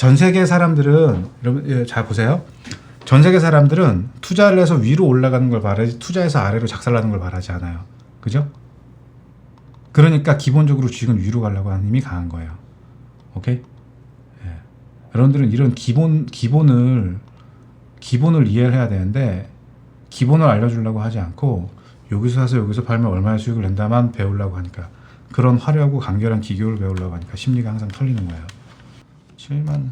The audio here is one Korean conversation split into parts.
전 세계 사람들은 여러분 잘 보세요. 전 세계 사람들은 투자를 해서 위로 올라가는 걸 바라지 투자해서 아래로 작살나는 걸 바라지 않아요. 그죠? 그러니까 기본적으로 주식은 위로 가려고 하는 힘이 강한 거예요. 오케이? 예. 여러분들은 이런 기본을 이해를 해야 되는데 기본을 알려주려고 하지 않고 여기서 사서 여기서 팔면 얼마의 수익을 낸다만 배우려고 하니까 그런 화려하고 간결한 기교를 배우려고 하니까 심리가 항상 털리는 거예요. 7만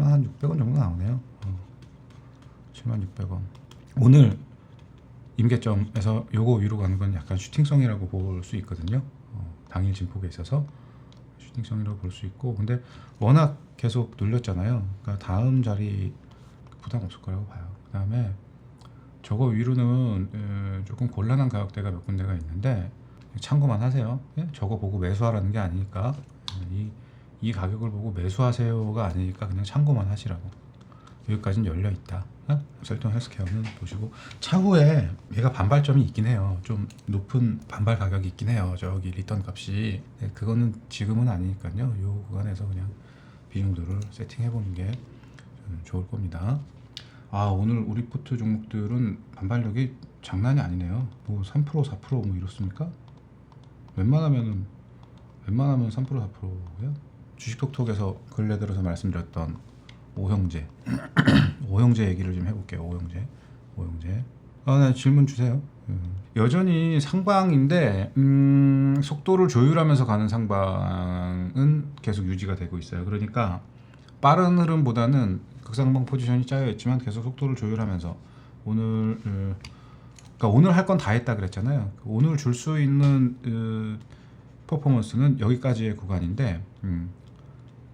한 600원 정도 나오네요. 7만 600원. 오늘 임계점에서 요거 위로 가는 건 약간 슈팅성이라고 볼 수 있거든요. 당일 진폭에 있어서 슈팅성이라고 볼 수 있고, 근데 워낙 계속 눌렸잖아요. 그러니까 다음 자리 부담 없을 거라고 봐요. 그 다음에 저거 위로는 조금 곤란한 가격대가 몇 군데가 있는데 참고만 하세요. 예? 저거 보고 매수하라는 게 아니니까 이 가격을 보고 매수하세요가 아니니까 그냥 참고만 하시라고. 여기까지는 열려 있다. 셀턴 헬스케어는 보시고 차후에 얘가 반발점이 있긴 해요. 좀 높은 반발 가격이 있긴 해요. 저기 리턴 값이. 네, 그거는 지금은 아니니까요. 이 구간에서 그냥 비중들을 세팅해 보는 게 좋을 겁니다. 오늘 우리 포트 종목들은 반발력이 장난이 아니네요. 뭐 3%, 4% 뭐 이렇습니까? 웬만하면 3%, 4%요? 주식톡톡에서 근래 들어서 말씀드렸던 오형제 오형제 얘기를 좀 해볼게요. 오형제 네, 질문 주세요. 여전히 상방인데 속도를 조율하면서 가는 상방은 계속 유지가 되고 있어요. 그러니까 빠른 흐름보다는 극상방 포지션이 짜여 있지만 계속 속도를 조율하면서 그러니까 오늘 할 건 다 했다 그랬잖아요. 오늘 줄 수 있는 퍼포먼스는 여기까지의 구간인데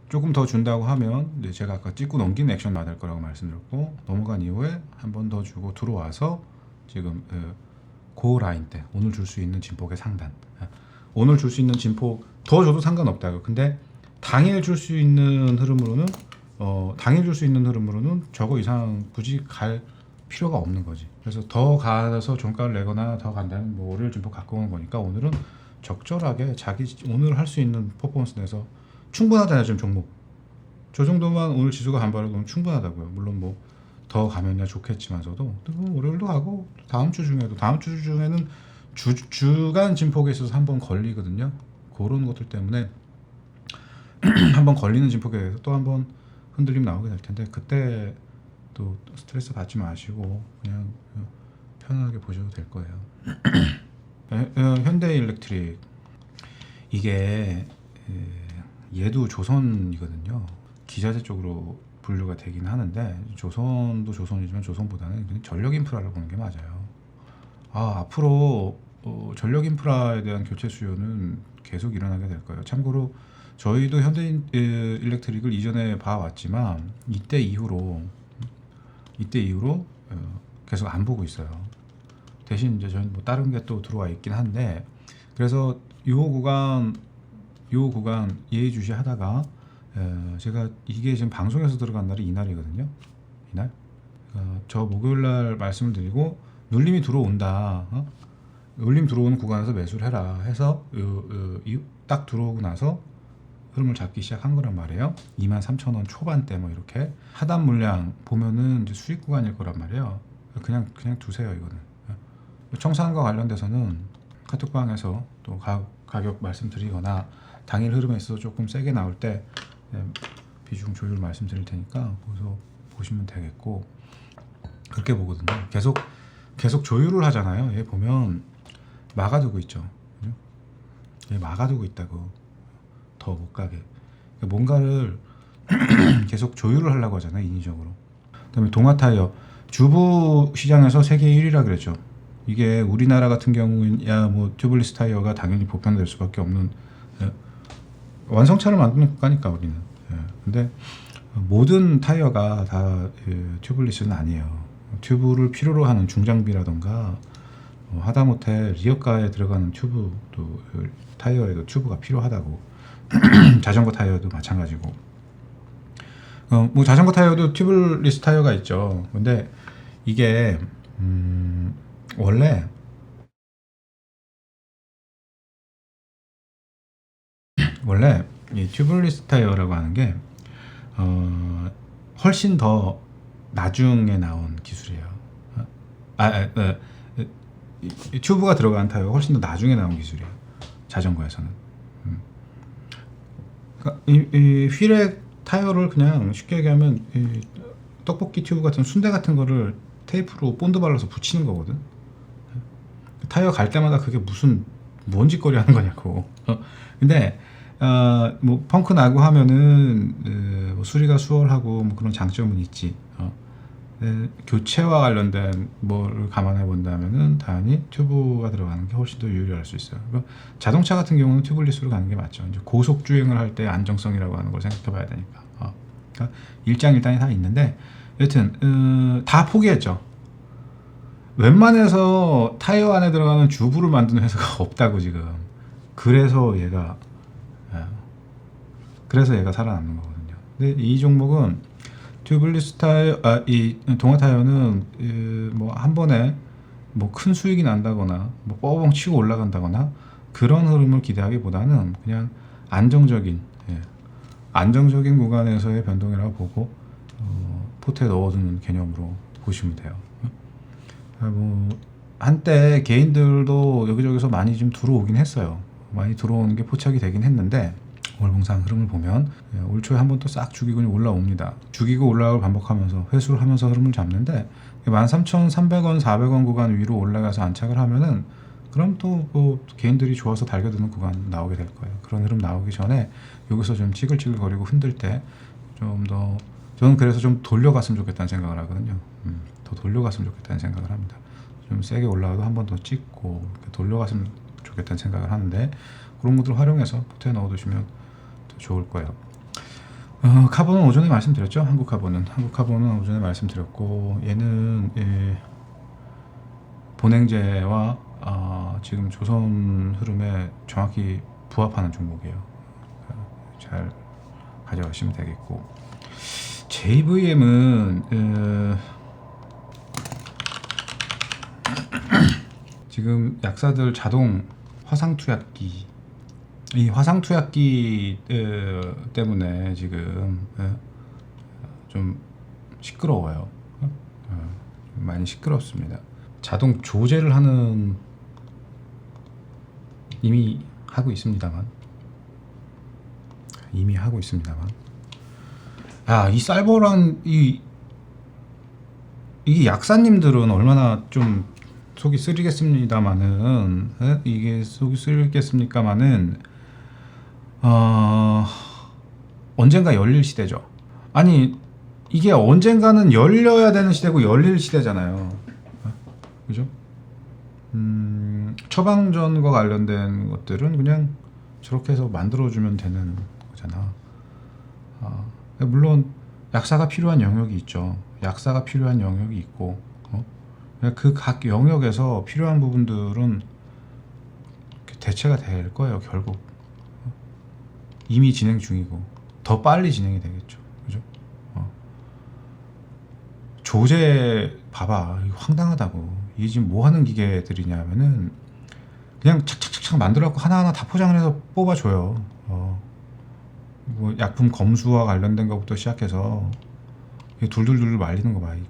조금 더 준다고 하면 이제 제가 아까 찍고 넘긴 액션 나될 거라고 말씀드렸고, 넘어간 이후에 한 번 더 주고 들어와서 지금 고 라인 때 오늘 줄 수 있는 진폭의 상단, 오늘 줄 수 있는 진폭 더 줘도 상관없다고. 근데 당일 줄 수 있는 흐름으로는 저거 이상 굳이 갈 필요가 없는 거지. 그래서 더 가서 종가를 내거나 더 간다면 뭐 월요일 진폭 갖고 오는 거니까 오늘은 적절하게 자기 오늘 할 수 있는 퍼포먼스 내서 충분하잖아요. 지금 종목 저 정도만 오늘 지수가 반발을 보면 충분하다고요. 물론 뭐 더 가면야 좋겠지만서도 월요일도 가고 다음 주 중에는 주간 진폭에 있어서 한번 걸리거든요. 그런 것들 때문에 한번 걸리는 진폭에 대해서 또 한번 흔들림 나오게 될 텐데 그때 또 스트레스 받지 마시고 그냥 편안하게 보셔도 될 거예요. 현대일렉트릭 이게 얘도 조선이거든요. 기자재 쪽으로 분류가 되긴 하는데 조선도 조선이지만 조선보다는 그냥 전력 인프라를 보는 게 맞아요. 앞으로 전력 인프라에 대한 교체 수요는 계속 일어나게 될 거예요. 참고로 저희도 현대일렉트릭을 이전에 봐왔지만 이때 이후로 계속 안 보고 있어요. 대신 이제 저희는 뭐 다른 게 또 들어와 있긴 한데, 그래서 이 구간 예의주시하다가 제가 이게 지금 방송에서 들어간 날이 이날이거든요. 이날 저 목요일날 말씀을 드리고 눌림이 들어온다. 눌림 들어오는 구간에서 매수를 해라 해서 딱 들어오고 나서 흐름을 잡기 시작한 거란 말이에요. 23,000원 초반대 뭐 이렇게 하단 물량 보면은 이제 수익 구간일 거란 말이에요. 그냥 두세요. 이거는 청산과 관련돼서는 카톡방에서 또 가격 말씀드리거나 당일 흐름에 있어서 조금 세게 나올 때 비중 조율 말씀드릴 테니까 거기서 보시면 되겠고, 그렇게 보거든요. 계속 조율을 하잖아요. 얘 보면 막아두고 있죠. 얘 막아두고 있다고 더 못 가게. 뭔가를 계속 조율을 하려고 하잖아요. 인위적으로. 그다음에 동아타이어 주부 시장에서 세계 1위라 그랬죠. 이게 우리나라 같은 경우야 뭐 튜블리스 타이어가 당연히 보편될 수밖에 없는 완성차를 만드는 국가니까 우리는. 근데 모든 타이어가 다 튜블리스는 아니에요. 튜브를 필요로 하는 중장비라던가 하다못해 리어가에 들어가는 튜브도 타이어에도 튜브가 필요하다고. 자전거 타이어도 마찬가지고. 뭐 자전거 타이어도 튜블리스 타이어가 있죠. 근데 이게 원래 이 튜블리스 타이어라고 하는 게 훨씬 더 나중에 나온 기술이에요. 이 튜브가 들어간 타이어가 훨씬 더 나중에 나온 기술이에요. 자전거에서는. 그러니까 이 휠에 타이어를 그냥 쉽게 얘기하면 이 떡볶이 튜브 같은 순대 같은 거를 테이프로 본드 발라서 붙이는 거거든. 타이어 갈 때마다 그게 무슨 뭔 짓거리 하는 거냐고. 근데 뭐 펑크 나고 하면은 뭐 수리가 수월하고 뭐 그런 장점은 있지. 교체와 관련된 뭐를 감안해 본다면은 당연히 튜브가 들어가는 게 훨씬 더 유리할 수 있어요. 자동차 같은 경우는 튜블리스로 가는 게 맞죠. 이제 고속 주행을 할 때 안정성이라고 하는 걸 생각해 봐야 되니까. 그러니까 일장일단이 다 있는데 여튼 다 포기했죠. 웬만해서 타이어 안에 들어가는 주부를 만드는 회사가 없다고 지금. 그래서 얘가 살아남는 거거든요. 근데 이 종목은 튜블리스 타이어, 이 동화 타이어는 뭐 한 번에 뭐 큰 수익이 난다거나 뭐 뻐벙 치고 올라간다거나 그런 흐름을 기대하기보다는 그냥 안정적인 구간에서의 변동이라고 보고 포트에 넣어두는 개념으로 보시면 돼요. 뭐 한때 개인들도 여기저기서 많이 좀 들어오긴 했어요. 많이 들어오는 게 포착이 되긴 했는데 월봉상 흐름을 보면 올 초에 한 번 또 싹 죽이고 올라옵니다. 죽이고 올라가고 반복하면서 회수를 하면서 흐름을 잡는데 13,300원, 400원 구간 위로 올라가서 안착을 하면은 그럼 또 뭐 개인들이 좋아서 달겨드는 구간 나오게 될 거예요. 그런 흐름 나오기 전에 여기서 좀 찌글찌글거리고 흔들 때 좀 더 저는 그래서 좀 돌려갔으면 좋겠다는 생각을 하거든요. 더 돌려갔으면 좋겠다는 생각을 합니다. 좀 세게 올라가도 한 번 더 찍고 돌려갔으면 좋겠다는 생각을 하는데 그런 것들을 활용해서 포트에 넣어두시면 더 좋을 거예요. 카본은 오전에 말씀드렸죠. 한국 카본은 오전에 말씀드렸고 얘는 본행제와 지금 조선 흐름에 정확히 부합하는 종목이에요. 잘 가져가시면 되겠고 JVM은 지금 약사들 자동 화상투약기 이 화상투약기 때문에 지금 좀 시끄러워요. 많이 시끄럽습니다. 자동 조제를 하는 이미 하고 있습니다만 이 쌀보란 이 약사님들은 얼마나 좀 속이 쓰리겠습니다마는 이게 속이 쓰리겠습니까마는 언젠가 열릴 시대죠. 아니 이게 언젠가는 열려야 되는 시대고 열릴 시대잖아요. 그죠? 처방전과 관련된 것들은 그냥 저렇게 해서 만들어주면 되는 거잖아. 물론 약사가 필요한 영역이 있죠. 약사가 필요한 영역이 있고 그 각 영역에서 필요한 부분들은 대체가 될 거예요. 결국 이미 진행 중이고 더 빨리 진행이 되겠죠. 그죠? 조제 봐봐. 이거 황당하다고. 이게 지금 뭐 하는 기계들이냐면은 그냥 착착착착 만들어갖고 하나하나 다 포장을 해서 뽑아줘요. 뭐 약품 검수와 관련된 것부터 시작해서 둘둘둘 말리는 거 봐. 이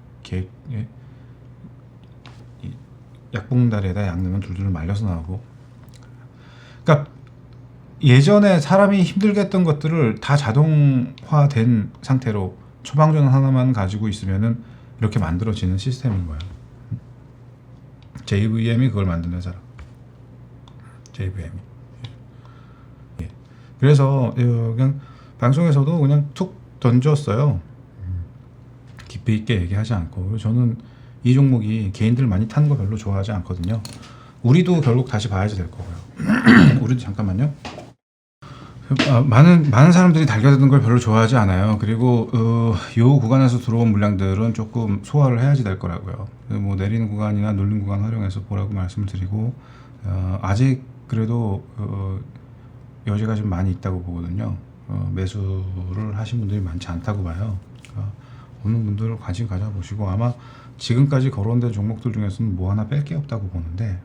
약봉다리에다 약 넣으면 둘둘 말려서 나오고. 그러니까 예전에 사람이 힘들게 했던 것들을 다 자동화된 상태로 처방전 하나만 가지고 있으면은 이렇게 만들어지는 시스템인 거야. JVM이 그걸 만든 회사라. JVM이. 그래서 그냥 방송에서도 그냥 툭 던졌어요. 깊이 있게 얘기하지 않고. 저는 이 종목이 개인들 많이 타는 거 별로 좋아하지 않거든요. 우리도 결국 다시 봐야지 될 거고요. 우리도 잠깐만요. 많은 사람들이 달겨드는 걸 별로 좋아하지 않아요. 그리고 요 구간에서 들어온 물량들은 조금 소화를 해야지 될 거라고요. 뭐 내리는 구간이나 눌린 구간 활용해서 보라고 말씀을 드리고 아직 그래도 여지가 좀 많이 있다고 보거든요. 매수를 하신 분들이 많지 않다고 봐요. 오는 분들 관심 가져보시고 아마 지금까지 거론된 종목들 중에서는 뭐 하나 뺄 게 없다고 보는데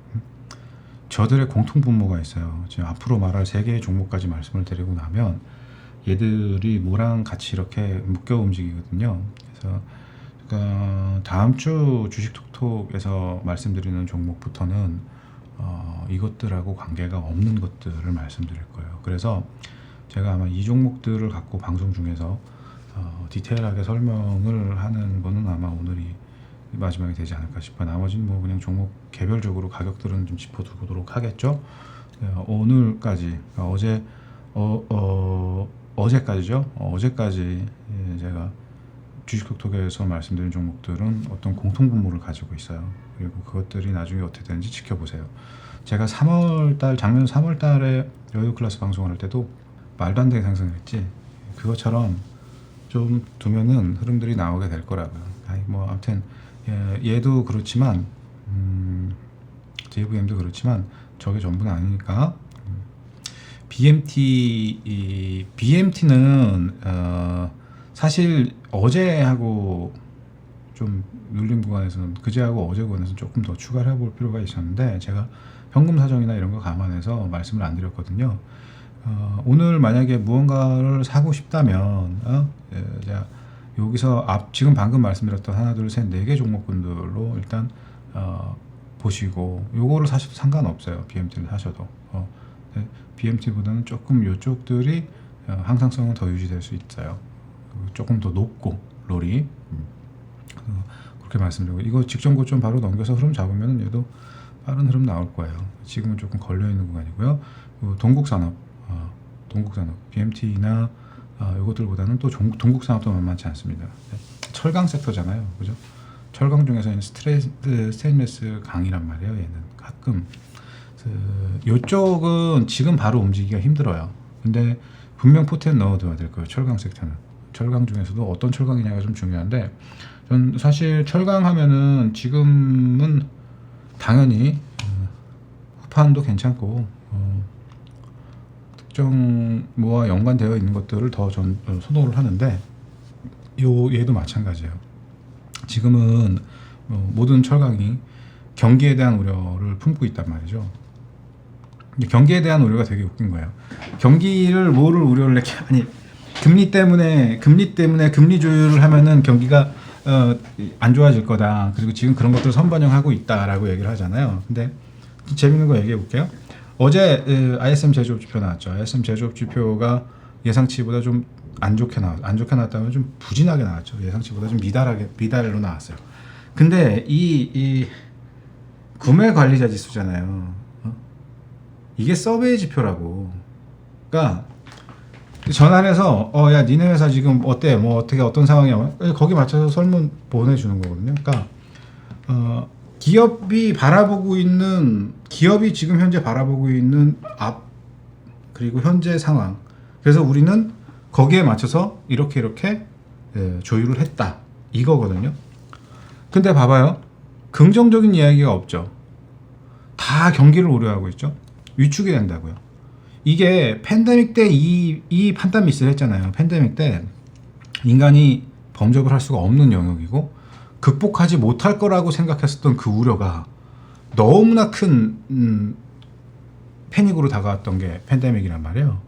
저들의 공통 분모가 있어요. 지금 앞으로 말할 3개의 종목까지 말씀을 드리고 나면 얘들이 뭐랑 같이 이렇게 묶여 움직이거든요. 그래서 다음 주 주식 톡톡에서 말씀드리는 종목부터는 이것들하고 관계가 없는 것들을 말씀드릴 거예요. 그래서 제가 아마 이 종목들을 갖고 방송 중에서 디테일하게 설명을 하는 거는 아마 오늘이 마지막이 되지 않을까 싶어요. 나머지는 뭐 그냥 종목 개별적으로 가격들은 좀 짚어두도록 하겠죠. 오늘까지 어제까지죠. 어제까지 제가 주식톡톡에서 말씀드린 종목들은 어떤 공통분모를 가지고 있어요. 그리고 그것들이 나중에 어떻게 되는지 지켜보세요. 제가 작년 3월달에 여유 클래스 방송을 할 때도 말도 안 되게 상승했지. 그것처럼 좀 두면은 흐름들이 나오게 될 거라고요. 뭐 아무튼 얘도 그렇지만 JVM도 그렇지만 저게 전부는 아니니까. BMT는 사실 어제하고 좀 눌린 구간에서는 그제하고 어제 구간에서는 조금 더 추가를 해볼 필요가 있었는데 제가 현금 사정이나 이런 거 감안해서 말씀을 안 드렸거든요. 오늘 만약에 무언가를 사고 싶다면 제가 여기서 지금 방금 말씀드렸던 하나 둘 셋 네 개 종목군들로 일단 보시고 요거를 사셔도 상관없어요. BMT를 사셔도 BMT보다는 조금 요쪽들이 항상성은 더 유지될 수 있어요. 조금 더 높고 롤이 그렇게 말씀드리고, 이거 직전 고점 바로 넘겨서 흐름 잡으면 얘도 빠른 흐름 나올 거예요. 지금은 조금 걸려 있는 구간이고요. 동국산업 BMT나 이것들보다는 또 동국산업도 만만치 않습니다. 철강 섹터잖아요, 그죠? 철강 중에서는 스테인리스 강이란 말이에요. 얘는 가끔 이쪽은 지금 바로 움직이기가 힘들어요. 근데 분명 포텐 넣어둬야 될 거예요. 철강 섹터는. 철강 중에서도 어떤 철강이냐가 좀 중요한데, 전 사실 철강 하면은 지금은 당연히 후판도 괜찮고 특정 뭐와 연관되어 있는 것들을 더 선호를 하는데, 얘도 마찬가지예요. 지금은 모든 철강이 경기에 대한 우려를 품고 있단 말이죠. 경기에 대한 우려가 되게 웃긴 거예요. 경기를 뭐를 우려를 했게, 아니 금리 때문에 금리 조율을 하면은 경기가 안 좋아질 거다. 그리고 지금 그런 것들을 선반영하고 있다라고 얘기를 하잖아요. 근데 재밌는 거 얘기해 볼게요. 어제 ISM 제조업 지표 나왔죠. ISM 제조업 지표가 예상치보다 좀 안 좋게 나왔다면 좀 부진하게 나왔죠. 예상치보다 좀 미달로 나왔어요. 근데 이 구매 관리자 지수잖아요. 이게 서베이 지표라고. 그러니까 전화해서 야 니네 회사 지금 어때? 뭐 어떻게 어떤 상황이야? 거기 맞춰서 설문 보내주는 거거든요. 그러니까 기업이 지금 현재 바라보고 있는 그리고 현재 상황. 그래서 우리는 거기에 맞춰서 이렇게 조율을 했다, 이거거든요. 근데 봐봐요. 긍정적인 이야기가 없죠. 다 경기를 우려하고 있죠. 위축이 된다고요. 이게 팬데믹 때 이 판단 미스를 했잖아요. 팬데믹 때 인간이 범접을 할 수가 없는 영역이고 극복하지 못할 거라고 생각했었던 그 우려가 너무나 큰 패닉으로 다가왔던 게 팬데믹이란 말이에요.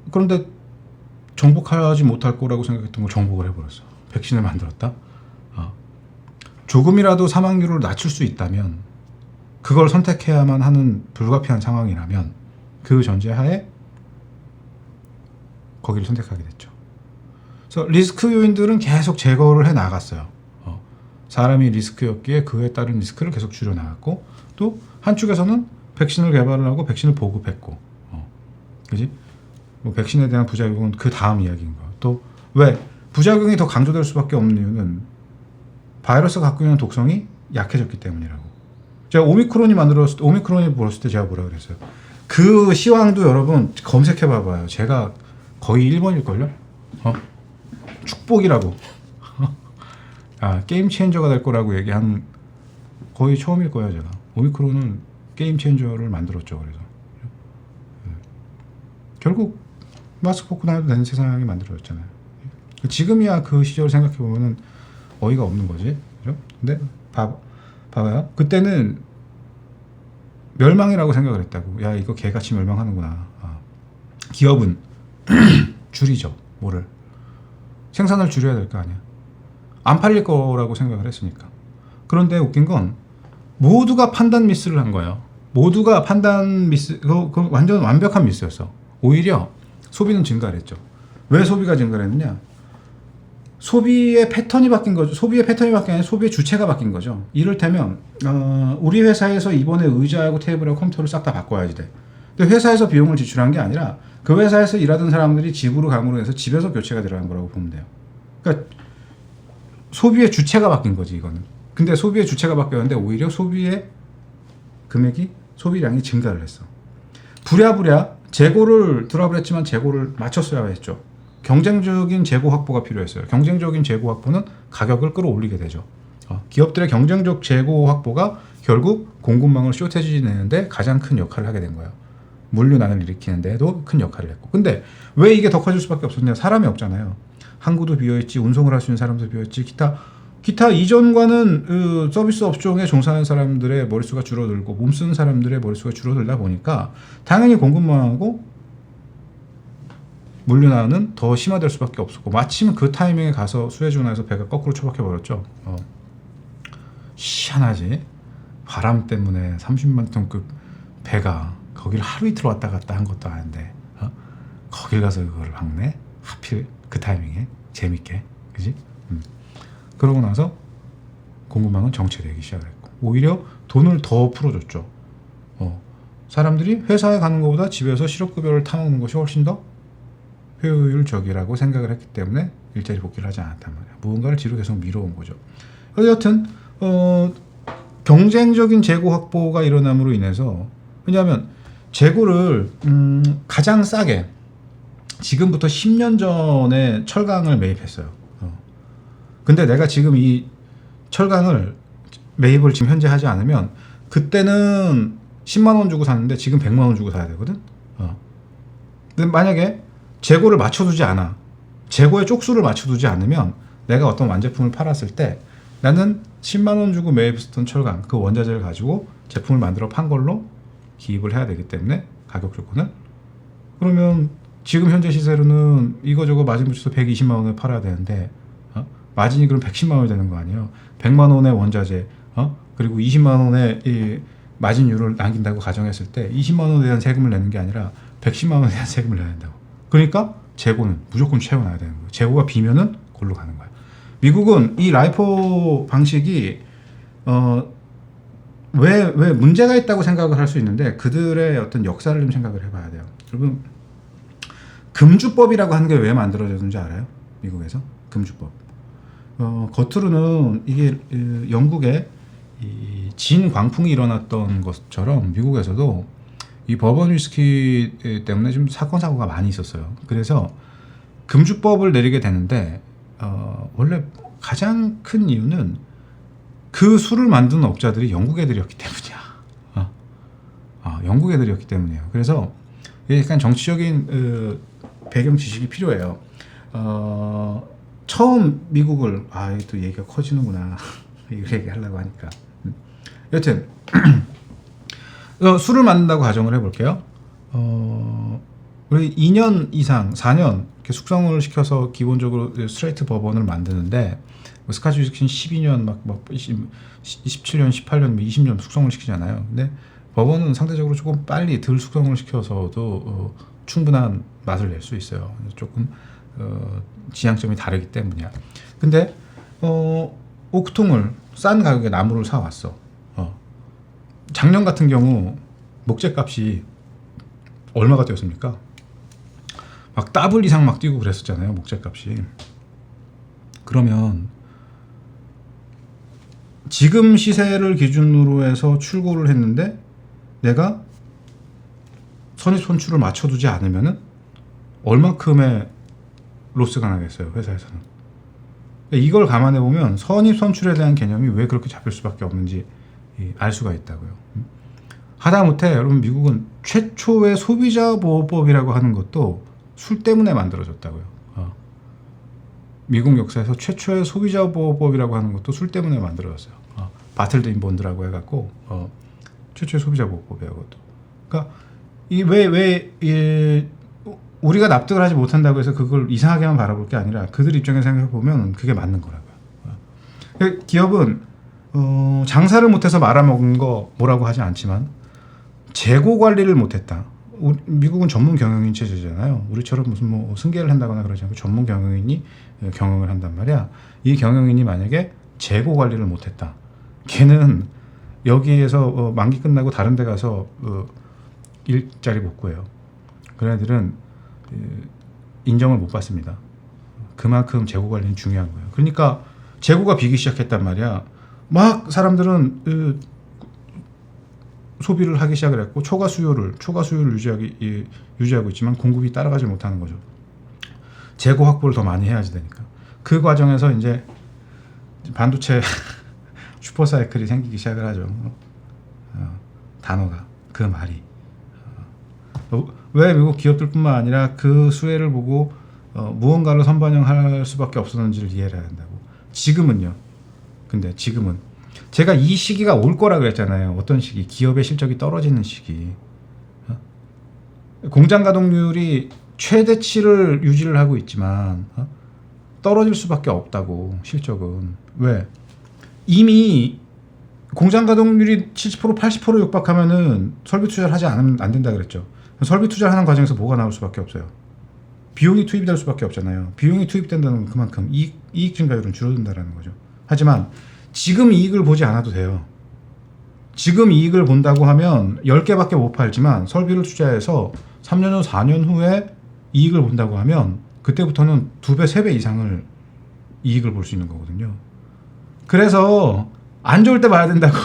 그런데 정복하지 못할 거라고 생각했던 걸 정복을 해버렸어. 백신을 만들었다. 조금이라도 사망률을 낮출 수 있다면, 그걸 선택해야만 하는 불가피한 상황이라면 그 전제하에 거기를 선택하게 됐죠. 그래서 리스크 요인들은 계속 제거를 해 나갔어요. 사람이 리스크였기에 그에 따른 리스크를 계속 줄여 나갔고, 또 한쪽에서는 백신을 개발을 하고 백신을 보급했고, 그지? 뭐 백신에 대한 부작용은 그 다음 이야기인 거야. 또 왜 부작용이 더 강조될 수밖에 없는 이유는 바이러스가 갖고 있는 독성이 약해졌기 때문이라고. 제가 오미크론이 불었을 때 제가 뭐라 그랬어요? 그 시황도 여러분 검색해 봐봐요. 제가 거의 1번일걸요? 축복이라고. 게임 체인저가 될 거라고 얘기한 거의 처음일 거예요, 제가. 오미크론은 게임 체인저를 만들었죠. 그래서 결국 마스크 벗고 다녀도 되는 세상이 만들어졌잖아요. 지금이야 그 시절 생각해 보면은 어이가 없는 거지, 그죠? 근데 봐봐요. 그때는 멸망이라고 생각을 했다고. 야, 이거 개같이 멸망하는구나. 기업은 줄이죠. 뭐를 생산을 줄여야 될 거 아니야. 안 팔릴 거라고 생각을 했으니까. 그런데 웃긴 건 모두가 판단 미스를 한 거예요. 모두가 판단 미스, 그 완전 완벽한 미스였어. 오히려 소비는 증가를 했죠. 왜 소비가 증가를 했느냐? 소비의 패턴이 바뀐 거죠. 소비의 패턴이 바뀐 게 아니라 소비의 주체가 바뀐 거죠. 이를테면 우리 회사에서 이번에 의자하고 테이블하고 컴퓨터를 싹 다 바꿔야지 돼. 근데 회사에서 비용을 지출한 게 아니라 그 회사에서 일하던 사람들이 집으로 감으로 해서 집에서 교체가 들어간 거라고 보면 돼요. 그러니까 소비의 주체가 바뀐 거지, 이거는. 근데 소비의 주체가 바뀌었는데 오히려 소비의 금액이, 소비량이 증가를 했어. 부랴부랴 재고를 드랍을 했지만 재고를 맞췄어야 했죠. 경쟁적인 재고 확보가 필요했어요. 경쟁적인 재고 확보는 가격을 끌어올리게 되죠. 기업들의 경쟁적 재고 확보가 결국 공급망을 쇼테지 내는데 가장 큰 역할을 하게 된 거예요. 물류난을 일으키는 데도 큰 역할을 했고. 근데 왜 이게 더 커질 수밖에 없었냐? 사람이 없잖아요. 항구도 비어있지, 운송을 할 수 있는 사람도 비어있지, 기타 이전과는 서비스 업종에 종사하는 사람들의 머릿수가 줄어들고 몸 쓰는 사람들의 머릿수가 줄어들다 보니까 당연히 공급망하고 물류난은 더 심화될 수밖에 없었고, 마침 그 타이밍에 가서 수에즈운하에서 배가 거꾸로 처박혀 버렸죠. 희한하지. 바람 때문에 30만 톤급 배가 거길 하루 이틀 왔다 갔다 한 것도 아닌데 거길 가서 그걸 막네. 하필 그 타이밍에 재밌게, 그지? 그러고 나서 공급망은 정체되기 시작했고, 오히려 돈을 더 풀어줬죠. 사람들이 회사에 가는 것보다 집에서 실업급여를 타먹는 것이 훨씬 더 효율적이라고 생각을 했기 때문에 일자리 복귀를 하지 않았단 말이야. 무언가를 뒤로 계속 미뤄온 거죠. 여튼 경쟁적인 재고 확보가 일어남으로 인해서, 왜냐하면 재고를 가장 싸게 지금부터 10년 전에 철강을 매입했어요. 근데 내가 지금 이 철강을 매입을 지금 현재 하지 않으면 그때는 10만 원 주고 샀는데 지금 100만 원 주고 사야 되거든. 근데 만약에 재고를 맞춰두지 않아, 재고의 쪽수를 맞춰두지 않으면 내가 어떤 완제품을 팔았을 때 나는 10만 원 주고 매입했던 철강, 그 원자재를 가지고 제품을 만들어 판 걸로 기입을 해야 되기 때문에 가격 조건을, 그러면 지금 현재 시세로는 이거저거 마진 붙여서 120만 원에 팔아야 되는데 마진이 그럼 110만 원이 되는 거 아니에요. 100만 원의 원자재 그리고 20만 원의 이 마진율을 남긴다고 가정했을 때 20만 원에 대한 세금을 내는 게 아니라 110만 원에 대한 세금을 내야 된다고. 그러니까 재고는 무조건 채워놔야 되는 거예요. 재고가 비면은 골로 가는 거야. 미국은 이 라이포 방식이 왜 문제가 있다고 생각을 할 수 있는데, 그들의 어떤 역사를 좀 생각을 해봐야 돼요. 여러분, 금주법이라고 하는 게 왜 만들어졌는지 알아요? 미국에서 금주법. 겉으로는 이게 영국에 이 진 광풍이 일어났던 것처럼 미국에서도 이 버번 위스키 때문에 좀 사건 사고가 많이 있었어요. 그래서 금주법을 내리게 되는데 원래 가장 큰 이유는 그 술을 만드는 업자들이 영국 애들이었기 때문이야. 영국 애들이었기 때문이에요. 그래서 약간 정치적인 배경 지식이 필요해요. 처음 미국을, 또 얘기가 커지는구나. 이거 얘기하려고 하니까. 여튼 술을 만든다고 가정을 해볼게요. 우리 2년 이상, 4년 이렇게 숙성을 시켜서 기본적으로 스트레이트 버번을 만드는데, 스카치 위스키는 12년, 17년, 18년, 20년 숙성을 시키잖아요. 근데 버번은 상대적으로 조금 빨리 덜 숙성을 시켜서도 충분한 맛을 낼 수 있어요. 조금 지향점이 다르기 때문이야. 근데 오크통을 싼 가격에 나무를 사왔어. 작년 같은 경우 목재값이 얼마가 뛰었습니까? 막 더블 이상 막 뛰고 그랬었잖아요, 목재값이. 그러면 지금 시세를 기준으로 해서 출고를 했는데 내가 선입 선출을 맞춰두지 않으면은 얼만큼의 로스가 나겠어요, 회사에서는. 이걸 감안해 보면 선입 선출에 대한 개념이 왜 그렇게 잡힐 수밖에 없는지 알 수가 있다고요. 하다못해 여러분, 미국은 최초의 소비자 보호법이라고 하는 것도 술 때문에 만들어졌다고요. 미국 역사에서 최초의 소비자 보호법이라고 하는 것도 술 때문에 만들어졌어요. 바틀드 인 본드라고 해갖고 최초의 소비자 보호법이에요, 그것도. 그러니까 이 우리가 납득을 하지 못한다고 해서 그걸 이상하게만 바라볼 게 아니라 그들 입장에서 생각해 보면 그게 맞는 거라고요. 기업은 장사를 못해서 말아먹은 거 뭐라고 하지 않지만 재고 관리를 못했다. 미국은 전문 경영인 체제잖아요. 우리처럼 무슨 뭐 승계를 한다거나 그러지 않고 전문 경영인이 경영을 한단 말이야. 이 경영인이 만약에 재고 관리를 못했다. 걔는 여기에서 만기 끝나고 다른 데 가서 일자리 못 구해요. 그런 애들은 인정을 못 받습니다. 그만큼 재고 관리는 중요한 거예요. 그러니까 재고가 비기 시작했단 말이야. 막 사람들은 소비를 하기 시작을 했고 초과 수요를 유지하고 있지만 공급이 따라가지 못하는 거죠. 재고 확보를 더 많이 해야지 되니까. 그 과정에서 이제 반도체 슈퍼사이클이 생기기 시작을 하죠. 단어가 그 말이 왜 미국 기업들뿐만 아니라 그 수혜를 보고 무언가를 선반영할 수밖에 없었는지를 이해를 해야 된다고. 지금은요. 근데 지금은 제가 이 시기가 올 거라 그랬잖아요. 어떤 시기? 기업의 실적이 떨어지는 시기. 공장 가동률이 최대치를 유지를 하고 있지만 떨어질 수밖에 없다고. 실적은 왜? 이미 공장 가동률이 70% 80% 육박하면은 설비 투자를 하지 않으면 안 된다 그랬죠. 설비 투자를 하는 과정에서 뭐가 나올 수밖에 없어요. 비용이 투입될 수밖에 없잖아요. 비용이 투입된다는 건 그만큼 이익 증가율은 줄어든다는 거죠. 하지만 지금 이익을 보지 않아도 돼요. 지금 이익을 본다고 하면 10개밖에 못 팔지만 설비를 투자해서 3년 후 4년 후에 이익을 본다고 하면 그때부터는 2배 3배 이상을 이익을 볼 수 있는 거거든요. 그래서 안 좋을 때 봐야 된다고.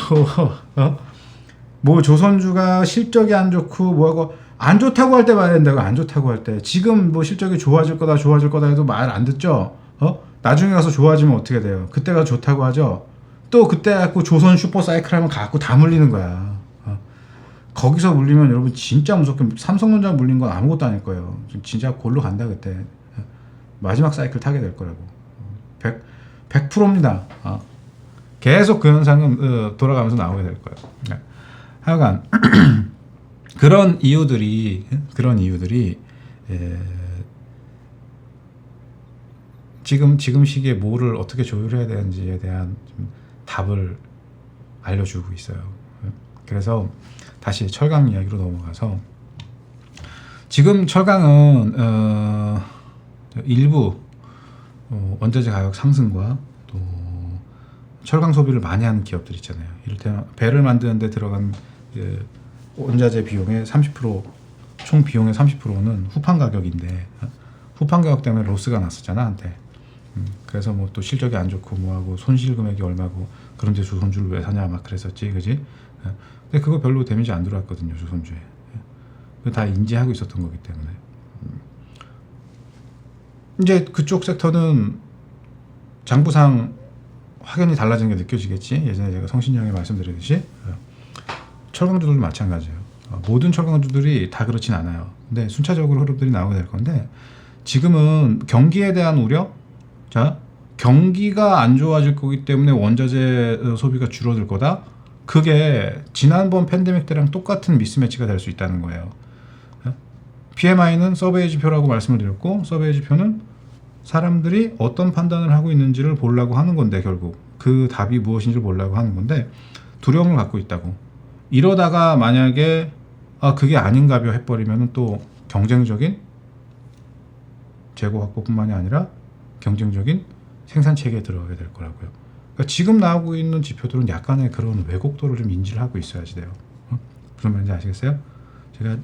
뭐 조선주가 실적이 안 좋고 뭐하고 안 좋다고 할 때 봐야 된다고. 안 좋다고 할 때. 지금 뭐 실적이 좋아질 거다 해도 말 안 듣죠. 나중에 가서 좋아지면 어떻게 돼요? 그때가 좋다고 하죠. 또 그때 갖고 조선 슈퍼사이클 하면 갖고 다 물리는 거야. 거기서 물리면 여러분 진짜 무섭게 삼성전자 물린 건 아무것도 아닐 거예요. 진짜 골로 간다 그때. 마지막 사이클 타게 될 거라고. 100%입니다. 계속 그 현상은 돌아가면서 나오게 될 거예요. 하여간 그런 이유들이 지금 시기에 뭐를 어떻게 조율해야 되는지에 대한 좀 답을 알려주고 있어요. 그래서 다시 철강 이야기로 넘어가서 지금 철강은 일부 원자재 가격 상승과 또 철강 소비를 많이 하는 기업들 있잖아요. 이를테면 배를 만드는 데 들어간 원자재 비용의 30%, 총 비용의 30%는 후판 가격인데 후판 가격 때문에 로스가 났었잖아 한테. 그래서 뭐 또 실적이 안 좋고 뭐하고 손실 금액이 얼마고 그런데 조선주를 왜 사냐 막 그랬었지, 그지? 근데 그거 별로 데미지 안 들어왔거든요, 조선주에. 다 인지하고 있었던 거기 때문에. 이제 그쪽 섹터는 장부상 확연히 달라진 게 느껴지겠지. 예전에 제가 성신형에 말씀드렸듯이 철강주들도 마찬가지예요. 모든 철강주들이 다 그렇진 않아요. 근데 순차적으로 흐름들이 나오게 될 건데 지금은 경기에 대한 우려. 자, 경기가 안 좋아질 거기 때문에 원자재 소비가 줄어들 거다. 그게 지난번 팬데믹 때랑 똑같은 미스매치가 될 수 있다는 거예요. PMI는 서베이 지표라고 말씀을 드렸고, 서베이 지표는 사람들이 어떤 판단을 하고 있는지를 보려고 하는 건데, 결국 그 답이 무엇인지를 보려고 하는 건데 두려움을 갖고 있다고. 이러다가 만약에 그게 아닌가벼 해버리면 또 경쟁적인 재고 확보뿐만이 아니라 경쟁적인 생산 체계에 들어가게 될 거라고요. 그러니까 지금 나오고 있는 지표들은 약간의 그런 왜곡도를 좀 인지를 하고 있어야지 돼요. 무슨 말인지 아시겠어요? 제가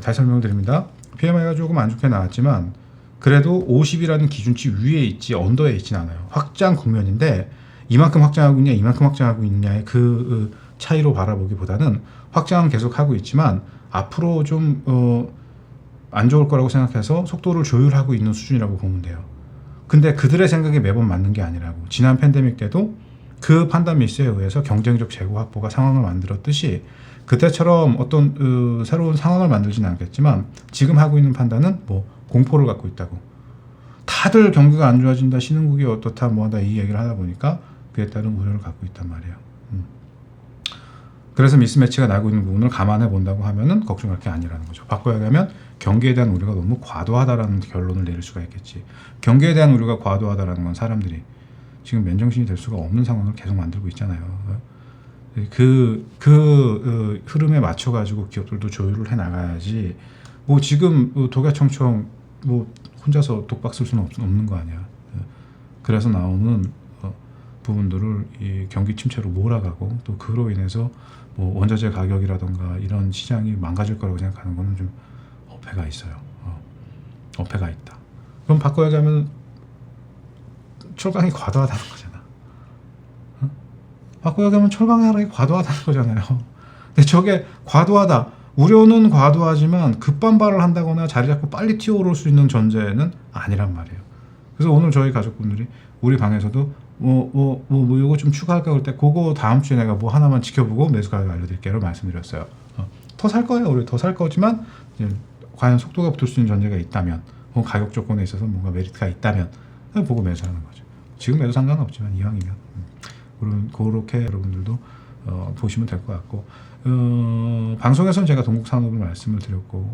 다시 설명드립니다. PMI가 조금 안 좋게 나왔지만 그래도 50이라는 기준치 위에 있지 언더에 있진 않아요. 확장 국면인데 이만큼 확장하고 있냐 이만큼 확장하고 있냐의 그 차이로 바라보기보다는 확장은 계속 하고 있지만 앞으로 좀 안 좋을 거라고 생각해서 속도를 조율하고 있는 수준이라고 보면 돼요. 근데 그들의 생각이 매번 맞는 게 아니라고. 지난 팬데믹 때도 그 판단 미스에 의해서 경쟁적 재고 확보가 상황을 만들었듯이 그때처럼 어떤 새로운 상황을 만들지는 않겠지만 지금 하고 있는 판단은 뭐 공포를 갖고 있다고. 다들 경기가 안 좋아진다, 신흥국이 어떻다, 뭐하다 이 얘기를 하다 보니까 그에 따른 우려를 갖고 있단 말이에요. 그래서 미스매치가 나고 있는 부분을 감안해 본다고 하면은 걱정할 게 아니라는 거죠. 바꿔야 하면 경기에 대한 우려가 너무 과도하다라는 결론을 내릴 수가 있겠지. 경기에 대한 우려가 과도하다라는 건 사람들이 지금 맨정신이 될 수가 없는 상황을 계속 만들고 있잖아요. 그 흐름에 맞춰 가지고 기업들도 조율을 해 나가야지. 뭐 지금 독야청청 뭐 혼자서 독박 쓸 수는 없는 거 아니야. 그래서 나오는 부분들을 이 경기 침체로 몰아가고 또 그로 인해서 뭐 원자재 가격이라던가 이런 시장이 망가질 거라고 생각하는 거는 좀 어폐가 있어요. 어폐가 있다. 그럼 바꿔 얘기하면 철강이 과도하다는 거잖아. 바꿔 얘기하면 철강 하락이 과도하다는 거잖아요. 근데 저게 과도하다. 우려는 과도하지만 급반발을 한다거나 자리 잡고 빨리 튀어오를 수 있는 전제는 아니란 말이에요. 그래서 오늘 저희 가족분들이 우리 방에서도 이거 좀 추가할까 그럴 때 그거 다음 주에 내가 뭐 하나만 지켜보고 매수 가격 알려드릴게요 말씀드렸어요. 더 살 거예요. 우리 더 살 거지만 이제 과연 속도가 붙을 수 있는 전제가 있다면 혹은 가격 조건에 있어서 뭔가 메리트가 있다면 보고 매수하는 거죠. 지금 매도 상관은 없지만 이왕이면 그렇게 여러분들도 보시면 될 것 같고 방송에서는 제가 동국산업을 말씀을 드렸고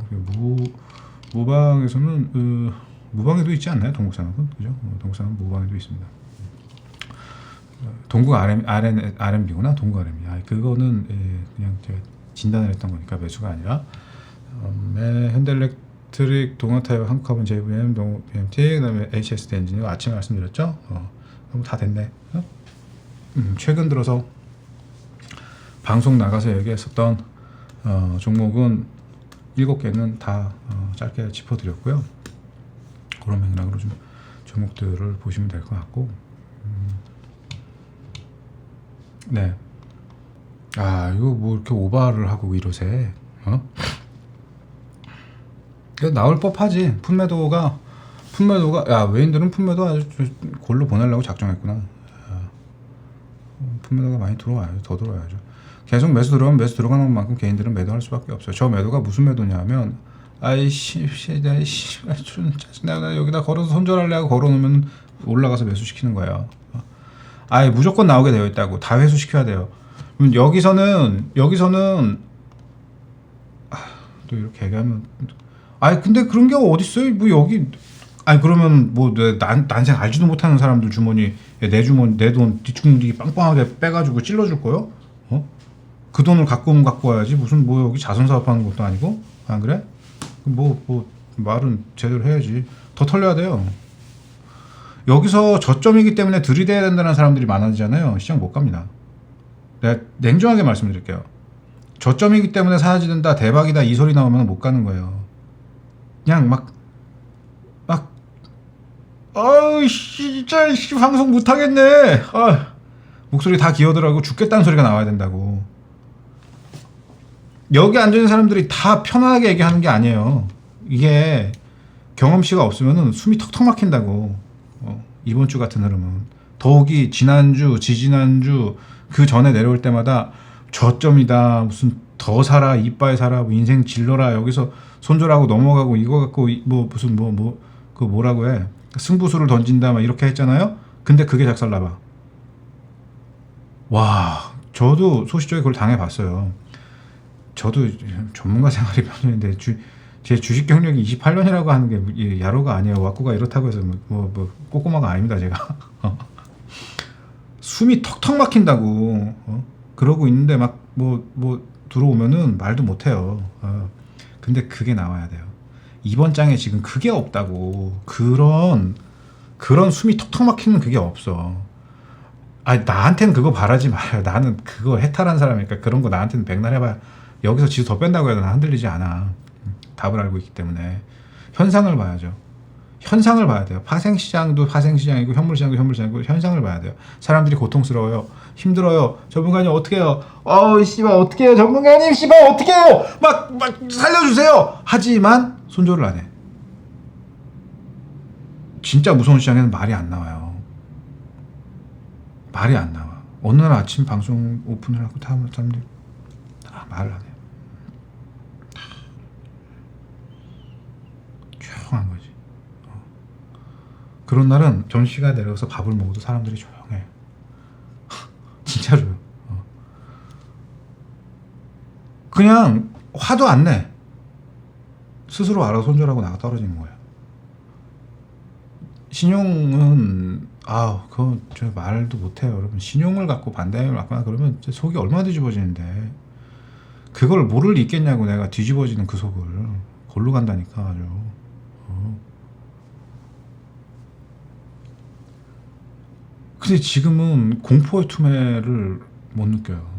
무방에서는 무방에도 있지 않나요? 동국산업은 그죠? 동국산업 무방에도 있습니다. 동국 RMB구나. 동국 RMB. 그거는 그냥 제가 진단을 했던 거니까 매수가 아니라 현대일렉트릭, 동아타이어, 한국카본, JVM, BMT, 그다음에 HSD 엔지니어 아침에 말씀드렸죠. 그럼 다 됐네. 최근 들어서 방송 나가서 얘기했었던 종목은 7개는 다 짧게 짚어드렸고요. 그런 맥락으로 좀 종목들을 보시면 될 것 같고 네. 이거 뭐 이렇게 오바를 하고 이러세. 이거 나올 법하지. 품매도가 외인들은 품매도 아주 골로 보내려고 작정했구나. 품매도가 많이 들어와요. 더 들어와야죠. 계속 매수 들어가면 매수 들어가는 만큼 개인들은 매도할 수밖에 없어요. 저 매도가 무슨 매도냐면 내가 여기다 걸어서 손절할래 하고 걸어놓으면 올라가서 매수시키는 거예요. 무조건 나오게 되어 있다고. 다 회수시켜야 돼요. 여기서는 또 이렇게 얘기하면 근데 그런 경우 어딨어요? 뭐 여기 그러면 뭐 난생 알지도 못하는 사람들 주머니 내 주머니 내 돈 뒷주머니 빵빵하게 빼가지고 찔러줄 거요? 그 돈을 갖고 오면 갖고 와야지. 무슨 뭐 여기 자선 사업하는 것도 아니고 안 그래? 뭐 말은 제대로 해야지. 더 털려야 돼요. 여기서 저점이기 때문에 들이대야 된다는 사람들이 많아지잖아요. 시장 못 갑니다. 내가 냉정하게 말씀드릴게요. 저점이기 때문에 사야지 된다, 대박이다 이 소리 나오면 못 가는 거예요. 그냥 진짜 방송 못 하겠네. 목소리 다 기어들어가고 죽겠다는 소리가 나와야 된다고. 여기 앉아있는 사람들이 다 편안하게 얘기하는 게 아니에요. 이게 경험치가 없으면 숨이 턱턱 막힌다고. 이번 주 같은 흐름은 더욱이 지난주, 지지난주 그 전에 내려올 때마다 저점이다, 무슨 더 사라, 이빠이 사라, 뭐 인생 질러라, 여기서 손절하고 넘어가고 이거 갖고 뭐 무슨 그 뭐라고 해, 승부수를 던진다 막 이렇게 했잖아요. 근데 그게 작살나봐. 와, 저도 소시적에 그걸 당해봤어요. 저도 전문가 생활이 몇 년인데 제 주식 경력이 28년이라고 하는 게 야로가 아니에요. 왁구가 이렇다고 해서 뭐 꼬꼬마가 아닙니다, 제가. 숨이 턱턱 막힌다고. 그러고 있는데 막 뭐 들어오면은 말도 못해요. 근데 그게 나와야 돼요. 이번 장에 지금 그게 없다고. 그런 숨이 턱턱 막히는 그게 없어. 나한테는 그거 바라지 말아요. 나는 그거 해탈한 사람이니까 그런 거 나한테는 백날 해봐야 여기서 지수 더 뺀다고 해도 난 흔들리지 않아. 답을 알고 있기 때문에 현상을 봐야죠. 현상을 봐야 돼요. 파생시장도 파생시장이고 현물시장도 현물시장이고 현상을 봐야 돼요. 사람들이 고통스러워요. 힘들어요. 전문가님 어떻게 해요? 씨발 어떻게 해요? 전문가님 씨발 어떻게 해요? 막 살려주세요. 하지만 손절을 안 해. 진짜 무서운 시장에는 말이 안 나와요. 말이 안 나와. 어느 날 아침 방송 오픈을 하고 다 사람들이 다 말을 안 해요. 조용한 거지. 그런 날은 전시가 내려서 밥을 먹어도 사람들이 조용해. 진짜로요. 그냥 화도 안 내. 스스로 알아서 손절하고 나가 떨어지는 거예요. 신용은 그거 저 말도 못해요, 여러분. 신용을 갖고 반대행을 갖거나 그러면 속이 얼마나 뒤집어지는데 그걸 모를 리 있겠냐고. 내가 뒤집어지는 그 속을 골로 간다니까 아주. 근데 지금은 공포의 투매를 못 느껴요.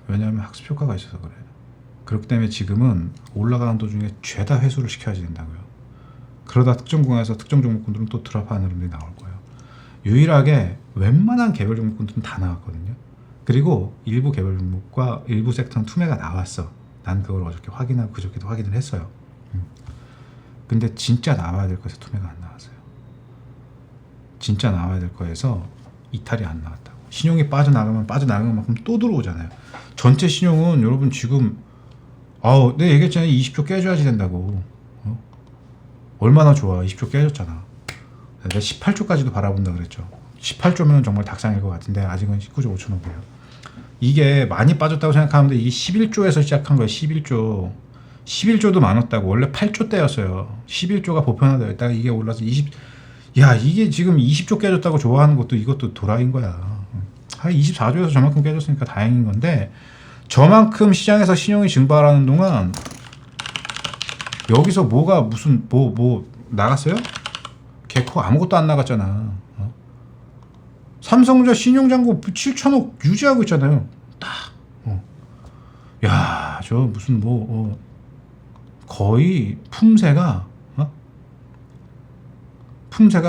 왜냐하면 학습 효과가 있어서 그래요. 그렇기 때문에 지금은 올라가는 도중에 죄다 회수를 시켜야지 된다고요. 그러다 특정 구간에서 특정 종목군들은 또 드랍하는 흐름이 나올 거예요. 유일하게 웬만한 개별 종목군들은 다 나왔거든요. 그리고 일부 개별 종목과 일부 섹터는 투매가 나왔어. 난 그걸 어저께 확인하고 그저께도 확인을 했어요. 근데 진짜 나와야 될 거에서 투매가 안 나왔어요. 진짜 나와야 될 거에서 이탈이 안 나왔다고. 신용이 빠져나가는 만큼 또 들어오잖아요. 전체 신용은 여러분 지금 내가 얘기했잖아요. 20조 깨줘야지 된다고. 얼마나 좋아. 20조 깨졌잖아. 내가 18조까지도 바라본다 그랬죠. 18조면 정말 닭상일 것 같은데 아직은 19조 5천억이에요. 이게 많이 빠졌다고 생각하는데 이게 11조에서 시작한 거예요. 11조도 많았다고. 원래 8조대였어요. 11조가 보편화되어 있다가 이게 올라서 이게 지금 20조 깨졌다고 좋아하는 것도 이것도 도라이인 거야. 24조에서 저만큼 깨졌으니까 다행인 건데 저만큼 시장에서 신용이 증발하는 동안 여기서 뭐가 무슨 뭐 나갔어요? 개코 아무것도 안 나갔잖아. 삼성전자 신용잔고 7천억 유지하고 있잖아요. 딱. 야, 저 무슨 거의 품새가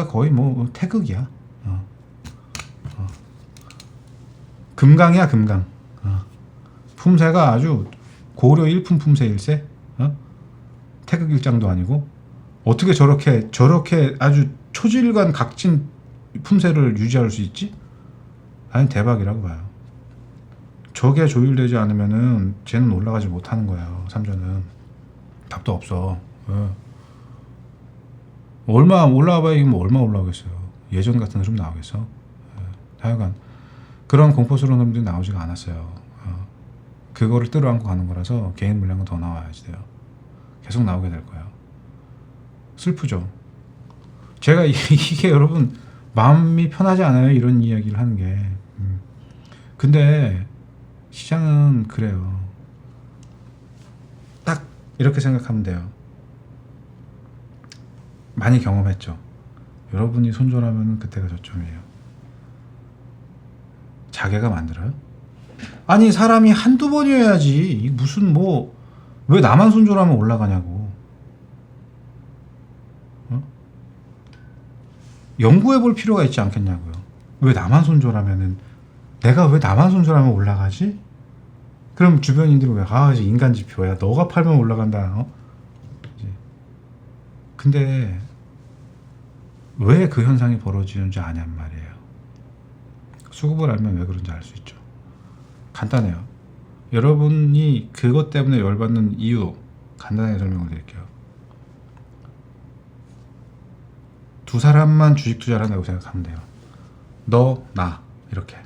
거의 태극이야. 금강이야, 금강. 품새가 아주 고려 1품 품새 일세. 태극 일장도 아니고 어떻게 저렇게 아주 초질관 각진 품새를 유지할 수 있지? 아니 대박이라고 봐요. 저게 조율되지 않으면은 쟤는 올라가지 못하는 거예요. 삼전은 답도 없어. 얼마 올라와봐야 이게 얼마 올라오겠어요. 예전 같은 흐름 나오겠어? 하여간 그런 공포스러운 흐름들이 나오지가 않았어요. 그거를 끌어안고 가는 거라서 개인 물량은 더 나와야지 돼요. 계속 나오게 될 거예요. 슬프죠. 제가 이게 여러분 마음이 편하지 않아요. 이런 이야기를 하는 게. 근데 시장은 그래요. 딱 이렇게 생각하면 돼요. 많이 경험했죠. 여러분이 손절하면 그때가 저점이에요. 자기가 만들어요? 아니 사람이 한두 번이어야지. 무슨 왜 나만 손절하면 올라가냐고. 연구해 볼 필요가 있지 않겠냐고요. 왜 나만 손절하면은 내가 왜 나만 손절하면 올라가지? 그럼 주변인들은 왜 이제 인간 지표야. 너가 팔면 올라간다. 근데 왜 그 현상이 벌어지는지 아냔 말이에요. 수급을 알면 왜 그런지 알 수 있죠. 간단해요. 여러분이 그것 때문에 열받는 이유 간단하게 설명을 드릴게요. 두 사람만 주식 투자를 한다고 생각하면 돼요. 너, 나 이렇게.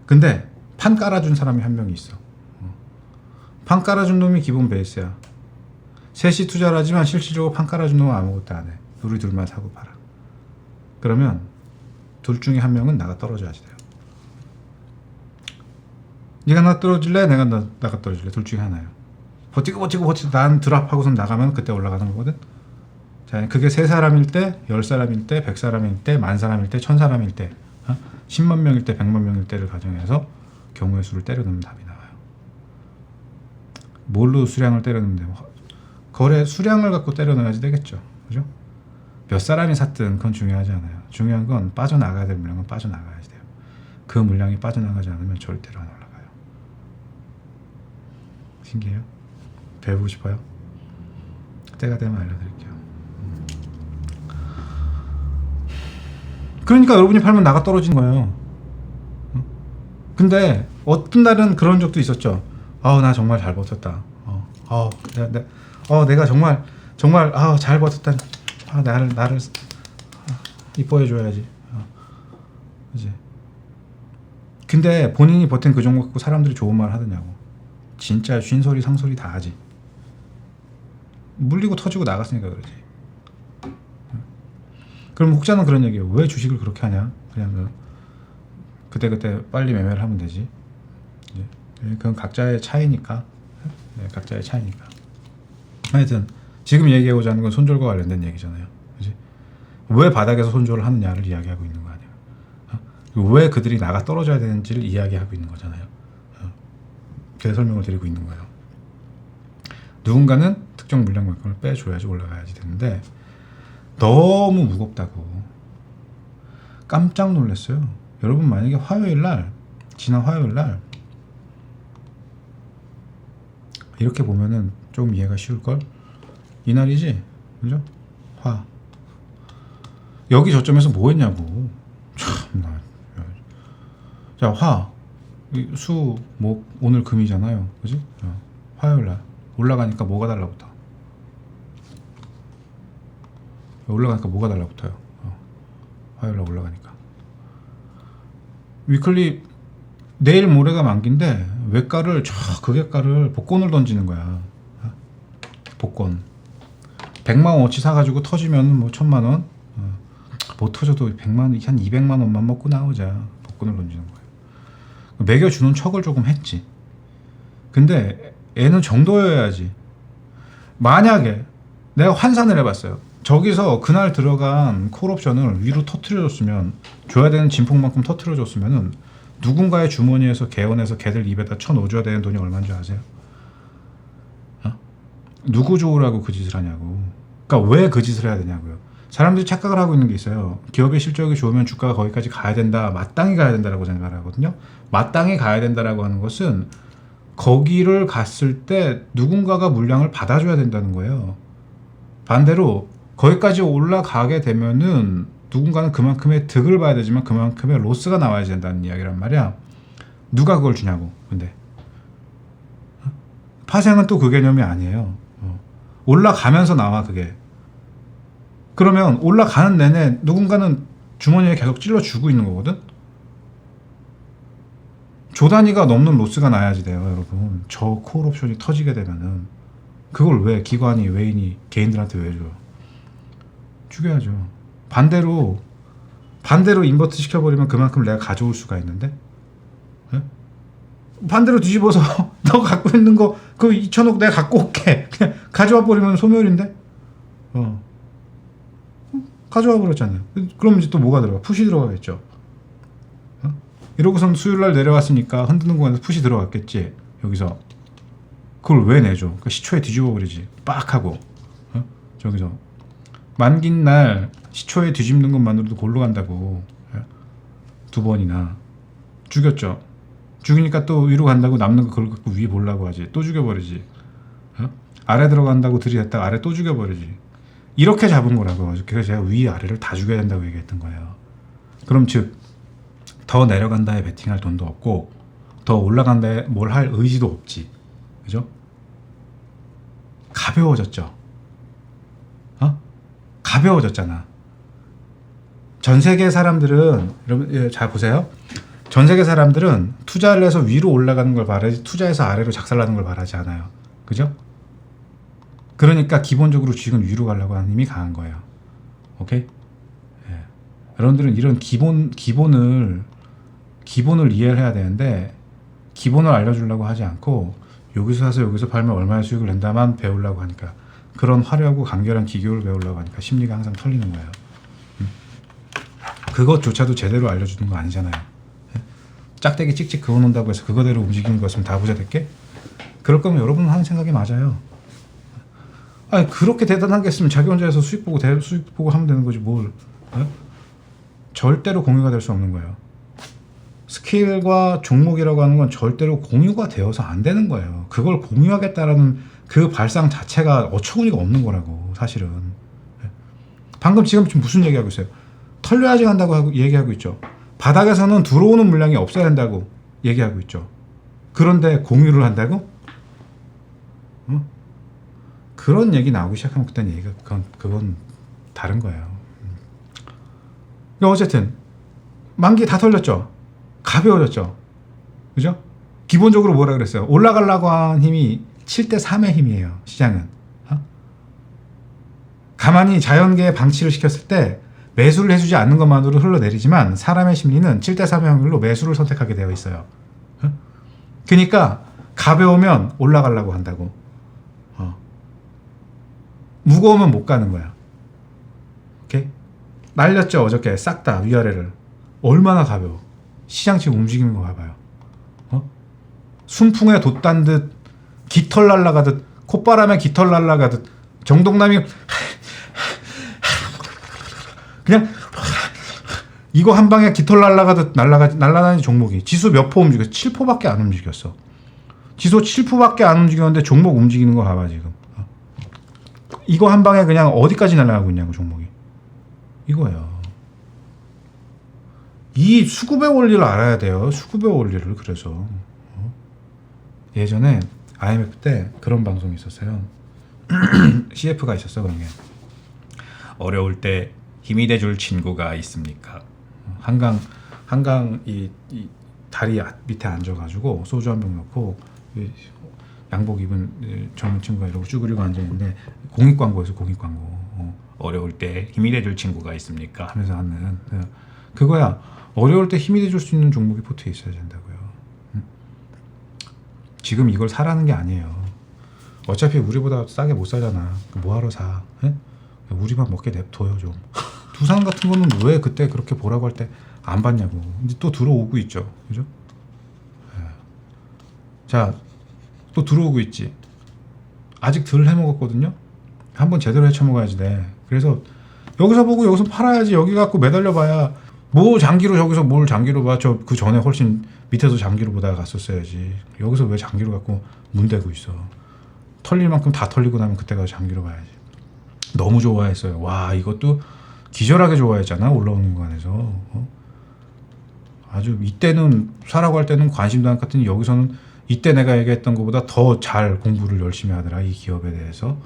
근데 판 깔아준 사람이 한 명이 있어. 판 깔아준 놈이 기본 베이스야. 셋이 투자를 하지만 실질적으로 판 깔아준 놈은 아무것도 안 해. 우리 둘만 사고 팔아. 그러면 둘 중에 한 명은 나가 떨어져야지 돼요. 네가 나 떨어질래? 내가 나가 떨어질래? 둘 중에 하나예요. 버티고 난 드랍하고선 나가면 그때 올라가는 거거든. 자, 그게 3사람일 때, 10사람일 때, 100사람일 때, 10,000사람일 때, 1,000사람일 때, 10만 명일 때, 100만 명일 때를 가정해서 경우의 수를 때려 넣으면 답이 나와요. 뭘로 수량을 때려 넣으면 돼요? 거래 수량을 갖고 때려 넣어야지 되겠죠. 그죠? 몇 사람이 샀든 그건 중요하지 않아요. 중요한 건 빠져나가야 될 물량은 빠져나가야지 돼요. 그 물량이 빠져나가지 않으면 절대로 안 올라가요. 신기해요? 배우고 싶어요? 때가 되면 알려드릴게요. 그러니까 여러분이 팔면 나가 떨어진 거예요. 근데 어떤 날은 그런 적도 있었죠. 나 정말 잘 버텼다. 내가 정말 잘 버텼다. 나를 이뻐해 줘야지. 이제 근데 본인이 버틴 그 정도 갖고 사람들이 좋은 말 하더냐고. 진짜 쉰소리 상소리 다 하지. 물리고 터지고 나갔으니까 그러지. 그럼 혹자는 그런 얘기예요. 왜 주식을 그렇게 하냐? 그냥 그때 빨리 매매를 하면 되지. 그건 각자의 차이니까. 네, 각자의 차이니까. 하여튼 지금 얘기하고자 하는 건 손절과 관련된 얘기잖아요. 그지? 왜 바닥에서 손절을 하느냐를 이야기하고 있는 거 아니에요. 왜 그들이 나가 떨어져야 되는지를 이야기하고 있는 거잖아요. 그 설명을 드리고 있는 거예요. 누군가는 특정 물량만큼을 빼줘야지 올라가야지 되는데 너무 무겁다고. 깜짝 놀랐어요. 여러분 만약에 지난 화요일 날 이렇게 보면은 좀 이해가 쉬울걸? 이날이지? 그죠? 여기 저점에서 뭐 했냐고. 참나. 자, 수, 목, 오늘 금이잖아요. 그지? 화요일 날 올라가니까 뭐가 달라붙어? 올라가니까 뭐가 달라붙어요? 화요일 날 올라가니까. 위클리 내일 모레가 만기인데 외가를 극외가를 복권을 던지는 거야. 복권 100만 원어치 사가지고 터지면 뭐 1000만 원, 못 터져도 100만 원, 한 200만 원만 먹고 나오자. 복권을 던지는 거예요. 매겨주는 척을 조금 했지. 근데 애는 정도여야지. 만약에 내가 환산을 해봤어요. 저기서 그날 들어간 콜옵션을 위로 터트려줬으면, 줘야 되는 진폭만큼 터트려줬으면은 누군가의 주머니에서 개원해서 걔들 입에다 쳐넣어줘야 되는 돈이 얼마인 줄 아세요? 누구 좋으라고 그 짓을 하냐고. 그러니까 왜 그 짓을 해야 되냐고요. 사람들이 착각을 하고 있는 게 있어요. 기업의 실적이 좋으면 주가가 거기까지 가야 된다, 마땅히 가야 된다라고 생각을 하거든요. 마땅히 가야 된다라고 하는 것은 거기를 갔을 때 누군가가 물량을 받아줘야 된다는 거예요. 반대로 거기까지 올라가게 되면은 누군가는 그만큼의 득을 봐야 되지만 그만큼의 로스가 나와야 된다는 이야기란 말이야. 누가 그걸 주냐고. 근데 파생은 또 그 개념이 아니에요. 올라가면서 나와 그게. 그러면 올라가는 내내 누군가는 주머니에 계속 찔러주고 있는 거거든. 조 단위가 넘는 로스가 나야지 돼요, 여러분. 저 콜옵션이 터지게 되면은 그걸 왜 기관이, 외인이, 개인들한테 왜 줘요? 죽여야죠. 반대로 인버트 시켜버리면 그만큼 내가 가져올 수가 있는데, 네? 반대로 뒤집어서 너 갖고 있는 거 그 2천억 내가 갖고 올게, 그냥 가져와 버리면 소멸인데. 가져와 버렸잖아요. 그럼 이제 또 뭐가 들어가? 푸시 들어가겠죠. 이러고선 수요일날 내려왔으니까 흔드는 공간에서 푸시 들어갔겠지. 여기서 그걸 왜 내줘? 그러니까 시초에 뒤집어 버리지. 빡 하고. 저기서 만긴 날 시초에 뒤집는 것만으로도 골로 간다고. 2번이나 죽였죠. 죽이니까 또 위로 간다고 남는 거 그걸 갖고 위 보려고 하지. 또 죽여버리지. 아래 들어간다고 들이댔다가 아래 또 죽여버리지. 이렇게 잡은 거라고. 그래서 제가 위 아래를 다 죽여야 된다고 얘기했던 거예요. 그럼 즉 더 내려간다에 베팅할 돈도 없고 더 올라간다에 뭘 할 의지도 없지. 그죠? 가벼워졌죠. 가벼워졌잖아. 전 세계 사람들은, 여러분 잘 보세요. 전 세계 사람들은 투자를 해서 위로 올라가는 걸 바라지 투자해서 아래로 작살나는 걸 바라지 않아요. 그죠? 그러니까 기본적으로 주식은 위로 가려고 하는 힘이 강한 거예요. 오케이? 예. 여러분들은 이런 기본을 이해를 해야 되는데, 기본을 알려주려고 하지 않고 여기서 사서 여기서 팔면 얼마의 수익을 낸다만 배우려고 하니까, 그런 화려하고 간결한 기교를 배우려고 하니까 심리가 항상 털리는 거예요. 그것조차도 제대로 알려주는 거 아니잖아요. 짝대기 찍찍 그어놓는다고 해서 그거대로 움직이는 것은 다 부자 될게? 그럴 거면 여러분 하는 생각이 맞아요. 아니, 그렇게 대단한 게 있으면 자기 혼자 해서 수익 보고 하면 되는 거지 뭘. 절대로 공유가 될 수 없는 거예요. 스킬과 종목이라고 하는 건 절대로 공유가 되어서 안 되는 거예요. 그걸 공유하겠다라는 그 발상 자체가 어처구니가 없는 거라고, 사실은. 방금 지금 무슨 얘기하고 있어요? 털려야지 한다고 얘기하고 있죠. 바닥에서는 들어오는 물량이 없어야 한다고 얘기하고 있죠. 그런데 공유를 한다고? 그런 얘기 나오기 시작하면 그때는 얘기가 그건 다른 거예요. 어쨌든 만기 다 털렸죠. 가벼워졌죠. 그죠? 기본적으로 뭐라 그랬어요? 올라가려고 한 힘이 7대 3의 힘이에요. 시장은. 가만히 자연계의 방치를 시켰을 때 매수를 해주지 않는 것만으로 흘러내리지만 사람의 심리는 7대 3의 확률로 매수를 선택하게 되어 있어요. 그러니까 가벼우면 올라가려고 한다고. 무거우면 못 가는 거야. 오케이? 날렸죠 어저께 싹 다 위아래를. 얼마나 가벼워. 시장 지금 움직이는 거 봐봐요. 순풍에 돛단 듯 깃털 날아가듯 콧바람에 깃털 날아가듯 정동남이 그냥 이거 한 방에 깃털 날아가듯 날아다니는 종목이 지수 몇 포 움직였어? 7포밖에 안 움직였어. 지수 7포밖에 안 움직였는데 종목 움직이는 거 봐봐 지금. 이거 한 방에 그냥 어디까지 날아가고 있냐고 종목이. 이거예요. 이 수급의 원리를 알아야 돼요. 수급의 원리를. 그래서 예전에 IMF 때 그런 방송이 있었어요. CF가 있었어. 그런 게 어려울 때 힘이 돼줄 친구가 있습니까? 한강 이 다리 밑에 앉아가지고 소주 한 병 넣고 양복 입은 젊은 친구가 이러고 쭈그리고 앉아있는데 공익 광고에서 공익 광고. 어려울 때 힘이 돼줄 친구가 있습니까? 하면서 하는 그거야. 어려울 때 힘이 돼줄 수 있는 종목이 포트에 있어야 된다고요. 지금 이걸 사라는 게 아니에요. 어차피 우리보다 싸게 못 사잖아. 뭐하러 사? 에? 우리만 먹게 냅둬요 좀. 두산 같은 거는 왜 그때 그렇게 보라고 할 때 안 봤냐고. 이제 또 들어오고 있죠. 그죠? 자, 또 들어오고 있지. 아직 덜 해먹었거든요. 한번 제대로 헤쳐먹어야지 돼. 그래서 여기서 보고 여기서 팔아야지. 여기 갖고 매달려봐야 뭐 장기로 저기서 뭘 장기로 봐. 저 그 전에 훨씬 밑에서 장기로 보다가 갔었어야지. 여기서 왜 장기로 갖고 문대고 있어. 털릴 만큼 다 털리고 나면 그때 가서 장기로 봐야지. 너무 좋아했어요. 와, 이것도 기절하게 좋아했잖아. 올라오는 구간에서. 아주 이때는 사라고 할 때는 관심도 안 갔더니 여기서는 이때 내가 얘기했던 것보다 더 잘 공부를 열심히 하더라. 이 기업에 대해서.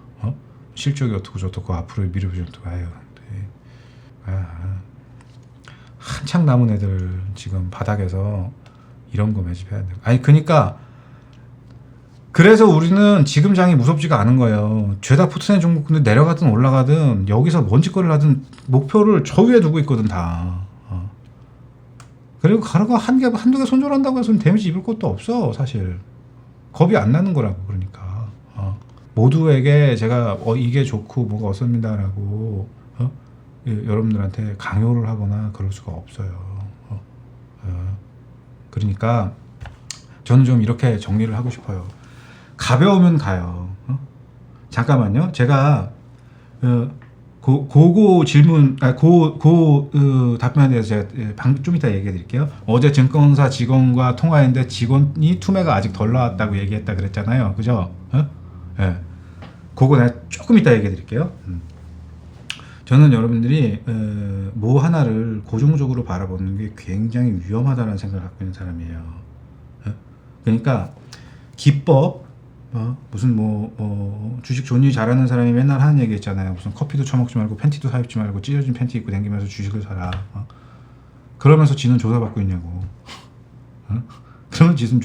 실적이 어떻고 저떻고 앞으로의 미래비 어떻고 해요. 한창 남은 애들 지금 바닥에서 이런 거 매집해야 돼요. 아니 그러니까 그래서 우리는 지금 장이 무섭지가 않은 거예요. 죄다 포트된 종목 근데 내려가든 올라가든 여기서 먼지거리를 하든 목표를 저 위에 두고 있거든 다. 그리고 가라고 한두 개 손절한다고 해서 데미지 입을 것도 없어 사실. 겁이 안 나는 거라고. 그러니까 모두에게 제가 이게 좋고 뭐가 어떻습니다라고 여러분들한테 강요를 하거나 그럴 수가 없어요. 그러니까 저는 좀 이렇게 정리를 하고 싶어요. 가벼우면 가요. 잠깐만요. 제가 고거 질문, 답변에 대해서 제가 좀 이따 얘기해 드릴게요. 어제 증권사 직원과 통화했는데 직원이 투매가 아직 덜 나왔다고 얘기했다 그랬잖아요. 그죠? 네. 그거 내가 조금 이따 얘기해 드릴게요. 저는 여러분들이 뭐 하나를 고정적으로 바라보는 게 굉장히 위험하다는 생각을 갖고 있는 사람이에요. 그러니까 기법, 무슨 주식 존이 잘하는 사람이 맨날 하는 얘기 있잖아요. 무슨 커피도 처먹지 말고 팬티도 사입지 말고 찢어진 팬티 입고 다니면서 주식을 사라. 그러면서 지는 조사받고 있냐고. 그러면 지는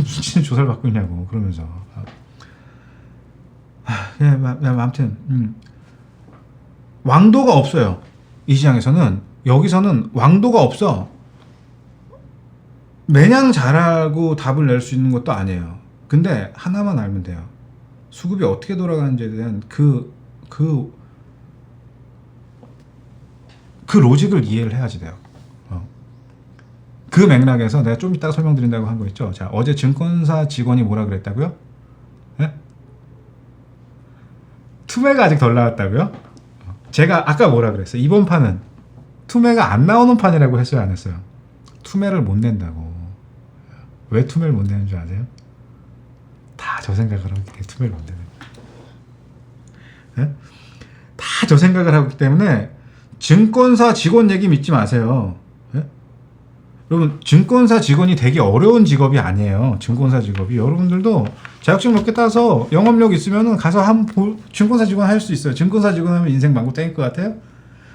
지는 조사를 받고 있냐고. 그러면서 아무튼 왕도가 없어요. 이 시장에서는. 여기서는 왕도가 없어. 매냥 잘하고 답을 낼 수 있는 것도 아니에요. 근데 하나만 알면 돼요. 수급이 어떻게 돌아가는지에 대한 그 로직을 이해를 해야지 돼요. 그 맥락에서 내가 좀 이따가 설명드린다고 한 거 있죠. 자, 어제 증권사 직원이 뭐라 그랬다고요? 네? 투매가 아직 덜 나왔다고요? 제가 아까 뭐라 그랬어요? 이번 판은 투매가 안 나오는 판이라고 했어요, 안 했어요? 투매를 못 낸다고. 왜 투매를 못 내는 줄 아세요? 다 저 생각을 하기 때문에 투매를 못 내는 거예요. 네? 다 저 생각을 하기 때문에 증권사 직원 얘기 믿지 마세요. 네? 여러분, 증권사 직원이 되게 어려운 직업이 아니에요. 증권사 직업이. 여러분들도 자격증 몇 개 따서 영업력 있으면 가서 증권사 직원 할 수 있어요. 증권사 직원 하면 인생 망고 땡일 것 같아요?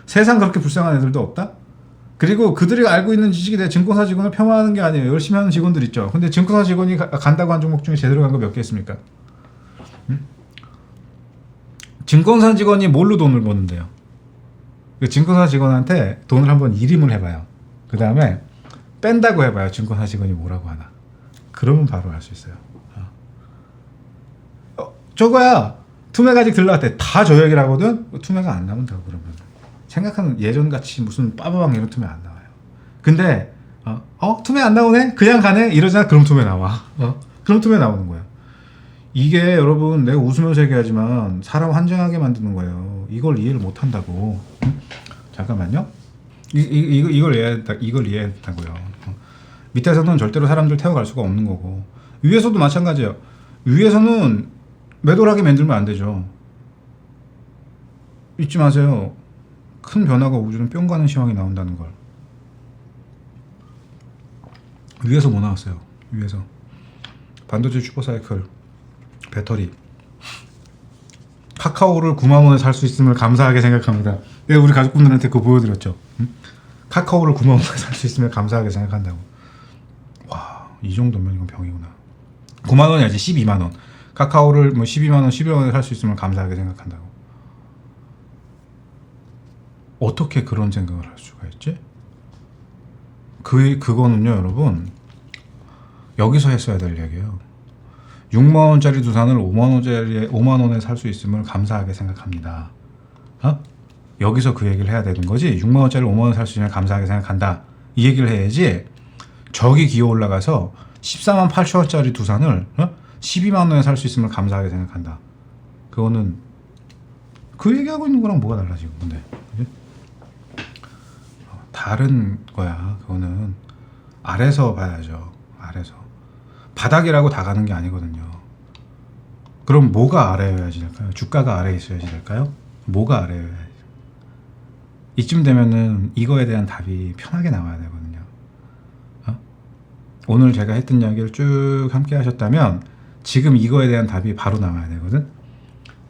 세상 그렇게 불쌍한 애들도 없다? 그리고 그들이 알고 있는 지식에 대해 증권사 직원을 폄하하는 게 아니에요. 열심히 하는 직원들 있죠. 근데 증권사 직원이 간다고 한 종목 중에 제대로 간 거 몇 개 있습니까? 증권사 직원이 뭘로 돈을 버는데요? 그 증권사 직원한테 돈을 한번 일임을 해봐요. 그 다음에 뺀다고 해봐요. 증권사 직원이 뭐라고 하나. 그러면 바로 알 수 있어요. 저거야. 투매가 아직 들러갔대. 다 저 얘기를 하거든. 투매가 안 나온다고 그러면. 생각하는 예전같이 무슨 빠바방 이런 투매 안 나와요. 근데 투매 안 나오네? 그냥 가네? 이러잖아. 그럼 투매 나와. 그럼 투매 나오는 거야. 이게 여러분 내가 웃으면서 얘기하지만 사람 환장하게 만드는 거예요. 이걸 이해를 못 한다고. 잠깐만요. 이걸 이해했다고요. 밑에서는 절대로 사람들 태워갈 수가 없는 거고 위에서도 마찬가지예요. 위에서는 매도하게 만들면 안 되죠. 잊지 마세요. 큰 변화가 우주는 뿅 가는 시황이 나온다는 걸. 위에서 뭐 나왔어요? 위에서 반도체 슈퍼사이클 배터리 카카오를 9만 원에 살 수 있음을 감사하게 생각합니다. 내가 우리 가족분들한테 그거 보여드렸죠. 응? 카카오를 9만 원에 살 수 있으면 감사하게 생각한다고. 와, 이 정도면 이건 병이구나. 9만 원이 아니지 12만 원. 카카오를 뭐 12만 원, 11원에 살 수 있으면 감사하게 생각한다고. 어떻게 그런 생각을 할 수가 있지? 그거는요, 여러분. 여기서 했어야 될 얘기예요. 6만 원짜리 두산을 5만 원에 살 수 있음을 감사하게 생각합니다. 여기서 그 얘기를 해야 되는 거지. 6만 원짜리 5만 원 살 수 있으면 감사하게 생각한다. 이 얘기를 해야지. 저기 기어 올라가서 14만 8천 원짜리 두산을 12만 원에 살 수 있으면 감사하게 생각한다. 그거는 그 얘기하고 있는 거랑 뭐가 달라지고 근데 다른 거야. 그거는 아래서 봐야죠. 아래서 바닥이라고 다 가는 게 아니거든요. 그럼 뭐가 아래여야지 될까요? 주가가 아래에 있어야지 될까요? 뭐가 아래여야지? 이쯤 되면은 이거에 대한 답이 편하게 나와야 되거든요. 오늘 제가 했던 이야기를 쭉 함께 하셨다면 지금 이거에 대한 답이 바로 나와야 되거든.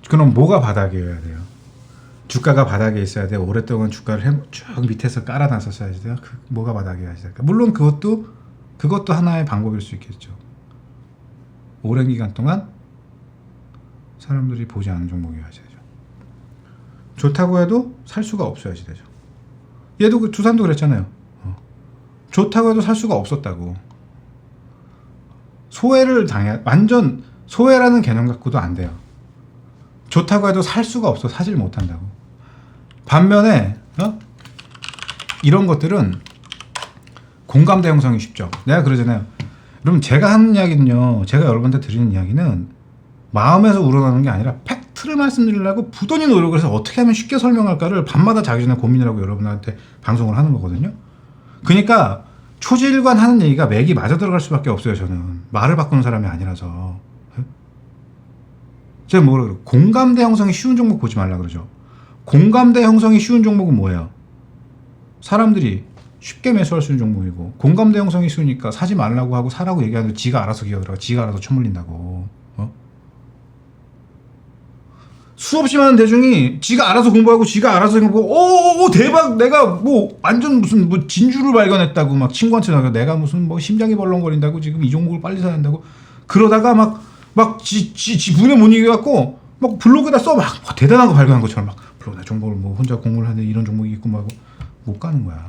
그럼 뭐가 바닥이어야 돼요? 주가가 바닥에 있어야 돼요. 오랫동안 주가를 쭉 밑에서 깔아놨었어야지 돼요. 뭐가 바닥이어야지 될까? 물론 그것도 하나의 방법일 수 있겠죠. 오랜 기간 동안 사람들이 보지 않은 종목이어야지 되죠. 좋다고 해도 살 수가 없어야지 되죠. 얘도 두산도 그랬잖아요. 좋다고 해도 살 수가 없었다고. 소외를 완전 소외라는 개념 갖고도 안 돼요. 좋다고 해도 살 수가 없어. 사질 못한다고. 반면에 이런 것들은 공감대 형성이 쉽죠. 내가 그러잖아요. 여러분 제가 하는 이야기는요. 제가 여러분한테 드리는 이야기는 마음에서 우러나는 게 아니라 팩트를 말씀드리려고 부단히 노력을 해서 어떻게 하면 쉽게 설명할까를 밤마다 자기 전에 고민을 하고 여러분한테 방송을 하는 거거든요. 그러니까 초지일관 하는 얘기가 맥이 맞아 들어갈 수밖에 없어요. 저는 말을 바꾸는 사람이 아니라서. 제가 뭐라 그래요? 공감대 형성이 쉬운 종목 보지 말라 그러죠. 공감대 형성이 쉬운 종목은 뭐예요? 사람들이 쉽게 매수할 수 있는 종목이고, 공감대 형성이 쉬우니까 사지 말라고 하고 사라고 얘기하는데 지가 알아서 기어들어가, 지가 알아서 쳐물린다고. 수없이 많은 대중이 지가 알아서 공부하고 지가 알아서 공부하고 대박 내가 뭐 완전 무슨 뭐 진주를 발견했다고 막 친구한테 나가 내가 무슨 뭐 심장이 벌렁거린다고 지금 이 종목을 빨리 사야 한다고 그러다가 막 지 분에 못 이겨갖고 막 블로그에다 써 막 대단한 거 발견한 것처럼 막 블로그에다 종목을 뭐 혼자 공부를 하는데 이런 종목이 있고 막 못 가는 거야.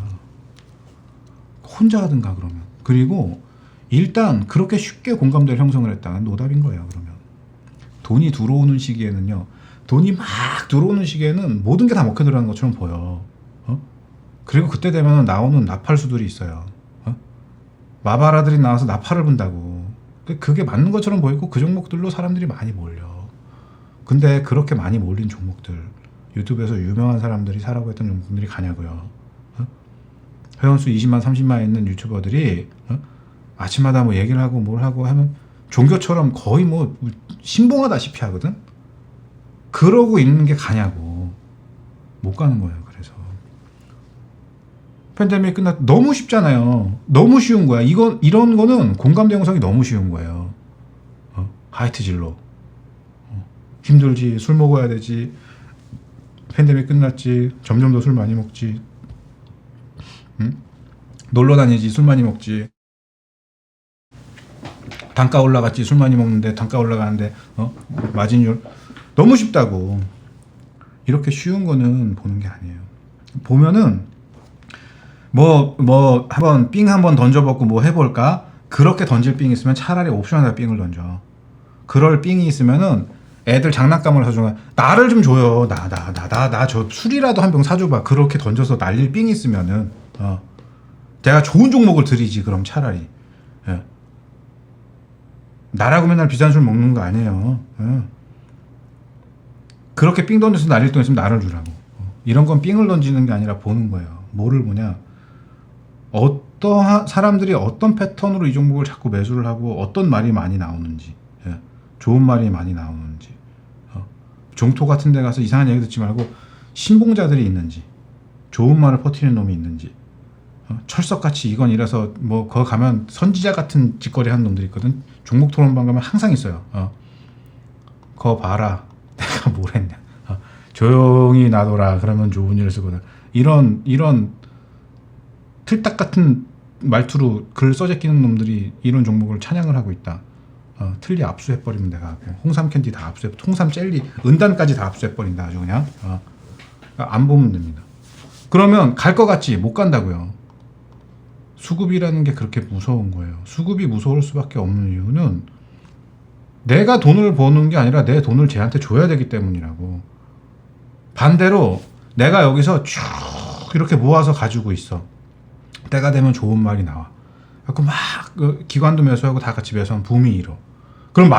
혼자 하든가 그러면. 그리고 일단 그렇게 쉽게 공감대를 형성을 했다는 노답인 거예요. 그러면 돈이 들어오는 시기에는요. 돈이 막 들어오는 시기에는 모든 게 다 먹혀 들어가는 것처럼 보여. 그리고 그때 되면 나오는 나팔수들이 있어요. 마바라들이 나와서 나팔을 분다고. 그게 맞는 것처럼 보이고 그 종목들로 사람들이 많이 몰려. 근데 그렇게 많이 몰린 종목들 유튜브에서 유명한 사람들이 사라고 했던 종목들이 가냐고요. 회원수 20만 30만 있는 유튜버들이 아침마다 뭐 얘기를 하고 뭘 하고 하면 종교처럼 거의 뭐 신봉하다시피 하거든. 그러고 있는 게 가냐고. 못 가는 거예요. 그래서 팬데믹 너무 쉽잖아요. 너무 쉬운 거야. 이런 거는 공감대 형성이 너무 쉬운 거예요. 하이트 진로. 힘들지. 술 먹어야 되지. 팬데믹 끝났지. 점점 더 술 많이 먹지. 응? 놀러 다니지, 술 많이 먹지. 단가 올라갔지, 술 많이 먹는데 단가 올라가는데 마진율 너무 쉽다고. 이렇게 쉬운 거는 보는 게 아니에요. 보면은 한번 삥 한번 던져보고 뭐 해볼까? 그렇게 던질 삥이 있으면 차라리 옵션에다 삥을 던져. 그럴 삥이 있으면은 애들 장난감을 사주면 나를 좀 줘요. 나 저 술이라도 한 병 사줘봐. 그렇게 던져서 날릴 삥이 있으면은 내가 좋은 종목을 드리지. 그럼 차라리 나라고 맨날 비싼 술 먹는 거 아니에요. 그렇게 삥 던져서 날릴 돈 있으면 나를 주라고. 이런 건 삥을 던지는 게 아니라 보는 거예요. 뭐를 보냐? 어떠한 사람들이 어떤 패턴으로 이 종목을 자꾸 매수를 하고 어떤 말이 많이 나오는지, 좋은 말이 많이 나오는지, 종토 같은 데 가서 이상한 얘기 듣지 말고 신봉자들이 있는지, 좋은 말을 퍼뜨리는 놈이 있는지, 철석같이 이건 이래서 뭐 거기 가면 선지자 같은 짓거리 하는 놈들이 있거든. 종목 토론방 가면 항상 있어요. 거 봐라. 내가 뭘 했냐. 조용히 놔둬라. 그러면 좋은 일을 쓰거든. 이런 틀딱 같은 말투로 글 써제끼는 놈들이 이런 종목을 찬양을 하고 있다. 틀리 압수해버리면 내가 홍삼 캔디 다 압수해, 홍삼 젤리 은단까지 다 압수해버린다. 아주 그냥 안 보면 됩니다. 그러면 갈 것 같지? 못 간다고요. 수급이라는 게 그렇게 무서운 거예요. 수급이 무서울 수밖에 없는 이유는 내가 돈을 버는 게 아니라 내 돈을 쟤한테 줘야 되기 때문이라고. 반대로 내가 여기서 쭉 이렇게 모아서 가지고 있어. 때가 되면 좋은 말이 나와. 그래서 막 기관도 매수하고 다 같이 매수하면 붐이 일어. 그럼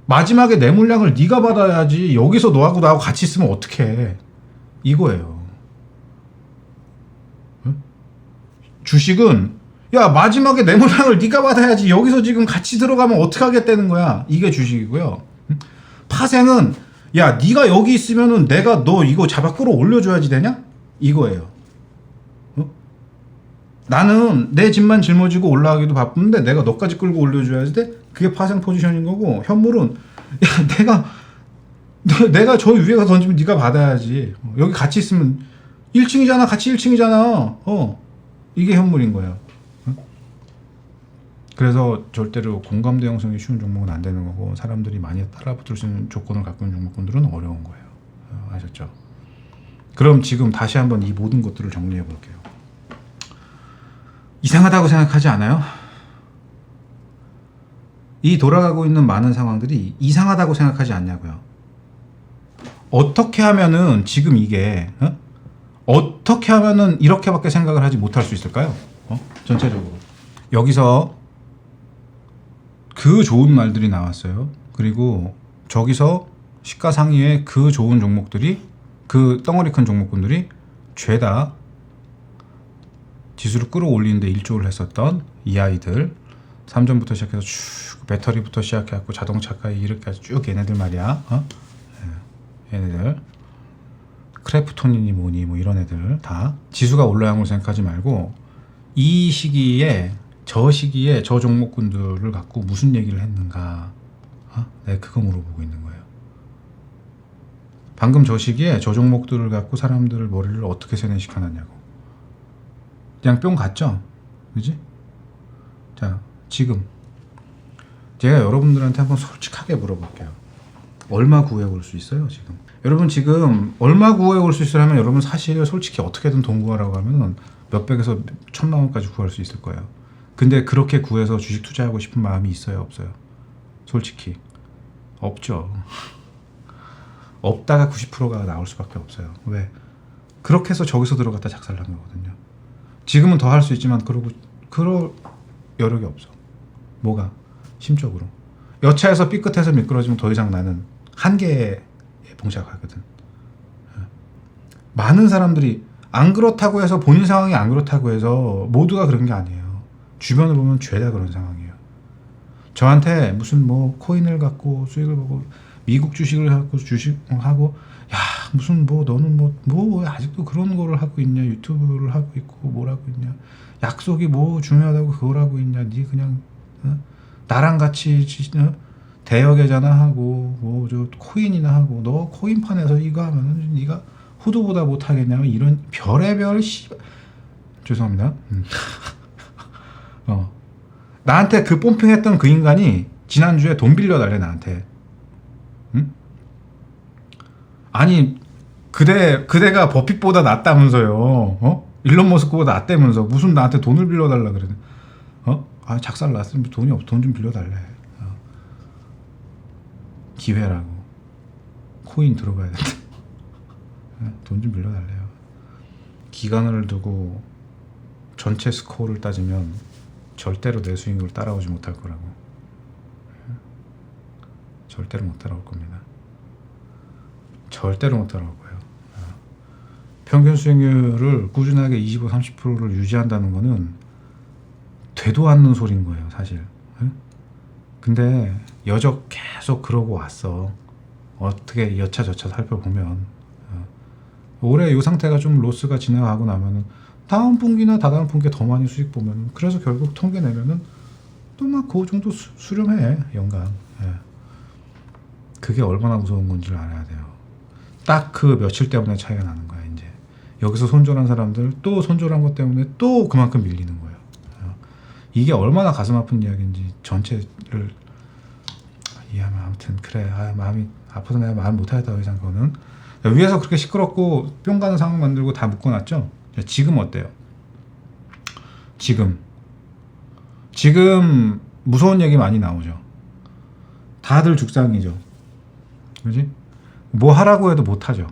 마지막에 내 물량을 네가 받아야지. 여기서 너하고 나하고 같이 있으면 어떡해. 이거예요. 주식은 야 마지막에 내 물량을 네가 받아야지. 여기서 지금 같이 들어가면 어떻게 하겠다는 거야. 이게 주식이고요. 파생은 야 네가 여기 있으면은 내가 너 이거 잡아 끌어올려줘야지 되냐? 이거예요. 나는 내 집만 짊어지고 올라가기도 바쁜데 내가 너까지 끌고 올려줘야지 돼? 그게 파생 포지션인 거고, 현물은 야 내가 저 위에 가서 던지면 네가 받아야지. 여기 같이 있으면 1층이잖아. 같이 1층이잖아. 이게 현물인 거예요. 그래서 절대로 공감대 형성이 쉬운 종목은 안 되는 거고, 사람들이 많이 따라붙을 수 있는 조건을 갖고 있는 종목군들은 어려운 거예요. 아셨죠? 그럼 지금 다시 한번 이 모든 것들을 정리해 볼게요. 이상하다고 생각하지 않아요? 이 돌아가고 있는 많은 상황들이 이상하다고 생각하지 않냐고요. 어떻게 하면은 지금 이게 어떻게 하면은 이렇게밖에 생각을 하지 못할 수 있을까요? 전체적으로 여기서 그 좋은 말들이 나왔어요. 그리고 저기서 시가상위의 그 좋은 종목들이, 그 덩어리 큰 종목군들이 죄다 지수를 끌어올리는데 일조를 했었던 이 아이들, 삼전부터 시작해서 쭉 배터리부터 시작해갖고 자동차까지 이렇게 쭉 얘네들 말이야. 얘네들 크래프톤이니 뭐니 뭐 이런 애들 다 지수가 올라간 걸 생각하지 말고 이 시기에 저 종목군들을 갖고 무슨 얘기를 했는가. 내가 그거 물어보고 있는 거예요. 방금 저 시기에 저 종목들을 갖고 사람들 머리를 어떻게 세뇌시켜놨냐고. 그냥 뿅 갔죠? 그지? 자, 지금 제가 여러분들한테 한번 솔직하게 물어볼게요. 얼마 구해올 수 있어요, 지금? 여러분 지금 얼마 구해올 수 있어요 하면 여러분 사실 솔직히 어떻게든 돈 구하라고 하면 몇백에서 1,000만 원까지 구할 수 있을 거예요. 근데 그렇게 구해서 주식 투자하고 싶은 마음이 있어요, 없어요? 솔직히 없죠. 없다가 90%가 나올 수밖에 없어요. 왜? 그렇게 해서 저기서 들어갔다 작살난 거거든요. 지금은 더 할 수 있지만 그럴 여력이 없어. 뭐가? 심적으로. 여차에서 삐끗해서 미끄러지면 더 이상 나는 한계에 봉착하거든. 많은 사람들이 안 그렇다고 해서, 본인 상황이 안 그렇다고 해서 모두가 그런 게 아니에요. 주변을 보면 죄다 그런 상황이에요. 저한테 무슨 뭐 코인을 갖고 수익을 보고 미국 주식을 갖고 주식하고 야 무슨 뭐 너는 뭐 아직도 그런 거를 하고 있냐, 유튜브를 하고 있고 뭘 하고 있냐, 약속이 뭐 중요하다고 그걸 하고 있냐, 니 그냥 나랑 같이 대여 계좌나 하고 뭐 저 코인이나 하고 너 코인판에서 이거 하면은 네가 후두보다 못 하겠냐, 이런 별의별 죄송합니다. 나한테 그 뽐핑했던 그 인간이 지난주에 돈 빌려달래 나한테. 응? 아니 그대가 버핏보다 낫다면서요. 일론 머스크보다 낫다면서 무슨 나한테 돈을 빌려달라 그래. 작살 났으면 돈이 없어. 돈 좀 빌려달래. 기회라고. 코인 들어가야 된다. 돈 좀 빌려달래요. 기간을 두고 전체 스코어를 따지면 절대로 내 스윙을 따라오지 못할 거라고. 절대로 못 따라올 겁니다. 절대로 못 따라올 거예요. 평균 수익률을 꾸준하게 25, 30%를 유지한다는 거는 되도 않는 소리인 거예요, 사실. 근데 여적 계속 그러고 왔어. 어떻게 여차저차 살펴보면 올해 이 상태가 좀 로스가 지나가고 나면은 다음 분기나 다다음 분기에 더 많이 수익 보면, 그래서 결국 통계 내면은 또 막 그 정도 수렴해 연간. 그게 얼마나 무서운 건지를 알아야 돼요. 딱 그 며칠 때문에 차이가 나는 거야. 이제 여기서 손절한 사람들 또 손절한 것 때문에 또 그만큼 밀리는 거예요. 이게 얼마나 가슴 아픈 이야기인지 전체를 이해하면, 아무튼 그래. 마음이 아파서 내가 말 못하겠다. 더 이상 그거는 위에서 그렇게 시끄럽고 뿅 가는 상황 만들고 다 묶어놨죠. 지금 어때요? 지금 무서운 얘기 많이 나오죠. 다들 죽상이죠. 그지? 뭐 하라고 해도 못하죠.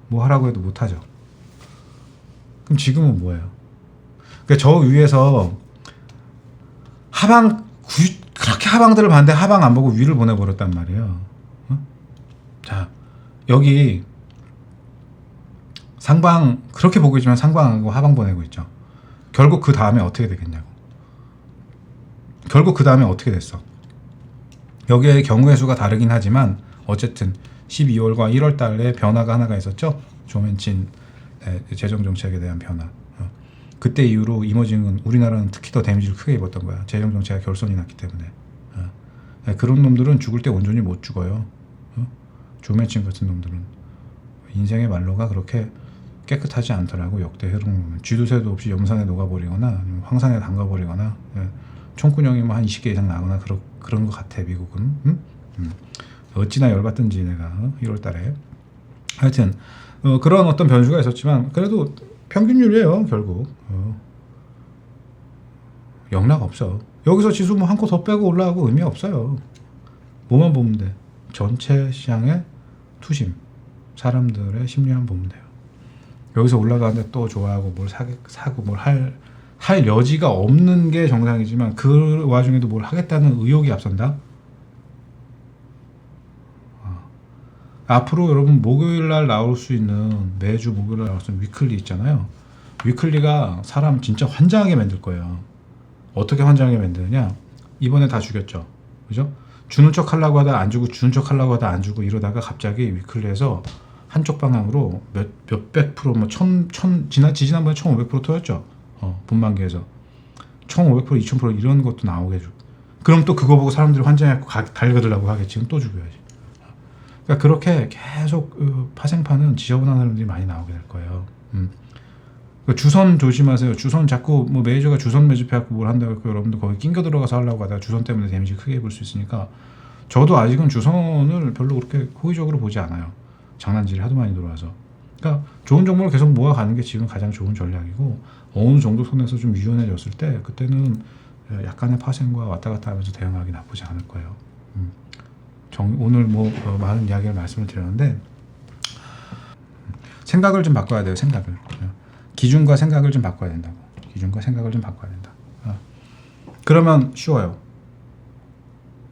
뭐 하라고 해도 못하죠. 그럼 지금은 뭐예요? 그러니까 저 위에서 그렇게 하방들을 봤는데 하방 안 보고 위를 보내버렸단 말이에요. 자, 여기 상방 그렇게 보고 있지만 상방 안 하고 하방 보내고 있죠. 결국 그 다음에 어떻게 되겠냐고. 결국 그 다음에 어떻게 됐어? 여기에 경우의 수가 다르긴 하지만 어쨌든 12월과 1월 달에 변화가 하나가 있었죠. 조맨친 재정정책에 대한 변화. 그때 이후로 이머징은, 우리나라는 특히 더 데미지를 크게 입었던 거야. 재정정책가 결손이 났기 때문에. 그런 놈들은 죽을 때 온전히 못 죽어요. 조맨친 같은 놈들은 인생의 말로가 그렇게 깨끗하지 않더라고. 역대 흐름은 쥐두새도 없이 염산에 녹아버리거나 아니면 황산에 담가버리거나 총구녕이 뭐 한 20개 이상 나거나 그런 것 같아 미국은. 어찌나 열받든지 내가 1월 달에 하여튼 그런 어떤 변수가 있었지만 그래도 평균율이에요 결국. 영락 없어. 여기서 지수 뭐 한 코 더 빼고 올라가고 의미 없어요. 뭐만 보면 돼. 전체 시장의 투심, 사람들의 심리만 보면 돼요. 여기서 올라가는데 또 좋아하고 뭘 사고 뭘 할 여지가 없는 게 정상이지만 그 와중에도 뭘 하겠다는 의욕이 앞선다. 앞으로 여러분 목요일날 나올 수 있는, 매주 목요일날 나올 수 있는 위클리 있잖아요. 위클리가 사람 진짜 환장하게 만들 거예요. 어떻게 환장하게 만드느냐, 이번에 다 죽였죠, 그죠? 주는 척 하려고 하다 안 주고 주는 척 하려고 하다 안 주고 이러다가 갑자기 위클리에서 한쪽 방향으로 몇백 프로, 뭐 지난번에 1500% 터졌죠. 분만기에서 1500%, 2000% 이런 것도 나오게 해줘. 그럼 또 그거 보고 사람들이 환장해갖고 달겨들라고 하겠지. 그럼 또 죽여야지. 그러니까 그렇게 계속 파생파는 지저분한 사람들이 많이 나오게 될 거예요. 그러니까 주선 조심하세요. 주선 자꾸 뭐 메이저가 주선 매집해갖고 뭘 한다고 해서 여러분들 거기 낑겨 들어가서 하려고 하다가 주선 때문에 데미지 크게 입을 수 있으니까, 저도 아직은 주선을 별로 그렇게 호의적으로 보지 않아요. 장난질이 하도 많이 들어와서. 그러니까 좋은 정보를 계속 모아가는 게 지금 가장 좋은 전략이고, 어느 정도 선에서 좀 유연해졌을 때 그때는 약간의 파생과 왔다 갔다 하면서 대응하기 나쁘지 않을 거예요. 오늘 뭐 많은 이야기를 말씀을 드렸는데, 생각을 좀 바꿔야 돼요. 생각을. 기준과 생각을 좀 바꿔야 된다고. 기준과 생각을 좀 바꿔야 된다. 그러면 쉬워요.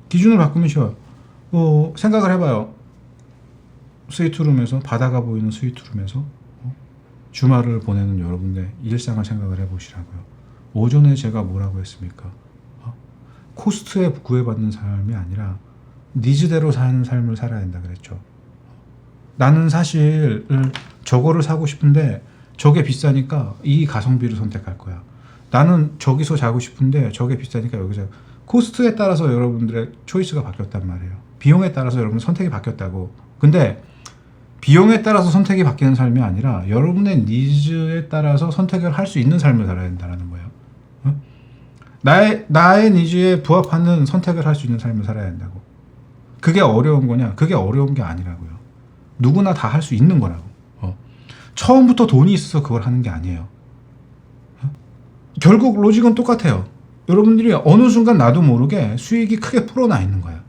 기준을 바꾸면 쉬워요. 생각을 해봐요. 스위트룸에서, 바다가 보이는 스위트룸에서 주말을 보내는 여러분의 일상을 생각을 해보시라고요. 오전에 제가 뭐라고 했습니까? 코스트에 구애받는 삶이 아니라 니즈대로 사는 삶을 살아야 된다 그랬죠. 나는 사실 저거를 사고 싶은데 저게 비싸니까 이 가성비를 선택할 거야. 나는 저기서 자고 싶은데 저게 비싸니까 여기서. 코스트에 따라서 여러분들의 초이스가 바뀌었단 말이에요. 비용에 따라서 여러분 선택이 바뀌었다고. 근데 비용에 따라서 선택이 바뀌는 삶이 아니라 여러분의 니즈에 따라서 선택을 할 수 있는 삶을 살아야 된다는 거예요. 어? 나의 니즈에 부합하는 선택을 할 수 있는 삶을 살아야 된다고. 그게 어려운 거냐? 그게 어려운 게 아니라고요. 누구나 다 할 수 있는 거라고. 처음부터 돈이 있어서 그걸 하는 게 아니에요. 결국 로직은 똑같아요. 여러분들이 어느 순간 나도 모르게 수익이 크게 불어나 있는 거야.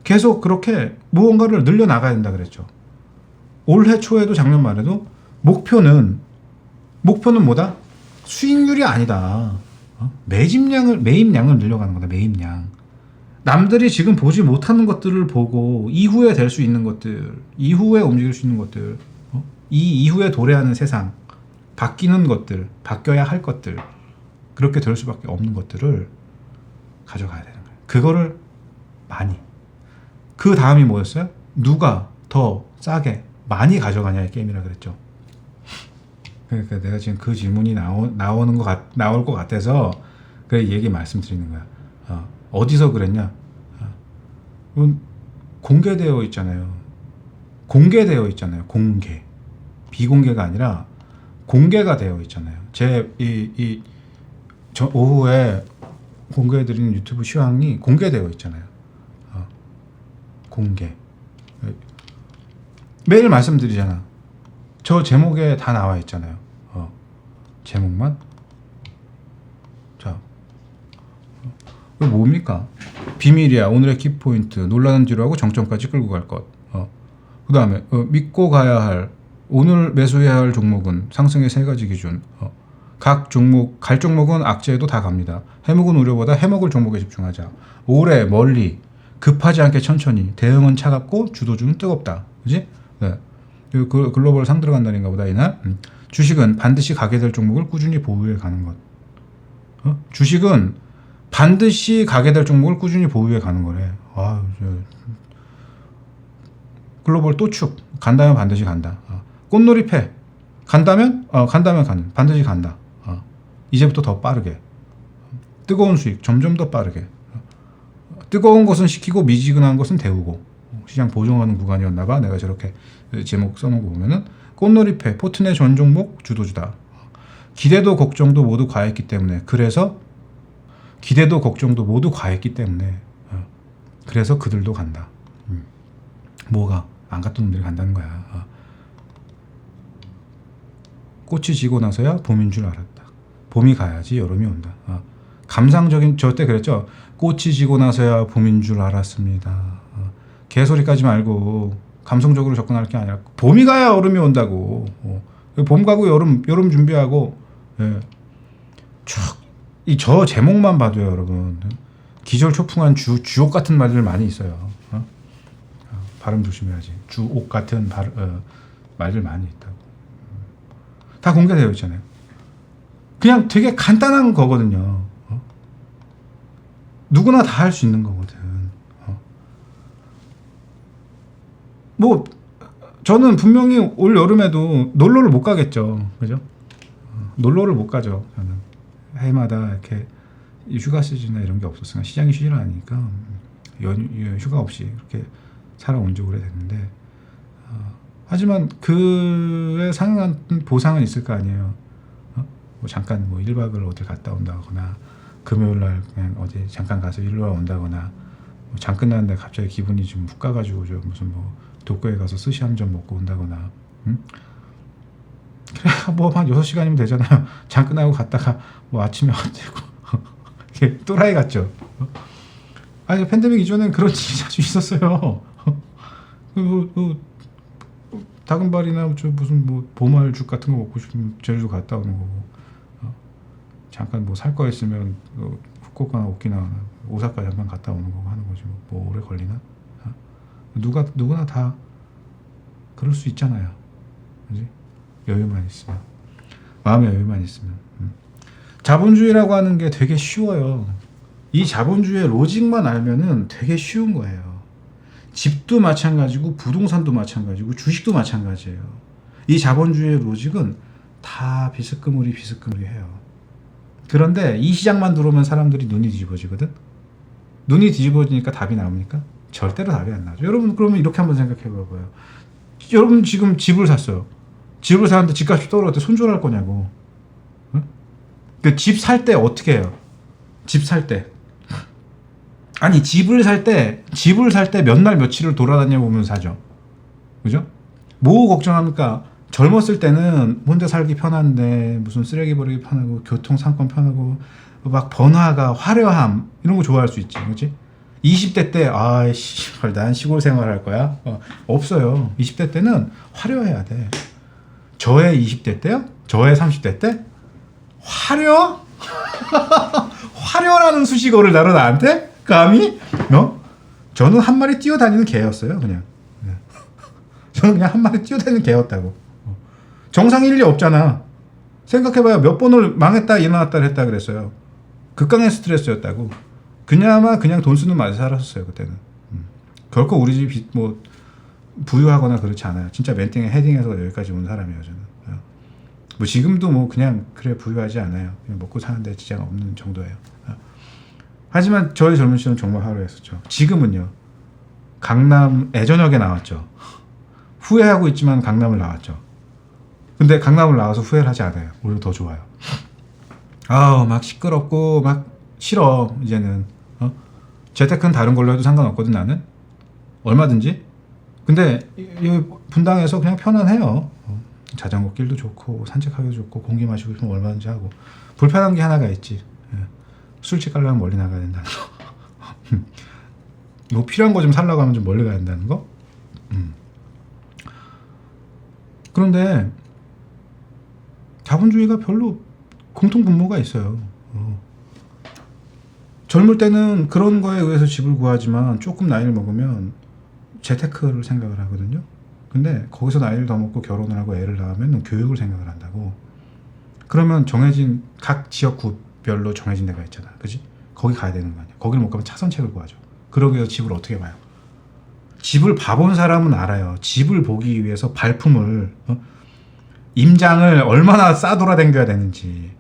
계속 그렇게 무언가를 늘려 나가야 된다 그랬죠. 올해 초에도 작년 말에도 목표는 뭐다? 수익률이 아니다. 매입량을 늘려가는 거다. 매입량. 남들이 지금 보지 못하는 것들을 보고 이후에 될 수 있는 것들, 이후에 움직일 수 있는 것들, 이 이후에 도래하는 세상, 바뀌는 것들, 바뀌어야 할 것들, 그렇게 될 수밖에 없는 것들을 가져가야 되는 거예요. 그거를 많이. 그 다음이 뭐였어요? 누가 더 싸게 많이 가져가냐의 게임이라 그랬죠. 그러니까 내가 지금 그 질문이 나올 것 같아서 그 얘기 말씀드리는 거야. 어디서 그랬냐? 공개되어 있잖아요. 공개되어 있잖아요. 공개. 비공개가 아니라 공개가 되어 있잖아요. 저 오후에 공개해드리는 유튜브 시황이 공개되어 있잖아요. 공개. 매일 말씀드리잖아. 저 제목에 다 나와 있잖아요. 제목만. 자, 이거 뭡니까? 비밀이야. 오늘의 키포인트. 놀라는 뒤로 하고 정점까지 끌고 갈 것. 그 다음에 믿고 가야 할, 오늘 매수해야 할 종목은 상승의 3가지 기준. 각 종목, 갈 종목은 악재에도 다 갑니다. 해묵은 우려보다 해먹을 종목에 집중하자. 오래, 멀리, 급하지 않게 천천히. 대응은 차갑고 주도주는 뜨겁다. 그지? 네. 글로벌 상 들어간다는가 보다 이날. 주식은 반드시 가게 될 종목을 꾸준히 보유해 가는 것. 주식은 반드시 가게 될 종목을 꾸준히 보유해 가는 거래. 글로벌 또 축. 간다면 반드시 간다. 꽃놀이패. 간다면 가는. 반드시 간다. 이제부터 더 빠르게. 뜨거운 수익. 점점 더 빠르게. 뜨거운 것은 식히고 미지근한 것은 데우고. 시장 보정하는 구간이었나 봐. 내가 저렇게 제목 써놓은 거 보면은 꽃놀이패. 포트내 전 종목 주도주다. 기대도 걱정도 모두 과했기 때문에. 그래서 그래서 그들도 간다. 뭐가? 안 갔던 놈들이 간다는 거야. 꽃이 지고 나서야 봄인 줄 알았다. 봄이 가야지 여름이 온다. 감상적인, 저때 그랬죠. 꽃이 지고 나서야 봄인 줄 알았습니다. 개소리까지 말고 감성적으로 접근할 게 아니라 봄이 가야 여름이 온다고. 봄 가고 여름 준비하고. 예. 저 제목만 봐도요, 여러분. 기절초풍한 주옥 같은 말들 많이 있어요. 발음 조심해야지. 주옥 같은 말들 많이 있다고. 다 공개되어 있잖아요. 그냥 되게 간단한 거거든요. 누구나 다 할 수 있는 거거든. 뭐 저는 분명히 올 여름에도 놀러를 못 가겠죠. 그죠? 놀러를 못 가죠. 저는 해마다 이렇게 휴가 시즌이나 이런 게 없었으니까, 시장이 쉬지를 않으니까 휴가 없이 이렇게 살아온 지 오래됐는데, 하지만 그에 상응한 보상은 있을 거 아니에요. 뭐 잠깐 1박을 어디 갔다 온다거나, 금요일날 그냥 어디 잠깐 가서 일로 온다거나, 장 끝났는데 갑자기 기분이 좀 훅 가가지고 저 무슨 도쿄에 가서 스시 한 점 먹고 온다거나. 그래 한 6시간이면 되잖아요. 장 끝나고 갔다가 아침에 와가지고 또라이 같죠. 아니 팬데믹 이전엔 그런 일이 자주 있었어요. 다금발이나 무슨 보말죽 같은 거 먹고 싶으면 제주도 갔다 오는 거고, 잠깐 살 거 있으면 후쿠오카나 오키나와 오사카 잠깐 갔다 오는 거고 하는 거지. 뭐 오래 걸리나? 누구나 다 그럴 수 있잖아요. 그지? 여유만 있으면, 마음의 여유만 있으면. 자본주의라고 하는 게 되게 쉬워요. 이 자본주의의 로직만 알면은 되게 쉬운 거예요. 집도 마찬가지고 부동산도 마찬가지고 주식도 마찬가지예요. 이 자본주의의 로직은 다 비스크무리 해요. 그런데 이 시장만 들어오면 사람들이 눈이 뒤집어지거든. 눈이 뒤집어지니까 답이 나옵니까? 절대로 답이 안 나죠. 여러분 그러면 이렇게 한번 생각해 봐봐요. 여러분 지금 집을 샀어요. 집을 사는데 집값이 떨어질 때 손절할 거냐고. 응? 그 집 살 때 어떻게 해요? 집 살 때. 아니 집을 살 때 몇 날 며칠을 돌아다녀 보면 사죠. 그죠? 뭐 걱정합니까? 젊었을 때는 혼자 살기 편한데 무슨 쓰레기 버리기 편하고 교통 상권 편하고 막 번화가 화려함 이런 거 좋아할 수 있지, 그렇지? 20대 때 아이씨 난 시골 생활할 거야? 없어요. 20대 때는 화려해야 돼. 저의 20대 때요? 저의 30대 때? 화려? 화려라는 수식어를 나로 나한테? 감히? 저는 한 마리 뛰어다니는 개였어요, 그냥. 저는 그냥 한 마리 뛰어다니는 개였다고. 정상 일리 없잖아. 생각해봐요. 몇 번을 망했다 일어났다 했다 그랬어요. 극강의 스트레스였다고. 그나마 그냥 돈 쓰는 맛에 살았었어요, 그때는. 결코 우리 집이 뭐 부유하거나 그렇지 않아요. 진짜 맨땅에 헤딩해서 여기까지 온 사람이에요, 저는. 뭐 지금도 뭐 그냥 그래 부유하지 않아요. 그냥 먹고 사는데 지장 없는 정도예요. 하지만 저의 젊은 시절은 정말 화려했었죠. 지금은요. 강남 애저녁에 나왔죠. 후회하고 있지만 강남을 나왔죠. 근데 강남을 나와서 후회를 하지 않아요. 오히려 더 좋아요. 막 시끄럽고 막 싫어 이제는. 재테크는 다른 걸로 해도 상관없거든 나는. 얼마든지. 근데 이 분당에서 그냥 편안해요. 자전거 길도 좋고 산책하기도 좋고 공기 마시고 싶으면 얼마든지 하고. 불편한 게 하나가 있지. 술집 가려면 멀리 나가야 된다는 거. 뭐 필요한 거 좀 살려고 하면 좀 멀리 가야 된다는 거. 그런데 자본주의가 별로 공통분모가 있어요. 젊을 때는 그런 거에 의해서 집을 구하지만 조금 나이를 먹으면 재테크를 생각을 하거든요. 근데 거기서 나이를 더 먹고 결혼을 하고 애를 낳으면 교육을 생각을 한다고. 그러면 정해진 각 지역구별로 정해진 데가 있잖아, 그지? 거기 가야 되는 거 아니야. 거기를 못 가면 차선책을 구하죠. 그러기 위해서 집을 어떻게 봐요? 집을 봐본 사람은 알아요. 집을 보기 위해서 발품을 임장을 얼마나 싸돌아다녀야 되는지.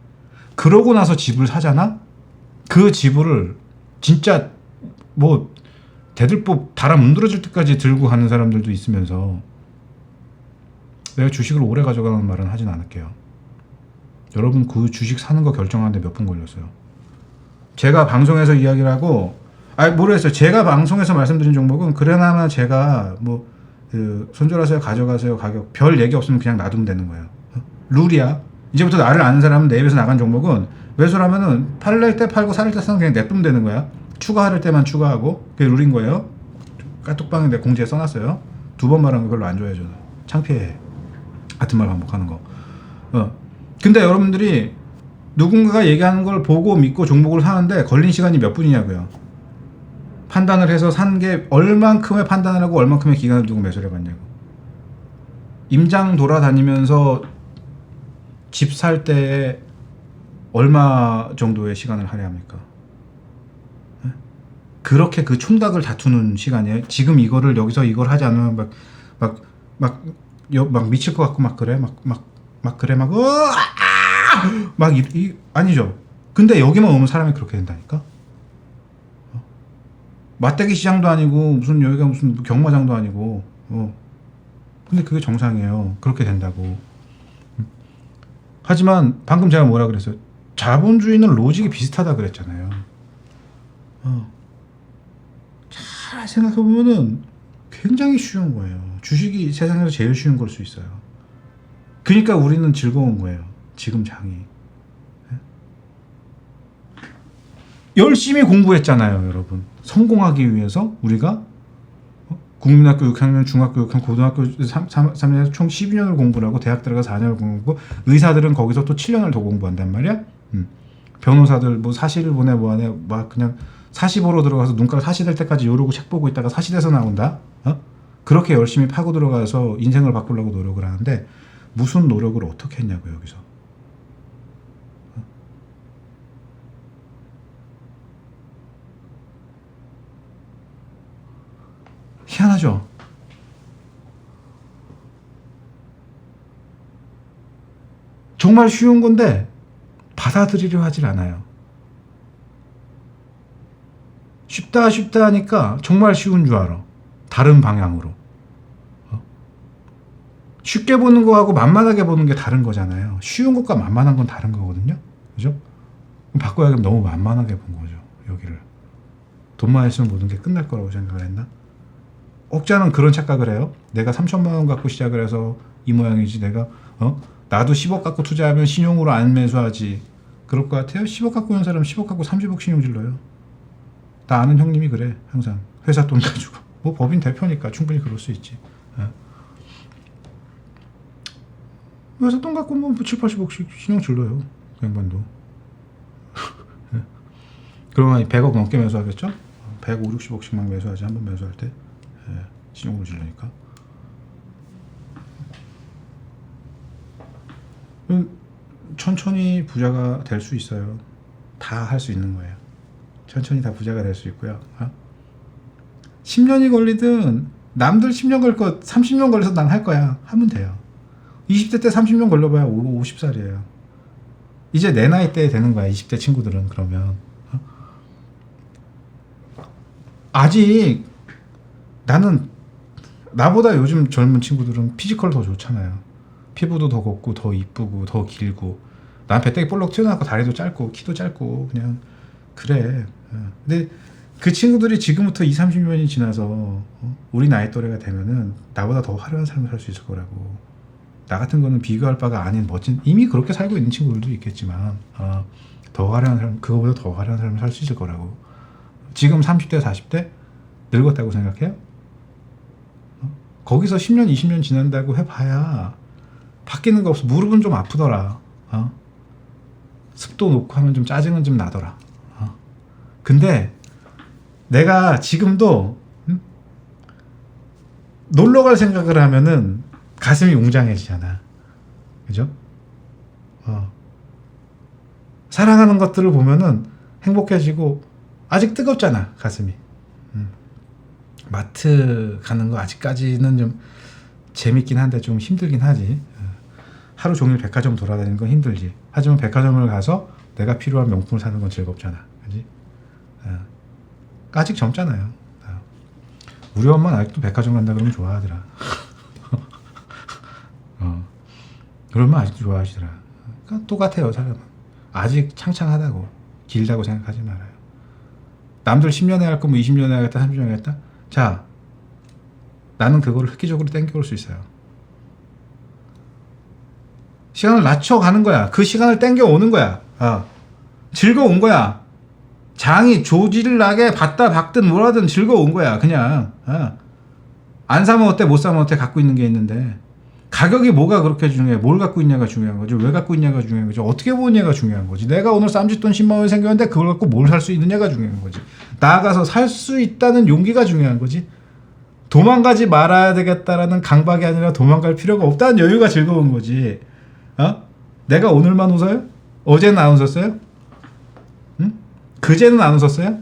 그러고 나서 집을 사잖아? 그 집을 진짜 뭐 대들보 달아 문드러질 때까지 들고 가는 사람들도 있으면서 내가 주식을 오래 가져가는 말은 하진 않을게요. 여러분 그 주식 사는 거 결정하는데 몇 분 걸렸어요. 제가 방송에서 이야기를 하고 모르겠어요. 제가 방송에서 말씀드린 종목은 그래나마 제가 뭐 손절하세요 가져가세요 가격 별 얘기 없으면 그냥 놔두면 되는 거예요. 룰이야. 이제부터 나를 아는 사람은 내 입에서 나간 종목은 매수하면은 팔릴 때 팔고 사릴 때 사면 그냥 냅두면 되는 거야. 추가할 때만 추가하고 그게 룰인 거예요. 까톡방에 내 공지에 써놨어요. 2번 말한 거 별로 안 좋아해 저는. 창피해. 같은 말 반복하는 거. 근데 여러분들이 누군가가 얘기하는 걸 보고 믿고 종목을 사는데 걸린 시간이 몇 분이냐고요. 판단을 해서 산 게 얼만큼의 판단을 하고 얼만큼의 기간을 두고 매수를 해봤냐고. 임장 돌아다니면서 집 살 때에 얼마 정도의 시간을 할애합니까? 그렇게 그 총각을 다투는 시간이에요. 지금 이거를 여기서 이걸 하지 않으면 막 미칠 것 같고 막 그래 아니죠. 근데 여기만 오면 사람이 그렇게 된다니까. 맞대기 시장도 아니고 무슨 여기가 무슨 경마장도 아니고. 근데 그게 정상이에요. 그렇게 된다고. 하지만 방금 제가 뭐라 그랬어요? 자본주의는 로직이 비슷하다 그랬잖아요. 잘 생각해보면은 굉장히 쉬운 거예요. 주식이 세상에서 제일 쉬운 걸 수 있어요. 그러니까 우리는 즐거운 거예요. 지금 장이. 열심히 공부했잖아요, 여러분. 성공하기 위해서 우리가 국민학교 6학년, 중학교 6학년, 고등학교 3년에서 총 12년을 공부를 하고 대학 들어가서 4년을 공부하고 의사들은 거기서 또 7년을 더 공부한단 말이야. 변호사들 뭐 사시를 보내 뭐하네 막 그냥 사시보러 들어가서 눈가락 사시 될 때까지 요러고 책 보고 있다가 사시돼서 나온다. 그렇게 열심히 파고 들어가서 인생을 바꾸려고 노력을 하는데 무슨 노력을 어떻게 했냐고 여기서. 희한하죠. 정말 쉬운 건데 받아들이려 하질 않아요. 쉽다 하니까 정말 쉬운 줄 알아. 다른 방향으로. 쉽게 보는 거하고 만만하게 보는 게 다른 거잖아요. 쉬운 것과 만만한 건 다른 거거든요. 그죠? 그럼 바꿔야겠면 너무 만만하게 본 거죠. 여기를. 돈만 있으면 모든 게 끝날 거라고 생각을 했나? 억자는 그런 착각을 해요. 내가 3천만 원 갖고 시작을 해서 이 모양이지. 내가 나도 10억 갖고 투자하면 신용으로 안 매수하지. 그럴 것 같아요? 10억 갖고 있는 사람 10억 갖고 30억 신용 질러요. 나 아는 형님이 그래. 항상 회사 돈 가지고. 뭐 법인 대표니까 충분히 그럴 수 있지. 회사 돈 갖고 뭐 7, 80억씩 신용 질러요. 그 양반도. 그러면 100억 넘게 매수하겠죠? 150, 60억씩 막 매수하지. 한 번 매수할 때. 신용으로 질러니까. 천천히 부자가 될 수 있어요. 다 할 수 있는 거예요. 천천히 다 부자가 될 수 있고요. 10년이 걸리든 남들 10년 걸 거 30년 걸려서 난 할 거야. 하면 돼요. 20대 때 30년 걸려봐야 50살이에요. 이제 내 나이 때 되는 거야. 20대 친구들은. 그러면 아직 나는 나보다 요즘 젊은 친구들은 피지컬 더 좋잖아요. 피부도 더 곱고 더 이쁘고 더 길고 난 배때기 볼록 튀어나왔고 다리도 짧고 키도 짧고 그냥 그래. 근데 그 친구들이 지금부터 20, 30년이 지나서 우리 나이 또래가 되면은 나보다 더 화려한 삶을 살 수 있을 거라고. 나 같은 거는 비교할 바가 아닌 멋진, 이미 그렇게 살고 있는 친구들도 있겠지만 더 화려한 삶, 그거보다 더 화려한 삶을 살 수 있을 거라고. 지금 30대 40대 늙었다고 생각해요? 거기서 10년 20년 지난다고 해봐야 바뀌는 거 없어. 무릎은 좀 아프더라. 습도 높고 하면 좀 짜증은 좀 나더라. 근데 내가 지금도 놀러 갈 생각을 하면은 가슴이 웅장해지잖아. 그죠? 사랑하는 것들을 보면은 행복해지고 아직 뜨겁잖아, 가슴이. 마트 가는 거 아직까지는 좀 재밌긴 한데 좀 힘들긴 하지. 하루 종일 백화점 돌아다니는 건 힘들지. 하지만 백화점을 가서 내가 필요한 명품을 사는 건 즐겁잖아. 그지? 아직 젊잖아요. 우리 엄마는 아직도 백화점 간다 그러면 좋아하더라. 그러면 아직도 좋아하시더라. 그러니까 똑같아요, 사람은. 아직 창창하다고, 길다고 생각하지 말아요. 남들 10년에 할 거면 20년에 하겠다, 30년에 하겠다? 자, 나는 그거를 획기적으로 땡겨올 수 있어요. 시간을 낮춰가는 거야. 그 시간을 땡겨오는 거야. 즐거운 거야. 장이 조질나게 받다 박든 뭐라든 즐거운 거야. 그냥 안 사면 어때, 못 사면 어때, 갖고 있는 게 있는데 가격이 뭐가 그렇게 중요해. 뭘 갖고 있냐가 중요한 거지. 왜 갖고 있냐가 중요한 거지. 어떻게 보느냐가 중요한 거지. 내가 오늘 쌈짓돈 10만 원이 생겼는데 그걸 갖고 뭘 살 수 있느냐가 중요한 거지. 나아가서 살 수 있다는 용기가 중요한 거지. 도망가지 말아야 되겠다라는 강박이 아니라 도망갈 필요가 없다는 여유가 즐거운 거지. 내가 오늘만 웃어요? 어제는 안 웃었어요? 응? 그제는 안 웃었어요?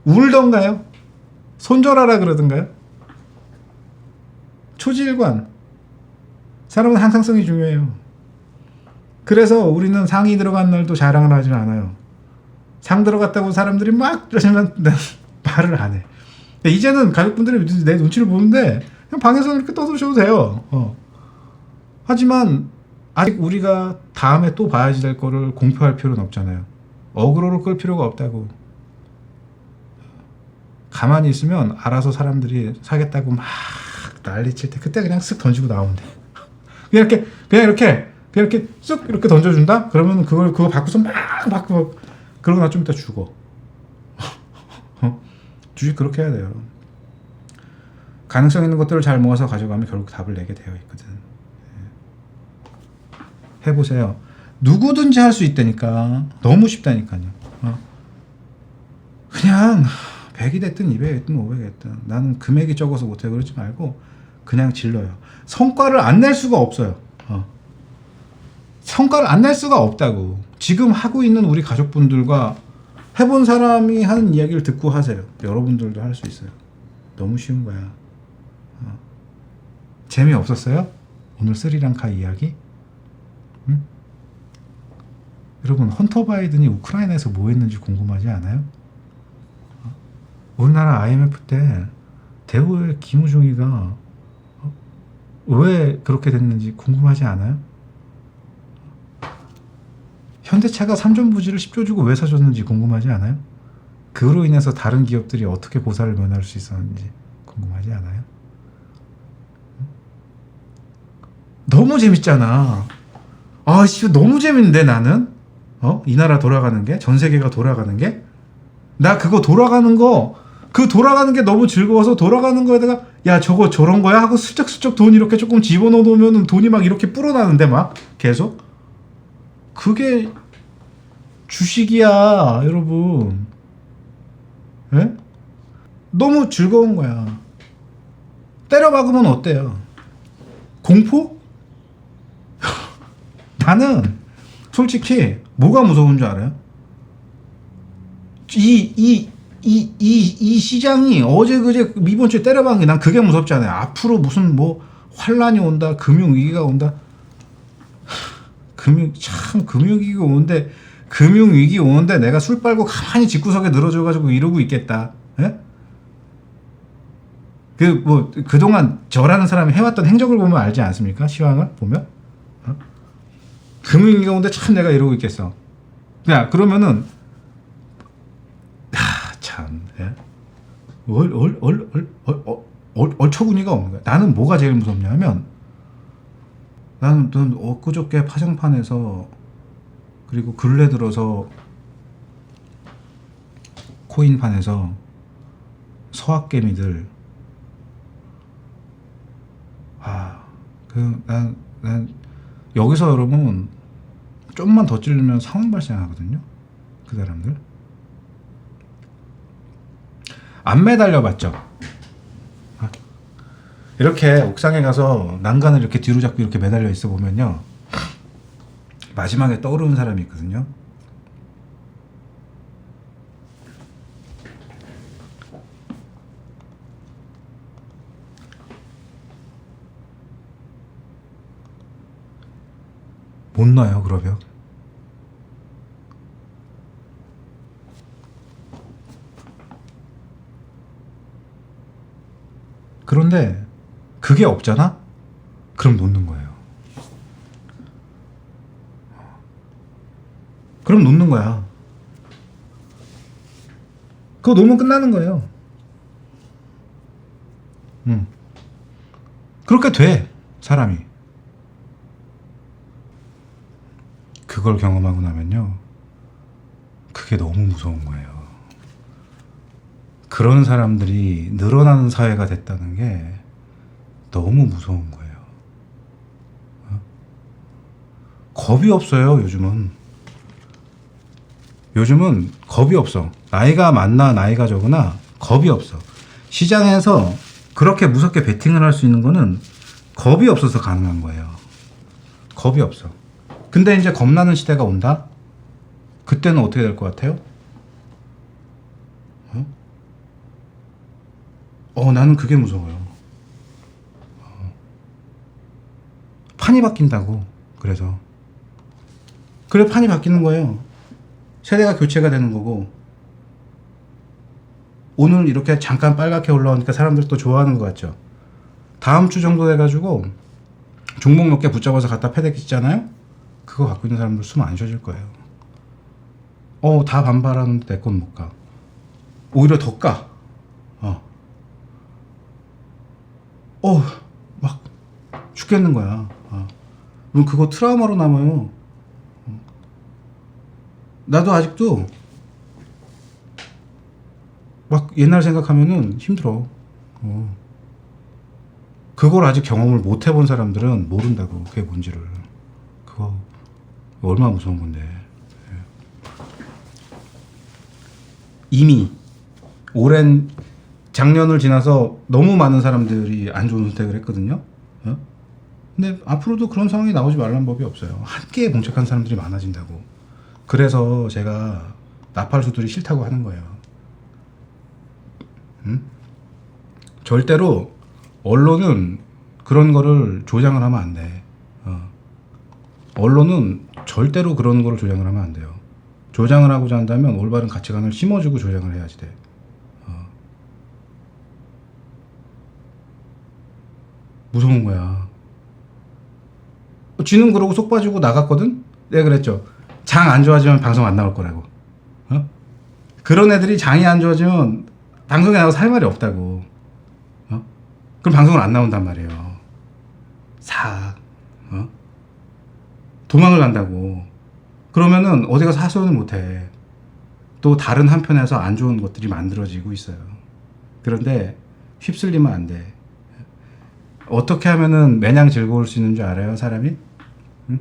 울던가요? 손절하라 그러던가요? 초지일관. 사람은 항상성이 중요해요. 그래서 우리는 상이 들어간 날도 자랑을 하지 않아요. 상 들어갔다고 사람들이 막 그러시면 말을 안 해. 이제는 가족분들이 내 눈치를 보는데 그냥 방에서 이렇게 떠드셔도 돼요. 하지만 아직 우리가 다음에 또 봐야지 될 거를 공표할 필요는 없잖아요. 어그로를 끌 필요가 없다고. 가만히 있으면 알아서 사람들이 사겠다고 막 난리칠 때 그때 그냥 쓱 던지고 나오면 돼. 그냥 이렇게 쓱 이렇게 던져준다? 그러면 그거 받고서 막 그러고 나 좀 이따 죽어. 주식 그렇게 해야 돼요. 가능성 있는 것들을 잘 모아서 가져가면 결국 답을 내게 되어 있거든. 해보세요. 누구든지 할 수 있다니까. 너무 쉽다니까요. 그냥 100이 됐든 200이 됐든 500이 됐든 나는 금액이 적어서 못해 그러지 말고 그냥 질러요. 성과를 안 낼 수가 없어요. 성과를 안 낼 수가 없다고. 지금 하고 있는 우리 가족분들과 해본 사람이 하는 이야기를 듣고 하세요. 여러분들도 할 수 있어요. 너무 쉬운 거야. 재미없었어요? 오늘 스리랑카 이야기? 응? 여러분, 헌터 바이든이 우크라이나에서 뭐 했는지 궁금하지 않아요? 우리나라 IMF 때 대우의 김우중이가 왜 그렇게 됐는지 궁금하지 않아요? 현대차가 3전 부지를 10조 주고 왜 사줬는지 궁금하지 않아요? 그로 인해서 다른 기업들이 어떻게 고사를 면할 수 있었는지 궁금하지 않아요? 너무 재밌잖아. 아, 씨, 너무 재밌는데 나는? 이 나라 돌아가는 게? 전 세계가 돌아가는 게? 나 그거 돌아가는 거, 그 돌아가는 게 너무 즐거워서 돌아가는 거에다가, 야, 저거 저런 거야? 하고 슬쩍슬쩍 돈 이렇게 조금 집어넣어 놓으면 돈이 막 이렇게 불어나는데 막 계속? 그게 주식이야, 여러분. 예? 너무 즐거운 거야. 때려박으면 어때요? 공포? 나는 솔직히 뭐가 무서운 줄 알아요? 이 시장이 어제 그제 이번 주에 때려박은 게 난 그게 무섭지 않아요. 앞으로 무슨 뭐 환란이 온다, 금융위기가 온다. 금융위기가 오는데, 금융위기 오는데 내가 술 빨고 가만히 집구석에 늘어져가지고 이러고 있겠다. 예? 그동안 저라는 사람이 해왔던 행적을 보면 알지 않습니까? 시황을 보면? 금융위기가 오는데 참 내가 이러고 있겠어. 야, 그러면은, 참, 예? 얼처구니가 없는 거야. 나는 뭐가 제일 무섭냐면, 나는 엊그저께 파생판에서, 그리고 근래 들어서 코인판에서 서학개미들, 난 여기서 여러분 좀만 더 찌르면 상황 발생하거든요. 그 사람들 안 매달려 봤죠? 이렇게 옥상에 가서 난간을 이렇게 뒤로 잡고 이렇게 매달려 있어 보면요, 마지막에 떠오르는 사람이 있거든요. 못 놔요, 그러면. 그런데 그게 없잖아? 그럼 놓는 거예요. 그럼 놓는 거야. 그거 놓으면 끝나는 거예요. 그렇게 돼, 사람이. 그걸 경험하고 나면요, 그게 너무 무서운 거예요. 그런 사람들이 늘어나는 사회가 됐다는 게 너무 무서운 거예요. 겁이 없어요, 요즘은. 요즘은 겁이 없어. 나이가 많나 나이가 적으나 겁이 없어. 시장에서 그렇게 무섭게 베팅을 할 수 있는 거는 겁이 없어서 가능한 거예요. 겁이 없어. 근데 이제 겁나는 시대가 온다? 그때는 어떻게 될 것 같아요? 나는 그게 무서워요. 판이 바뀐다고. 그래, 판이 바뀌는 거예요. 세대가 교체가 되는 거고, 오늘 이렇게 잠깐 빨갛게 올라오니까 사람들 또 좋아하는 것 같죠? 다음 주 정도 돼가지고 종목 몇 개 붙잡아서 갖다 패대기 찢잖아요? 그거 갖고 있는 사람들 숨 안 쉬어질 거예요. 다 반발하는데 내 건 못 가. 오히려 더 까. 막 죽겠는 거야. 그럼 그거 트라우마로 남아요. 나도 아직도 막 옛날 생각하면은 힘들어. 그걸 아직 경험을 못 해본 사람들은 모른다고, 그게 뭔지를. 그거 얼마나 무서운 건데. 이미 오랜 작년을 지나서 너무 많은 사람들이 안 좋은 선택을 했거든요. 근데 앞으로도 그런 상황이 나오지 말라는 법이 없어요. 함께 봉착한 사람들이 많아진다고. 그래서 제가 나팔수들이 싫다고 하는 거예요. 절대로 언론은 그런 거를 조장을 하면 안 돼. 언론은 절대로 그런 거를 조장을 하면 안 돼요. 조장을 하고자 한다면 올바른 가치관을 심어주고 조장을 해야지 돼. 무서운 거야. 쥐는 그러고 속 빠지고 나갔거든. 내가 그랬죠. 장 안 좋아지면 방송 안 나올 거라고. 어? 그런 애들이 장이 안 좋아지면 방송에 나가서 할 말이 없다고. 어? 그럼 방송을 안 나온단 말이에요. 도망을 간다고. 그러면은 어디 가서 하소연을 못해. 또 다른 한편에서 안 좋은 것들이 만들어지고 있어요. 그런데 휩쓸리면 안 돼. 어떻게 하면은 매냥 즐거울 수 있는 줄 알아요, 사람이? 응?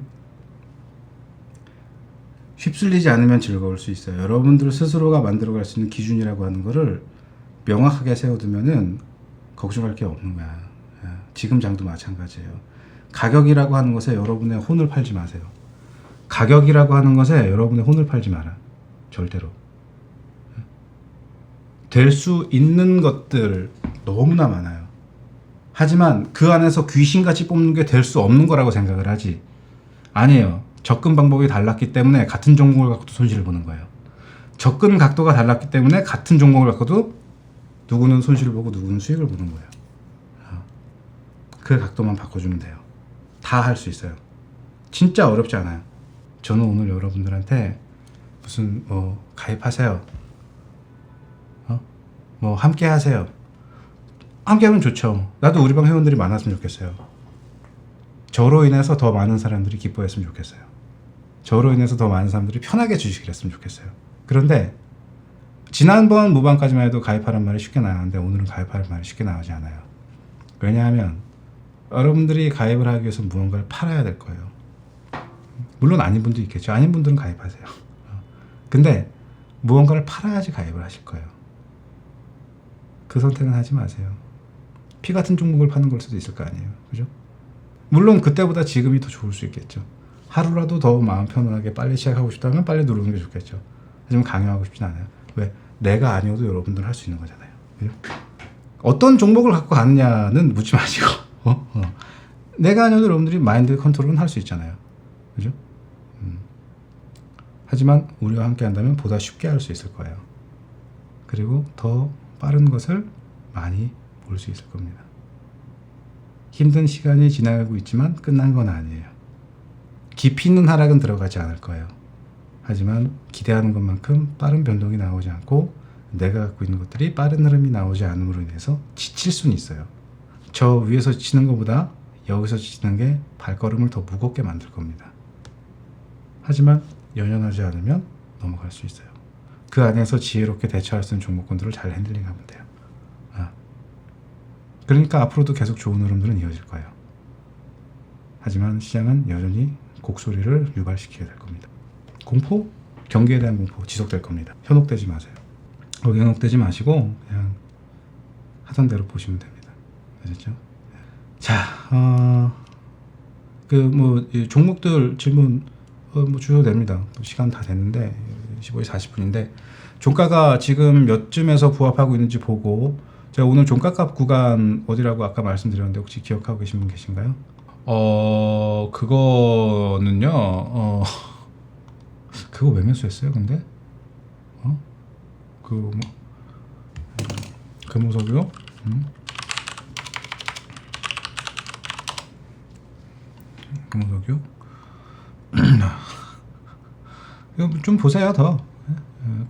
휩쓸리지 않으면 즐거울 수 있어요. 여러분들 스스로가 만들어갈 수 있는 기준이라고 하는 거를 명확하게 세워두면은 걱정할 게 없는 거야. 지금 장도 마찬가지예요. 가격이라고 하는 것에 여러분의 혼을 팔지 마세요. 가격이라고 하는 것에 여러분의 혼을 팔지 마라. 절대로. 될 수 있는 것들 너무나 많아요. 하지만 그 안에서 귀신같이 뽑는 게 될 수 없는 거라고 생각을 하지. 아니에요. 접근 방법이 달랐기 때문에 같은 종목을 갖고도 손실을 보는 거예요. 접근 각도가 달랐기 때문에 같은 종목을 갖고도 누구는 손실을 보고 누구는 수익을 보는 거예요. 그 각도만 바꿔주면 돼요. 다 할 수 있어요. 진짜 어렵지 않아요. 저는 오늘 여러분들한테 무슨 가입하세요. 뭐 함께 하세요. 함께 하면 좋죠. 나도 우리 방 회원들이 많았으면 좋겠어요. 저로 인해서 더 많은 사람들이 기뻐했으면 좋겠어요. 저로 인해서 더 많은 사람들이 편하게 주식을 했으면 좋겠어요. 그런데 지난번 무방까지만 해도 가입하란 말이 쉽게 나왔는데 오늘은 가입하란 말이 쉽게 나오지 않아요. 왜냐하면 여러분들이 가입을 하기 위해서 무언가를 팔아야 될 거예요. 물론 아닌 분도 있겠죠. 아닌 분들은 가입하세요. 근데 무언가를 팔아야지 가입을 하실 거예요. 그 선택은 하지 마세요. 피 같은 종목을 파는 걸 수도 있을 거 아니에요. 그죠? 물론 그때보다 지금이 더 좋을 수 있겠죠. 하루라도 더 마음 편안하게 빨리 시작하고 싶다면 빨리 누르는 게 좋겠죠. 하지만 강요하고 싶진 않아요. 왜? 내가 아니어도 여러분들 할 수 있는 거잖아요. 그죠? 어떤 종목을 갖고 가느냐는 묻지 마시고 내가 아니어도 여러분들이 마인드 컨트롤은 할 수 있잖아요. 그죠? 하지만 우리와 함께 한다면 보다 쉽게 할 수 있을 거예요. 그리고 더 빠른 것을 많이 볼 수 있을 겁니다. 힘든 시간이 지나가고 있지만 끝난 건 아니에요. 깊이 있는 하락은 들어가지 않을 거예요. 하지만 기대하는 것만큼 빠른 변동이 나오지 않고 내가 갖고 있는 것들이 빠른 흐름이 나오지 않음으로 인해서 지칠 수는 있어요. 저 위에서 지치는 것보다 여기서 지치는 게 발걸음을 더 무겁게 만들 겁니다. 하지만 연연하지 않으면 넘어갈 수 있어요. 그 안에서 지혜롭게 대처할 수 있는 종목군들을 잘 핸들링하면 돼요. 그러니까 앞으로도 계속 좋은 흐름들은 이어질 거예요. 하지만 시장은 여전히 곡소리를 유발시키게 될 겁니다. 공포? 경기에 대한 공포 지속될 겁니다. 현혹되지 마세요. 현혹되지 마시고 그냥 하던 대로 보시면 됩니다. 아셨죠? 자, 종목들 질문 주셔도 됩니다. 시간 다 됐는데 15시 40분인데 종가가 지금 몇 쯤에서 부합하고 있는지 보고 제가 오늘 종가값 구간 어디라고 아까 말씀드렸는데 혹시 기억하고 계신 분 계신가요? 그거는요. 그거 왜 매수했어요? 근데 금호석이요? 금호석이요? 이거 좀 보세요 더.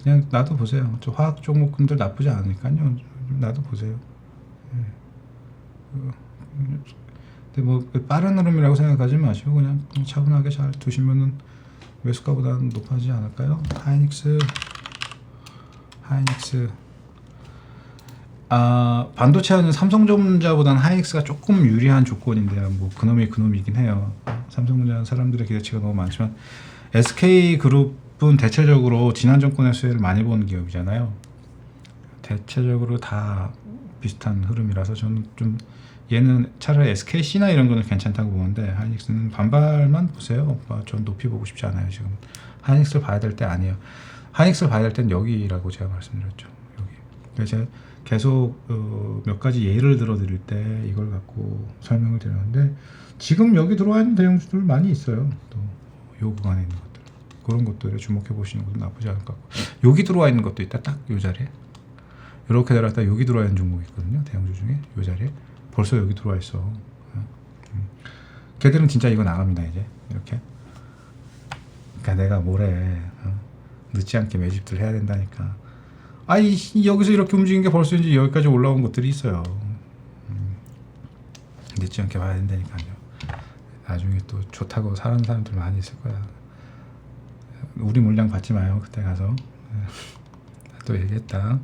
그냥 나도 보세요. 저 화학 종목군들 나쁘지 않으니까요. 좀 나도 보세요. 근데 뭐 빠른 흐름이라고 생각하지 마시고 그냥 차분하게 잘 두시면은 매수가보다는 높아지지 않을까요? 하이닉스 반도체는 삼성전자보다는 하이닉스가 조금 유리한 조건인데요. 뭐 그놈이긴 해요. 삼성전자 사람들의 기대치가 너무 많지만 SK그룹은 대체적으로 지난 정권의 수혜를 많이 보는 기업이잖아요. 대체적으로 다 비슷한 흐름이라서 저는 좀 얘는 차라리 SKC나 이런 거는 괜찮다고 보는데 하이닉스는 반발만 보세요. 전 높이 보고 싶지 않아요. 지금 하이닉스를 봐야 될 때 아니에요. 하이닉스를 봐야 될 땐 여기라고 제가 말씀드렸죠. 여기. 그래서 제가 계속 몇 가지 예를 들어 드릴 때 이걸 갖고 설명을 드렸는데 지금 여기 들어와 있는 대형주들 많이 있어요. 또 요 구간에 있는 것들 그런 것들에 주목해 보시는 것도 나쁘지 않을 것 같고 여기 들어와 있는 것도 있다. 딱 요 자리에 이렇게 내려갔다 여기 들어와 있는 종목이 있거든요. 대형주 중에 요 자리에 벌써 여기 들어와 있어. 걔들은 진짜 이거 나갑니다 이제 이렇게. 그러니까 내가 뭐래, 늦지 않게 매집들 해야 된다니까. 아이 여기서 이렇게 움직인 게 벌써 이제 여기까지 올라온 것들이 있어요. 늦지 않게 봐야 된다니까요. 나중에 또 좋다고 사는 사람들 많이 있을 거야. 우리 물량 받지 마요 그때 가서. 또 얘기했다.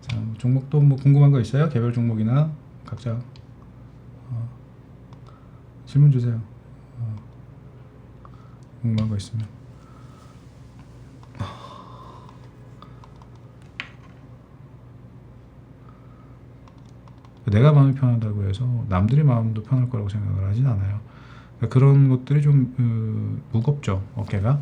자, 종목도 뭐 궁금한 거 있어요? 개별 종목이나 각자 질문 주세요. 궁금한 거 있으면. 내가 마음이 편하다고 해서 남들의 마음도 편할 거라고 생각을 하진 않아요. 그런 것들이 좀 무겁죠 어깨가.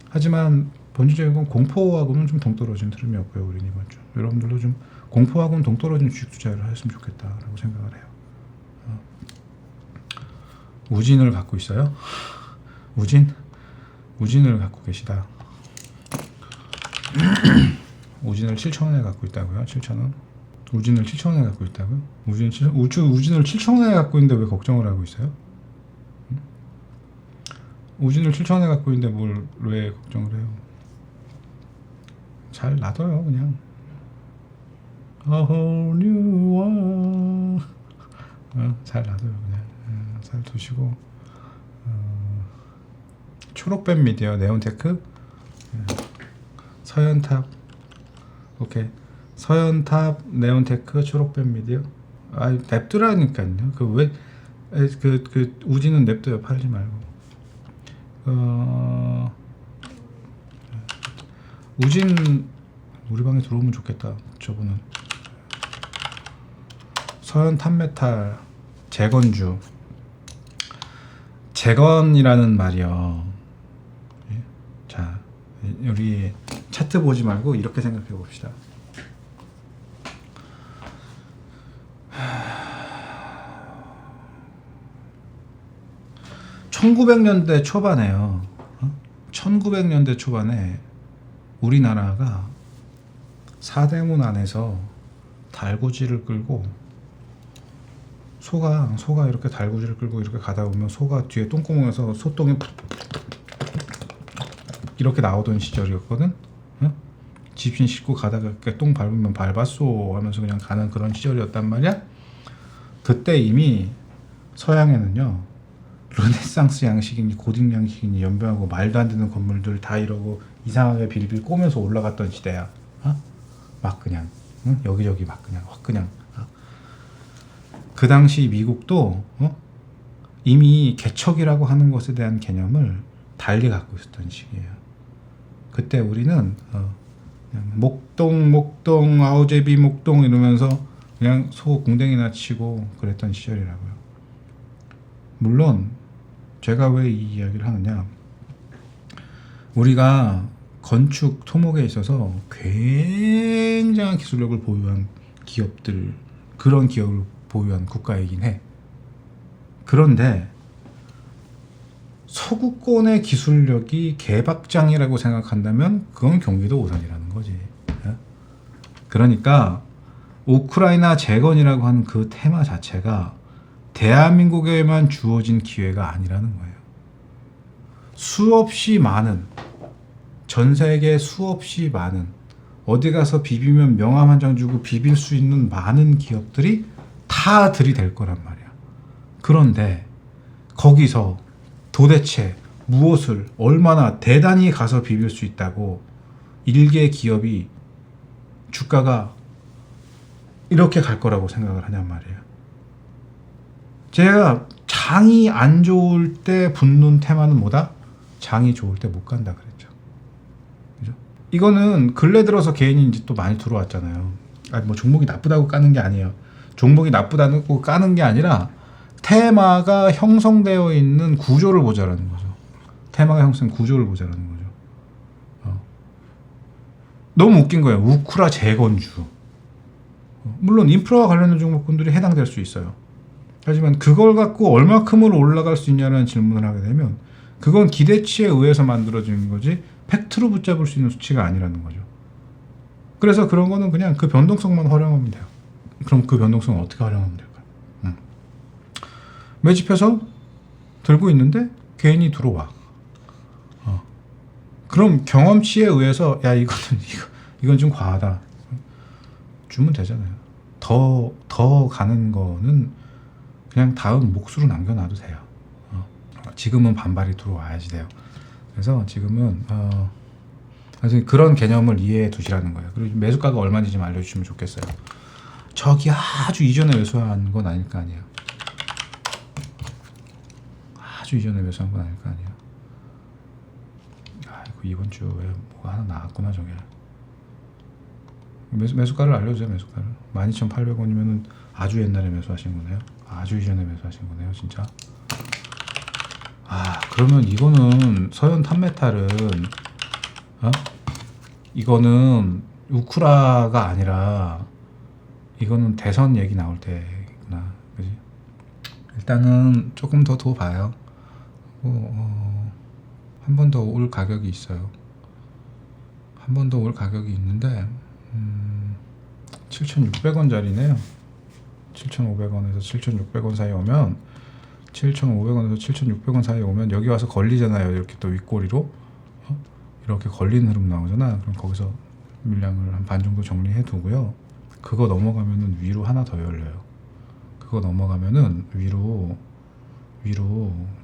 하지만 본질적인 건 공포하고는 좀 동떨어진 흐름이 없고요. 우리는 이번 주 여러분들도 좀 공포하고는 동떨어진 주식 투자를 했으면 좋겠다라고 생각을 해요. 우진을 갖고 있어요? 우진을 갖고 계시다. 우진을 7,000원에 갖고 있다고요? 7,000원? 우진을 7,000원에 갖고 있다고요? 우진을 7,000원에 갖고 있는데 왜 걱정을 하고 있어요? 우진을 7,000원에 갖고 있는데 뭘 왜 걱정을 해요? 잘 놔둬요 그냥. A whole new world. 잘 놔둬요 그냥. 잘 두시고. 초록뱀 미디어 네온테크. 서현탑. 오케이. 서현탑 네온테크 초록뱀 미디어. 아 냅두라니까요. 그 우진은 냅둬요. 팔지 말고. 우진 우리 방에 들어오면 좋겠다. 저분은 서현 탑메탈 재건주. 재건이라는 말이요. 자, 우리 차트 보지 말고 이렇게 생각해 봅시다. 1900년대 초반에요. 1900년대 초반에 우리나라가 사대문 안에서 달구지를 끌고 소가 이렇게 달구지를 끌고 이렇게 가다 보면 소가 뒤에 똥구멍에서 소똥이 이렇게 나오던 시절이었거든. 집신 싣고 가다가 이렇게 똥 밟으면 밟았소 하면서 그냥 가는 그런 시절이었단 말이야. 그때 이미 서양에는요 르네상스 양식이니 고딕 양식이니 연변하고 말도 안 되는 건물들 다 이러고 이상하게 빌빌 꼬면서 올라갔던 시대야. 막 그냥 여기저기 막 그냥 확 그냥. 그 당시 미국도 이미 개척이라고 하는 것에 대한 개념을 달리 갖고 있었던 시기예요. 그때 우리는 그냥 목동 아우제비 목동 이러면서 그냥 소 궁뎅이나 치고 그랬던 시절이라고요. 물론 제가 왜 이 이야기를 하느냐, 우리가 건축 토목에 있어서 굉장한 기술력을 보유한 기업들, 그런 기업을 보유한 국가이긴 해. 그런데 서구권의 기술력이 개박장이라고 생각한다면 그건 경기도 오산이라는 거지. 그러니까 우크라이나 재건이라고 하는 그 테마 자체가 대한민국에만 주어진 기회가 아니라는 거예요. 수없이 많은, 전 세계 수없이 많은, 어디 가서 비비면 명함 한 장 주고 비빌 수 있는 많은 기업들이 다 들이댈 거란 말이야. 그런데 거기서 도대체 무엇을 얼마나 대단히 가서 비빌 수 있다고 일개 기업이 주가가 이렇게 갈 거라고 생각을 하냔 말이에요. 제가 장이 안 좋을 때 붙는 테마는 뭐다? 장이 좋을 때 못 간다 그랬죠. 그죠? 이거는 근래 들어서 개인이 이제 또 많이 들어왔잖아요. 아니 뭐 종목이 나쁘다고 까는 게 아니에요. 종목이 나쁘다고 까는 게 아니라 테마가 형성되어 있는 구조를 보자라는 거죠. 테마가 형성 구조를 보자라는 거죠. 너무 웃긴 거예요. 우크라 재건주. 물론 인프라와 관련된 종목군들이 해당될 수 있어요. 하지만 그걸 갖고 얼마큼으로 올라갈 수 있냐는 질문을 하게 되면 그건 기대치에 의해서 만들어지는 거지 팩트로 붙잡을 수 있는 수치가 아니라는 거죠. 그래서 그런 거는 그냥 그 변동성만 활용하면 돼요. 그럼 그 변동성을 어떻게 활용하면 될까요? 매집해서 들고 있는데 괜히 들어와. 그럼 경험치에 의해서 야 이건 좀 과하다 주면 되잖아요. 더 가는 거는 그냥 다음 몫으로 남겨놔도 돼요. 지금은 반발이 들어와야지 돼요. 그래서 지금은 그래서 그런 개념을 이해해 두시라는 거예요. 그리고 매수가가 얼마인지 좀 알려주시면 좋겠어요. 저기 아주 이전에 매수한 건 아닐 거 아니에요. 아주 이전에 매수한 건 아닐 거 아니에요. 아이고 이번 주에 뭐가 하나 나왔구나 저게. 매수가를 알려주세요. 매수가를 12,800원이면 아주 옛날에 매수하신 거네요. 아주 이전에 매수하신 거네요. 진짜. 그러면 이거는 서현 탑메탈은 이거는 우쿠라가 아니라 이거는 대선 얘기 나올 때구나. 그지? 일단은 조금 더 봐요. 한 번 더 올 가격이 있어요. 한 번 더 올 가격이 있는데 7,600원짜리네요. 7,500원에서 7,600원 사이 오면 7,500원에서 7,600원 사이 오면 여기 와서 걸리잖아요. 이렇게 또 윗꼬리로 이렇게 걸리는 흐름 나오잖아. 그럼 거기서 물량을 한 반 정도 정리해 두고요. 그거 넘어가면은 위로 하나 더 열려요. 그거 넘어가면은 위로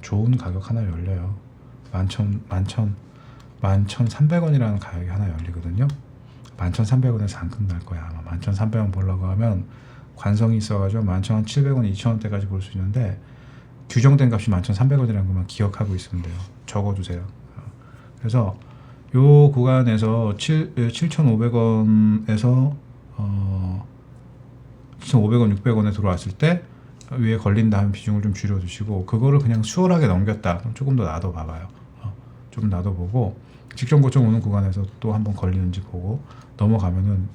좋은 가격 하나 열려요. 11,300원이라는 가격이 하나 열리거든요. 11,300원에서 안 끝날 거야. 아마 11,300원 보려고 하면 관성이 있어가지고 11,700원, 2,000원대까지 볼 수 있는데 규정된 값이 11,300원이라는 것만 기억하고 있으면 돼요. 적어두세요. 그래서 요 구간에서 7,500원에서 7,500원, 600원에 들어왔을 때 위에 걸린 다음 비중을 좀 줄여두시고 그거를 그냥 수월하게 넘겼다. 그럼 조금 더 놔둬 봐봐요. 좀 놔둬보고 직전 고점 오는 구간에서 또 한번 걸리는지 보고 넘어가면은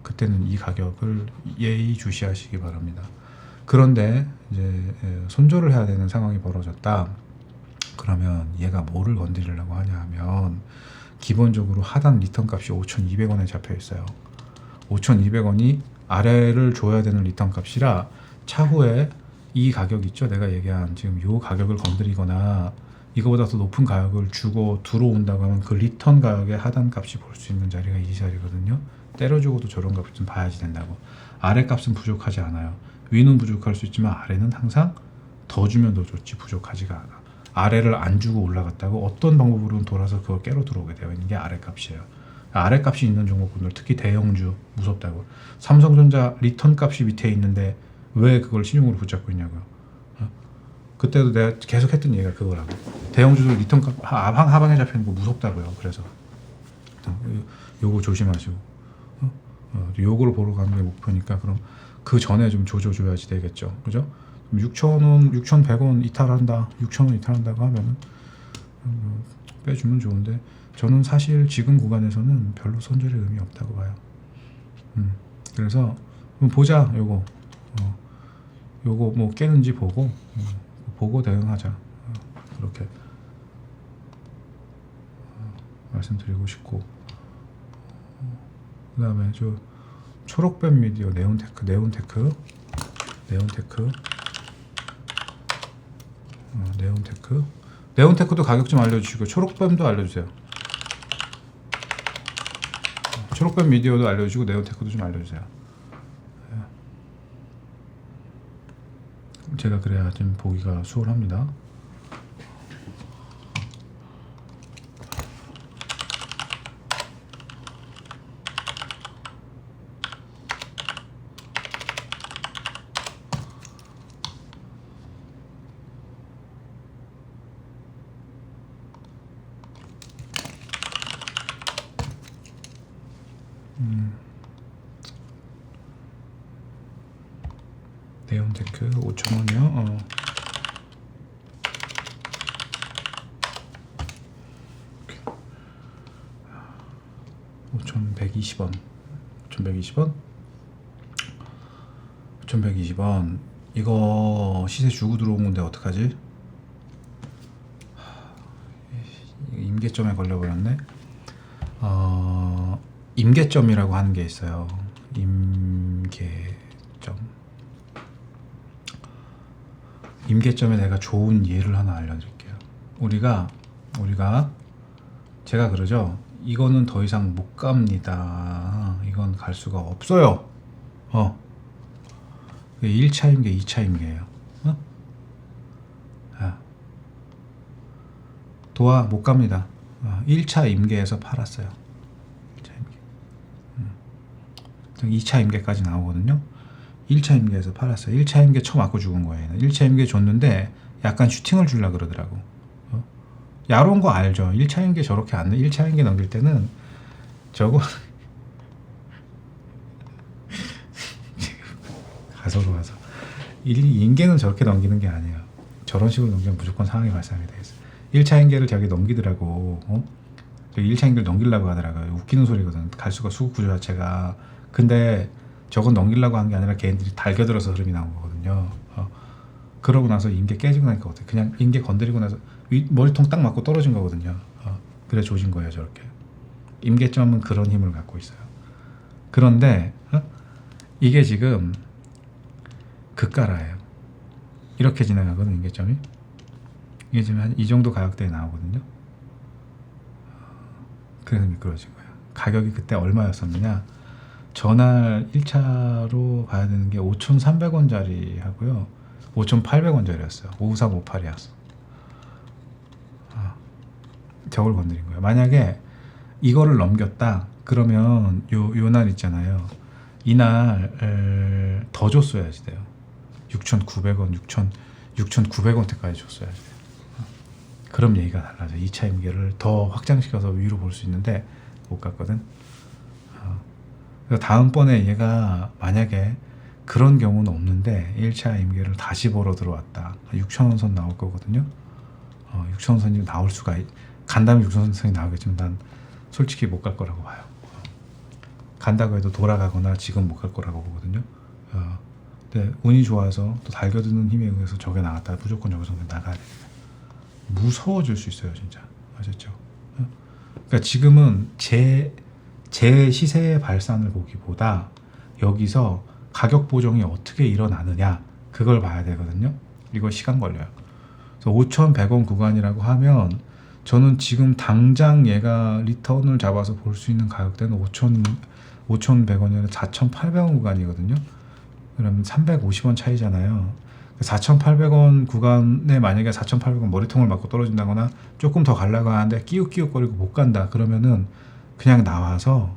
그때는 이 가격을 예의주시하시기 바랍니다. 그런데 이제 손절을 해야 되는 상황이 벌어졌다. 그러면 얘가 뭐를 건드리려고 하냐 하면 기본적으로 하단 리턴 값이 5,200원에 잡혀 있어요. 5,200원이 아래를 줘야 되는 리턴 값이라 차후에 이 가격 있죠? 내가 얘기한 지금 이 가격을 건드리거나 이거보다 더 높은 가격을 주고 들어온다고 하면 그 리턴 가격의 하단 값이 볼 수 있는 자리가 이 자리거든요. 때려주고도 저런 값을 좀 봐야지 된다고. 아래 값은 부족하지 않아요. 위는 부족할 수 있지만 아래는 항상 더 주면 더 좋지 부족하지가 않아. 아래를 안 주고 올라갔다고 어떤 방법으로는 돌아서 그걸 깨러 들어오게 되어 있는 게 아래 값이에요. 아래 값이 있는 종목군들 특히 대형주 무섭다고. 삼성전자 리턴 값이 밑에 있는데 왜 그걸 신용으로 붙잡고 있냐고요. 그때도 내가 계속 했던 얘기가 그거라고. 대형주들 리턴 값 하방에 잡히는 거 무섭다고요. 그래서 요거 조심하시고 요거를 보러 가는 게 목표니까 그럼 그 전에 좀 조져줘야지 되겠죠. 그죠? 6,000원, 6,100원 이탈한다, 6,000원 이탈한다고 하면은 빼주면 좋은데 저는 사실 지금 구간에서는 별로 손절의 의미 없다고 봐요. 그래서 보자 요거 뭐 깨는지 보고 대응하자. 그렇게 말씀드리고 싶고 그 다음에 저 초록뱀 미디어 네온테크 네온테크도 가격 좀 알려주시고 초록뱀도 알려주세요. 초록뱀 미디어도 알려주시고 네온테크도 좀 알려주세요. 제가 그래야 좀 보기가 수월합니다. 네온테크 5,000원이요. 5,120원. 5,120원. 이거 시세 주고 들어온 건데 어떡하지? 임계점에 걸려버렸네. 임계점이라고 하는 게 있어요. 임계점. 임계점에 내가 좋은 예를 하나 알려드릴게요. 우리가 제가 그러죠. 이거는 더 이상 못 갑니다. 이건 갈 수가 없어요. 1차 임계, 2차 임계예요. 도화 못 갑니다. 1차 임계에서 팔았어요. 1차 임계. 2차 임계까지 나오거든요. 1차 임계에서 팔았어요. 1차 임계 쳐 맞고 죽은 거예요. 1차 임계 줬는데 약간 슈팅을 주려 그러더라고. 야로운 거 알죠? 1차 임계 저렇게 안 돼. 1차 임계 넘길 때는 저거 가서로 와서 임계는 저렇게 넘기는 게 아니에요. 저런 식으로 넘기면 무조건 상황이 발생하게 돼 있어요. 1차 임계를 저기 넘기더라고. 1차 임계를 넘기려고 하더라고요. 웃기는 소리거든. 갈수가 수급 구조 자체가. 근데 저건 넘기려고 한 게 아니라 걔네들이 달겨들어서 흐름이 나온 거거든요. 그러고 나서 임계 깨지고 나니까 어때? 그냥 임계 건드리고 나서 머리통 딱 맞고 떨어진 거거든요. 그래 조진 거예요, 저렇게. 임계점은 그런 힘을 갖고 있어요. 그런데 이게 지금 극가라예요. 이렇게 지나가거든, 임계점이. 이게 지금 한 이 정도 가격대에 나오거든요. 그래서 미끄러진 거예요. 가격이 그때 얼마였었느냐? 전날 1차로 가야 되는 게 5,300원짜리 하고요. 5,800원짜리였어요. 5358이었어. 저걸 건드린 거예요. 만약에 이거를 넘겼다 그러면 요 날 있잖아요. 이날 더 줬어야지 돼요. 6,900원, 6,900원대까지 줬어야지 돼요. 그럼 얘기가 달라져. 2차 임계를 더 확장시켜서 위로 볼 수 있는데 못 갔거든. 다음번에 얘가 만약에 그런 경우는 없는데 1차 임계를 다시 보러 들어왔다. 6,000원 선 나올 거거든요. 6,000원 선이 나올 수가 간다면 6,000원 선이 나오겠지만 난 솔직히 못 갈 거라고 봐요. 간다고 해도 돌아가거나 지금 못 갈 거라고 보거든요. 근데 운이 좋아서 또 달겨드는 힘에 의해서 저게 나갔다 무조건 저기서 나가야 됩니다. 무서워질 수 있어요, 진짜. 아셨죠? 그러니까 지금은 제 시세의 발산을 보기보다 여기서 가격 보정이 어떻게 일어나느냐 그걸 봐야 되거든요. 이거 시간 걸려요. 그래서 5,100원 구간이라고 하면 저는 지금 당장 얘가 리턴을 잡아서 볼 수 있는 가격대는 5,100원이 4,800원 구간이거든요. 그러면 350원 차이잖아요. 4,800원 구간에 만약에 4,800원 머리통을 맞고 떨어진다거나 조금 더 가려고 하는데 끼욱끼욱거리고 못 간다 그러면은 그냥 나와서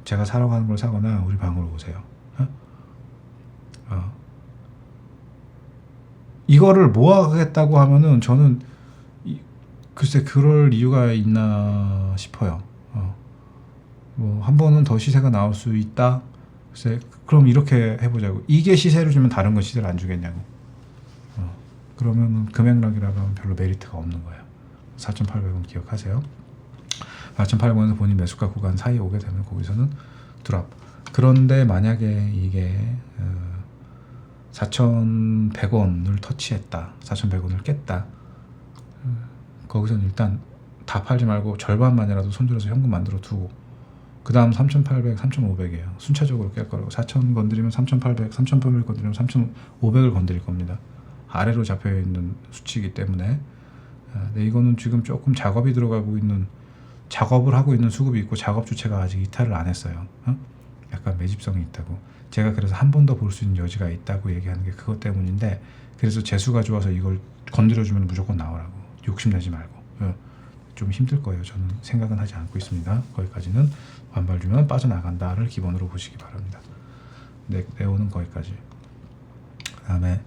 제가 사러 가는 걸 사거나 우리 방으로 오세요. 이거를 모아가겠다고 하면은 저는 글쎄 그럴 이유가 있나 싶어요. 뭐 한 번은 더 시세가 나올 수 있다. 글쎄 그럼 이렇게 해보자고. 이게 시세를 주면 다른 건 시세를 안 주겠냐고. 그러면 금액락이라고 하면 별로 메리트가 없는 거예요. 4,800원 기억하세요. 4,800원에서 본인 매수가 구간 사이에 오게 되면 거기서는 드랍. 그런데 만약에 이게 4,100원을 터치했다. 4,100원을 깼다. 거기서는 일단 다 팔지 말고 절반만이라도 손들어서 현금 만들어 두고 그 다음 3,800, 3,500이에요. 순차적으로 깰 거라고. 4,000 건드리면 3,800, 3,800 건드리면 3,500을 건드릴 겁니다. 아래로 잡혀있는 수치이기 때문에. 근데 이거는 지금 조금 작업이 들어가고 있는, 작업을 하고 있는 수급이 있고 작업 주체가 아직 이탈을 안 했어요. 약간 매집성이 있다고. 제가 그래서 한 번 더 볼 수 있는 여지가 있다고 얘기하는 게 그것 때문인데, 그래서 재수가 좋아서 이걸 건드려주면 무조건 나오라고. 욕심내지 말고. 좀 힘들 거예요. 저는 생각은 하지 않고 있습니다. 거기까지는 반발 주면 빠져나간다를 기본으로 보시기 바랍니다. 네오는 거기까지. 그 다음에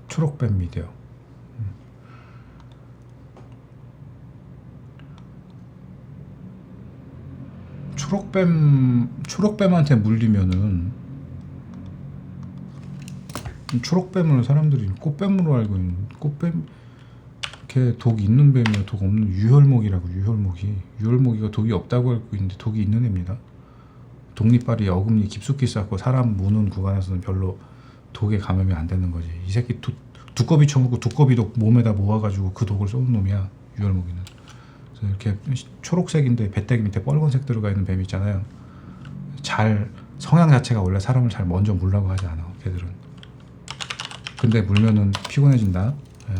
초록뱀 미디어. 초록뱀한테 물리면은 초록뱀을 사람들이 꽃뱀으로 알고 있는, 꽃뱀 걔 독이 있는 뱀이야, 독 없는, 유혈목이라고. 유혈목이가 독이 없다고 알고 있는데 독이 있는 애입니다. 독립발이 어금니 깊숙이 쌓고 사람 무는 구간에서는 별로 독에 감염이 안 되는 거지. 이 새끼 두꺼비 쳐먹고 두꺼비도 몸에다 모아가지고 그 독을 쏘는 놈이야, 유혈목이는. 그래서 이렇게 초록색인데 배때기 밑에 빨간색 들어가 있는 뱀 있잖아요. 성향 자체가 원래 사람을 잘 먼저 물라고 하지 않아, 걔들은. 근데 물면은 피곤해진다. 예.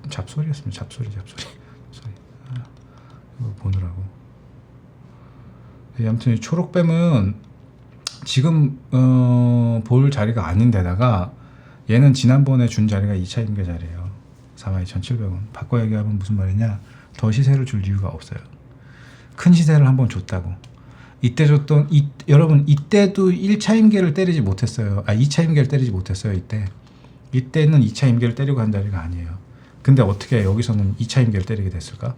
잡소리였습니다. 잡소리. 이거 보느라고. 예, 아무튼 이 초록뱀은 지금 볼 자리가 아닌데다가 얘는 지난번에 준 자리가 2차 임계 자리예요. 42,700원. 바꿔 얘기하면 무슨 말이냐? 더 시세를 줄 이유가 없어요. 큰 시세를 한번 줬다고. 이때 줬던 여러분 이때도 1차 임계를 때리지 못했어요. 2차 임계를 때리지 못했어요. 이때는 2차 임계를 때리고 한 자리가 아니에요. 근데 어떻게 여기서는 2차 임계를 때리게 됐을까?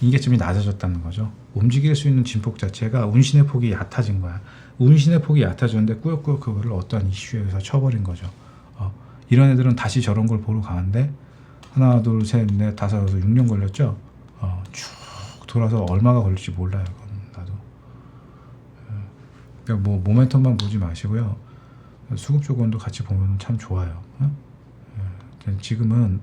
임계점이 낮아졌다는 거죠. 움직일 수 있는 진폭 자체가 운신의 폭이 얕아진 거야. 운신의 폭이 얕아졌는데 꾸역꾸역 그거를 어떠한 이슈에서 쳐버린 거죠. 이런 애들은 다시 저런 걸 보러 가는데 하나 둘 셋 넷 다섯 여섯 6년 걸렸죠. 쭉 돌아서 얼마가 걸릴지 몰라요. 그건 나도. 그러니까 뭐 모멘텀만 보지 마시고요. 수급 조건도 같이 보면 참 좋아요. 지금은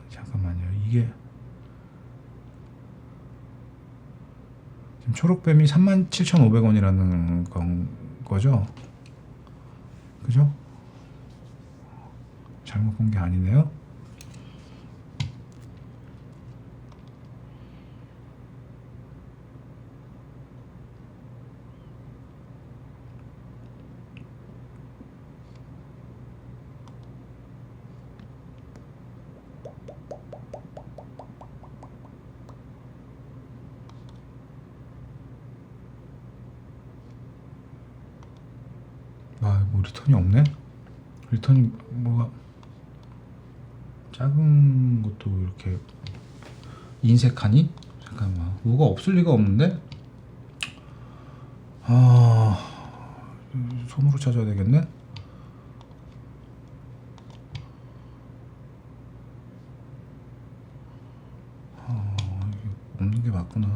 잠깐만요. 이게 지금 초록뱀이 37,500원이라는 거죠? 그죠? 잘못 본 게 아니네요. 뭐 리턴이 없네? 리턴이 뭐가 작은 것도 이렇게 인색하니? 잠깐만, 뭐가 없을 리가 없는데? 손으로 찾아야 되겠네? 없는 게 맞구나.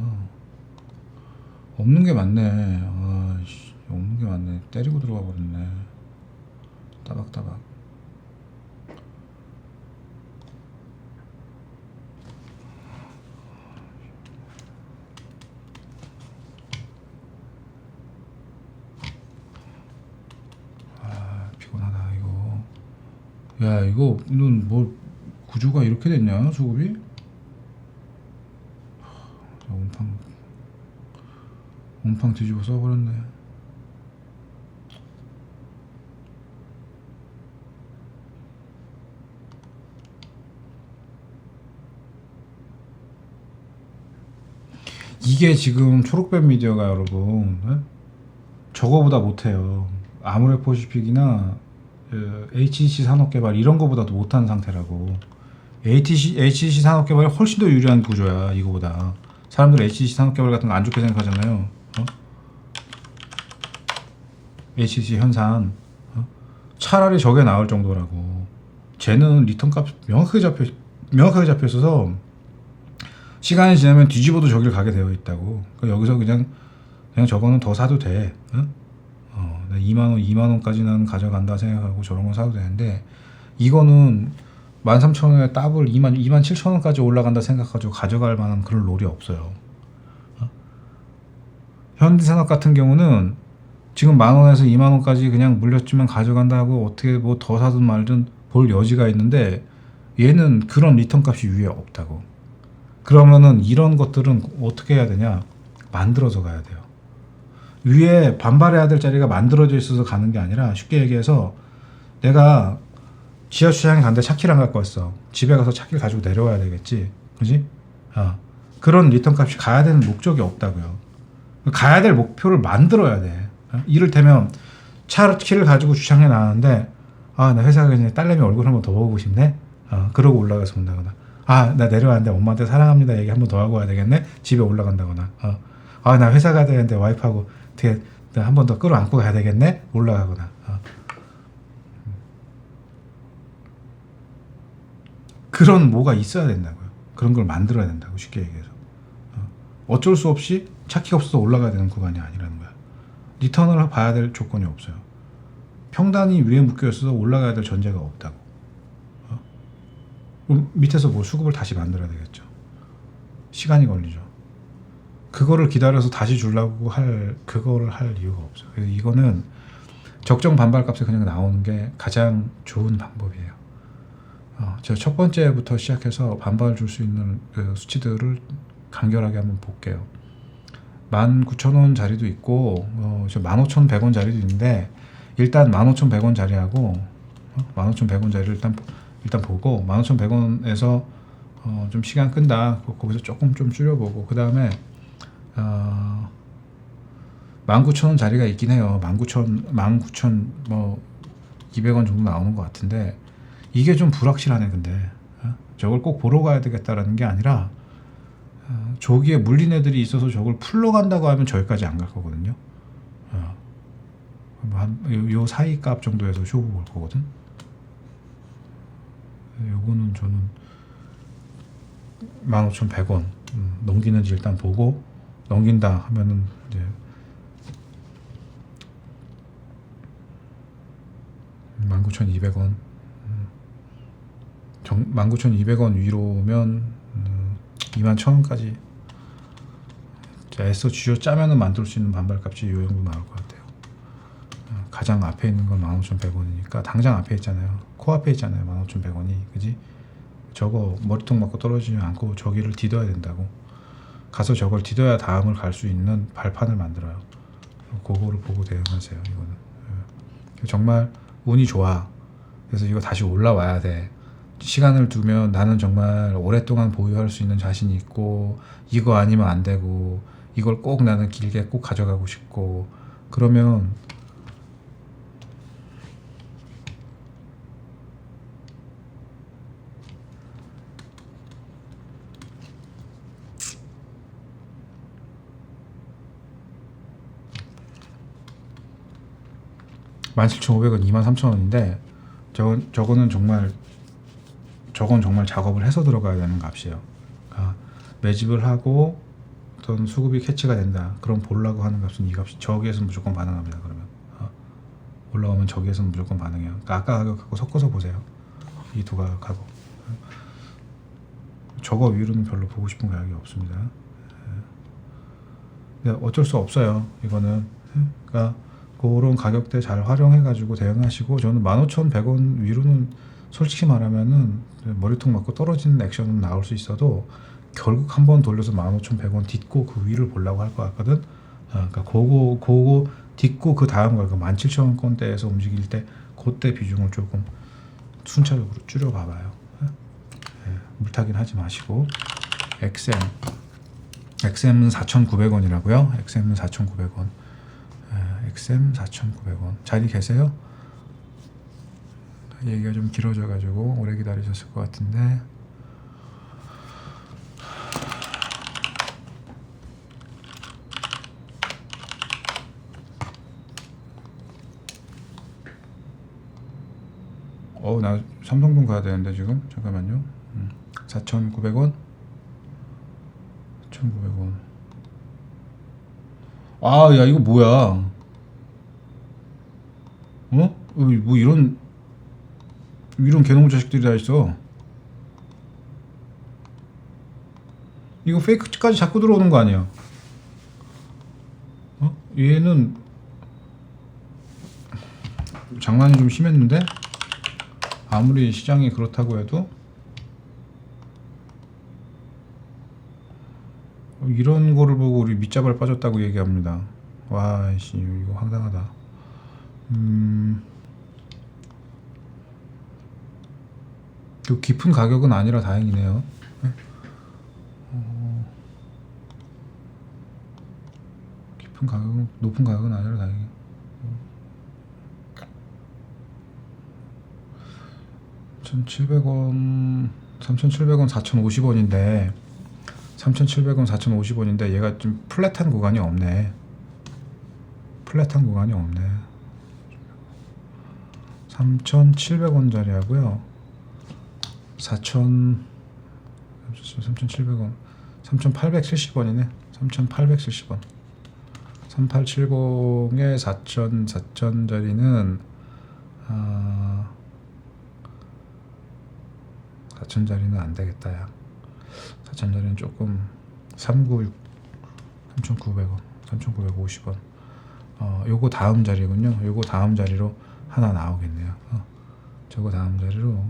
없는 게 맞네. 없는 게 맞네. 때리고 들어가 버렸네. 따박따박. 피곤하다 이거. 야, 이거는 뭐 구조가 이렇게 됐냐, 수급이? 온팡 뒤집어 써버렸네. 이게 지금 초록뱀 미디어가 여러분 저거보다 못해요. 아모레퍼시픽이나 HEC 산업개발 이런 거보다도 못한 상태라고. HEC 산업개발이 훨씬 더 유리한 구조야 이거보다. 사람들 HEC 산업개발 같은 거 안 좋게 생각하잖아요. HEC 현상 차라리 저게 나을 정도라고. 쟤는 리턴 값 명확하게 잡혀 있어서 시간이 지나면 뒤집어도 저길 가게 되어 있다고. 그러니까 여기서 그냥 저거는 더 사도 돼. 2만원까지는 가져간다 생각하고 저런 건 사도 되는데, 이거는 13,000원에 더블 27,000원까지 올라간다 생각하고 가져갈 만한 그런 롤이 없어요. 현대산업 같은 경우는 지금 10,000원에서 20,000원까지 그냥 물렸지만 가져간다고 어떻게 뭐 더 사든 말든 볼 여지가 있는데, 얘는 그런 리턴 값이 위에 없다고. 그러면은 이런 것들은 어떻게 해야 되냐? 만들어서 가야 돼요. 위에 반발해야 될 자리가 만들어져 있어서 가는 게 아니라, 쉽게 얘기해서 내가 지하주차장에 갔는데 차키를 안 갖고 왔어. 집에 가서 차키를 가지고 내려와야 되겠지. 그지? 그런 리턴 값이 가야 되는 목적이 없다고요. 가야 될 목표를 만들어야 돼. 이를테면 차키를 가지고 주차장에 나왔는데, 나 회사 가기 전에 딸내미 얼굴 한번 더 보고 싶네? 그러고 올라가서 본다거나, 나 내려왔는데 엄마한테 사랑합니다 얘기 한번 더 하고 와야 되겠네? 집에 올라간다거나, 나 회사 가야 되는데 와이프하고 어떻게 한 번 더 끌어안고 가야 되겠네? 올라가거나. 그런 뭐가 있어야 된다고요. 그런 걸 만들어야 된다고, 쉽게 얘기해서. 어쩔 수 없이 차키가 없어서 올라가야 되는 구간이 아니라는 거야. 리턴을 봐야 될 조건이 없어요. 평단이 위에 묶여 있어서 올라가야 될 전제가 없다고. 그럼 밑에서 뭐 수급을 다시 만들어야 되겠죠. 시간이 걸리죠. 그거를 기다려서 다시 주려고 그거를 할 이유가 없어요. 그래서 이거는 적정 반발값에 그냥 나오는 게 가장 좋은 방법이에요. 제가 첫 번째부터 시작해서 반발 줄 수 있는 그 수치들을 간결하게 한번 볼게요. 19,000원 자리도 있고 15,100원 자리도 있는데, 일단 15,100원 자리하고 15,100원 자리를 일단 보고, 15,100원에서 좀 시간 끈다, 거기서 조금 좀 줄여보고, 그 다음에 19,000원 자리가 있긴 해요. 19,200원 정도 나오는 것 같은데, 이게 좀 불확실하네. 근데 저걸 꼭 보러 가야 되겠다라는 게 아니라, 저기에 물린 애들이 있어서 저걸 풀러 간다고 하면 저기까지 안 갈 거거든요. 요 사이 값 정도에서 쇼부 볼 거거든. 요거는 저는 15,100원 넘기는지 일단 보고, 넘긴다 하면은 이제 19,200원 19,200원 위로면 21,000원까지 애써 쥐어 짜면은 만들 수 있는 반발값이 요 정도 나올 것 같아요. 가장 앞에 있는 건 15,100원이니까 당장 앞에 있잖아요. 코앞에 있잖아요. 15,100원이. 그지? 저거 머리통 맞고 떨어지지 않고 저기를 디뎌야 된다고. 가서 저걸 디뎌야 다음을 갈 수 있는 발판을 만들어요. 그거를 보고 대응하세요. 이거는 정말 운이 좋아. 그래서 이거 다시 올라와야 돼. 시간을 두면 나는 정말 오랫동안 보유할 수 있는 자신이 있고, 이거 아니면 안 되고, 이걸 꼭 나는 길게 꼭 가져가고 싶고, 그러면 (17,500원) 23,000원인데, 저건 정말 작업을 해서 들어가야 되는 값이에요. 그러니까 매집을 하고 어떤 수급이 캐치가 된다, 그럼 보려고 하는 값은 이 값이, 저기에서 무조건 반응합니다. 그러면 올라오면 저기에서는 무조건 반응해요. 그러니까 아까 가격하고 섞어서 보세요. 이 두 가격하고. 저거 위로는 별로 보고 싶은 가격이 없습니다. 어쩔 수 없어요. 이거는. 그러니까 그런 가격대 잘 활용해 가지고 대응하시고, 저는 15,100원 위로는 솔직히 말하면은 머리통 맞고 떨어지는 액션은 나올 수 있어도 결국 한번 돌려서 15,100원 딛고 그 위를 보려고 할 것 같거든. 그러니까 그거 딛고 그 다음 거, 17,000원대에서 움직일 때 그때 비중을 조금 순차적으로 줄여 봐봐요. 물타기는 하지 마시고. XM은 4,900원이라고요. XM은 4,900원. XM 4,900원. 자리 계세요? 얘기가 좀 길어져 가지고 오래 기다리셨을 것 같은데, 나 삼성동 가야 되는데 지금. 잠깐만요. 4,900원 4,900원. 야, 이거 뭐야? 뭐 이런 개놈 자식들이 다 있어. 이거 페이크까지 자꾸 들어오는 거 아니야? 얘는 장난이 좀 심했는데, 아무리 시장이 그렇다고 해도 이런 거를 보고 우리 밑잡을 빠졌다고 얘기합니다. 와, 씨, 이거 황당하다. 그 깊은 가격은 아니라 다행이네요. 높은 가격은 아니라 다행이에요. 1,700원 3,700원 4,050원인데 3,700원 4,050원인데 얘가 좀 플랫한 구간이 없네. 3,700원짜리 하고요. 3,700원 3,870원이네. 3,870원. 3870에 4,000짜리는 4,000짜리는 안 되겠다. 야, 4,000짜리는 조금 396 3,900원, 3,950원. 요거 다음 자리군요. 요거 다음 자리로 하나 나오겠네요. 저거 다음 자리로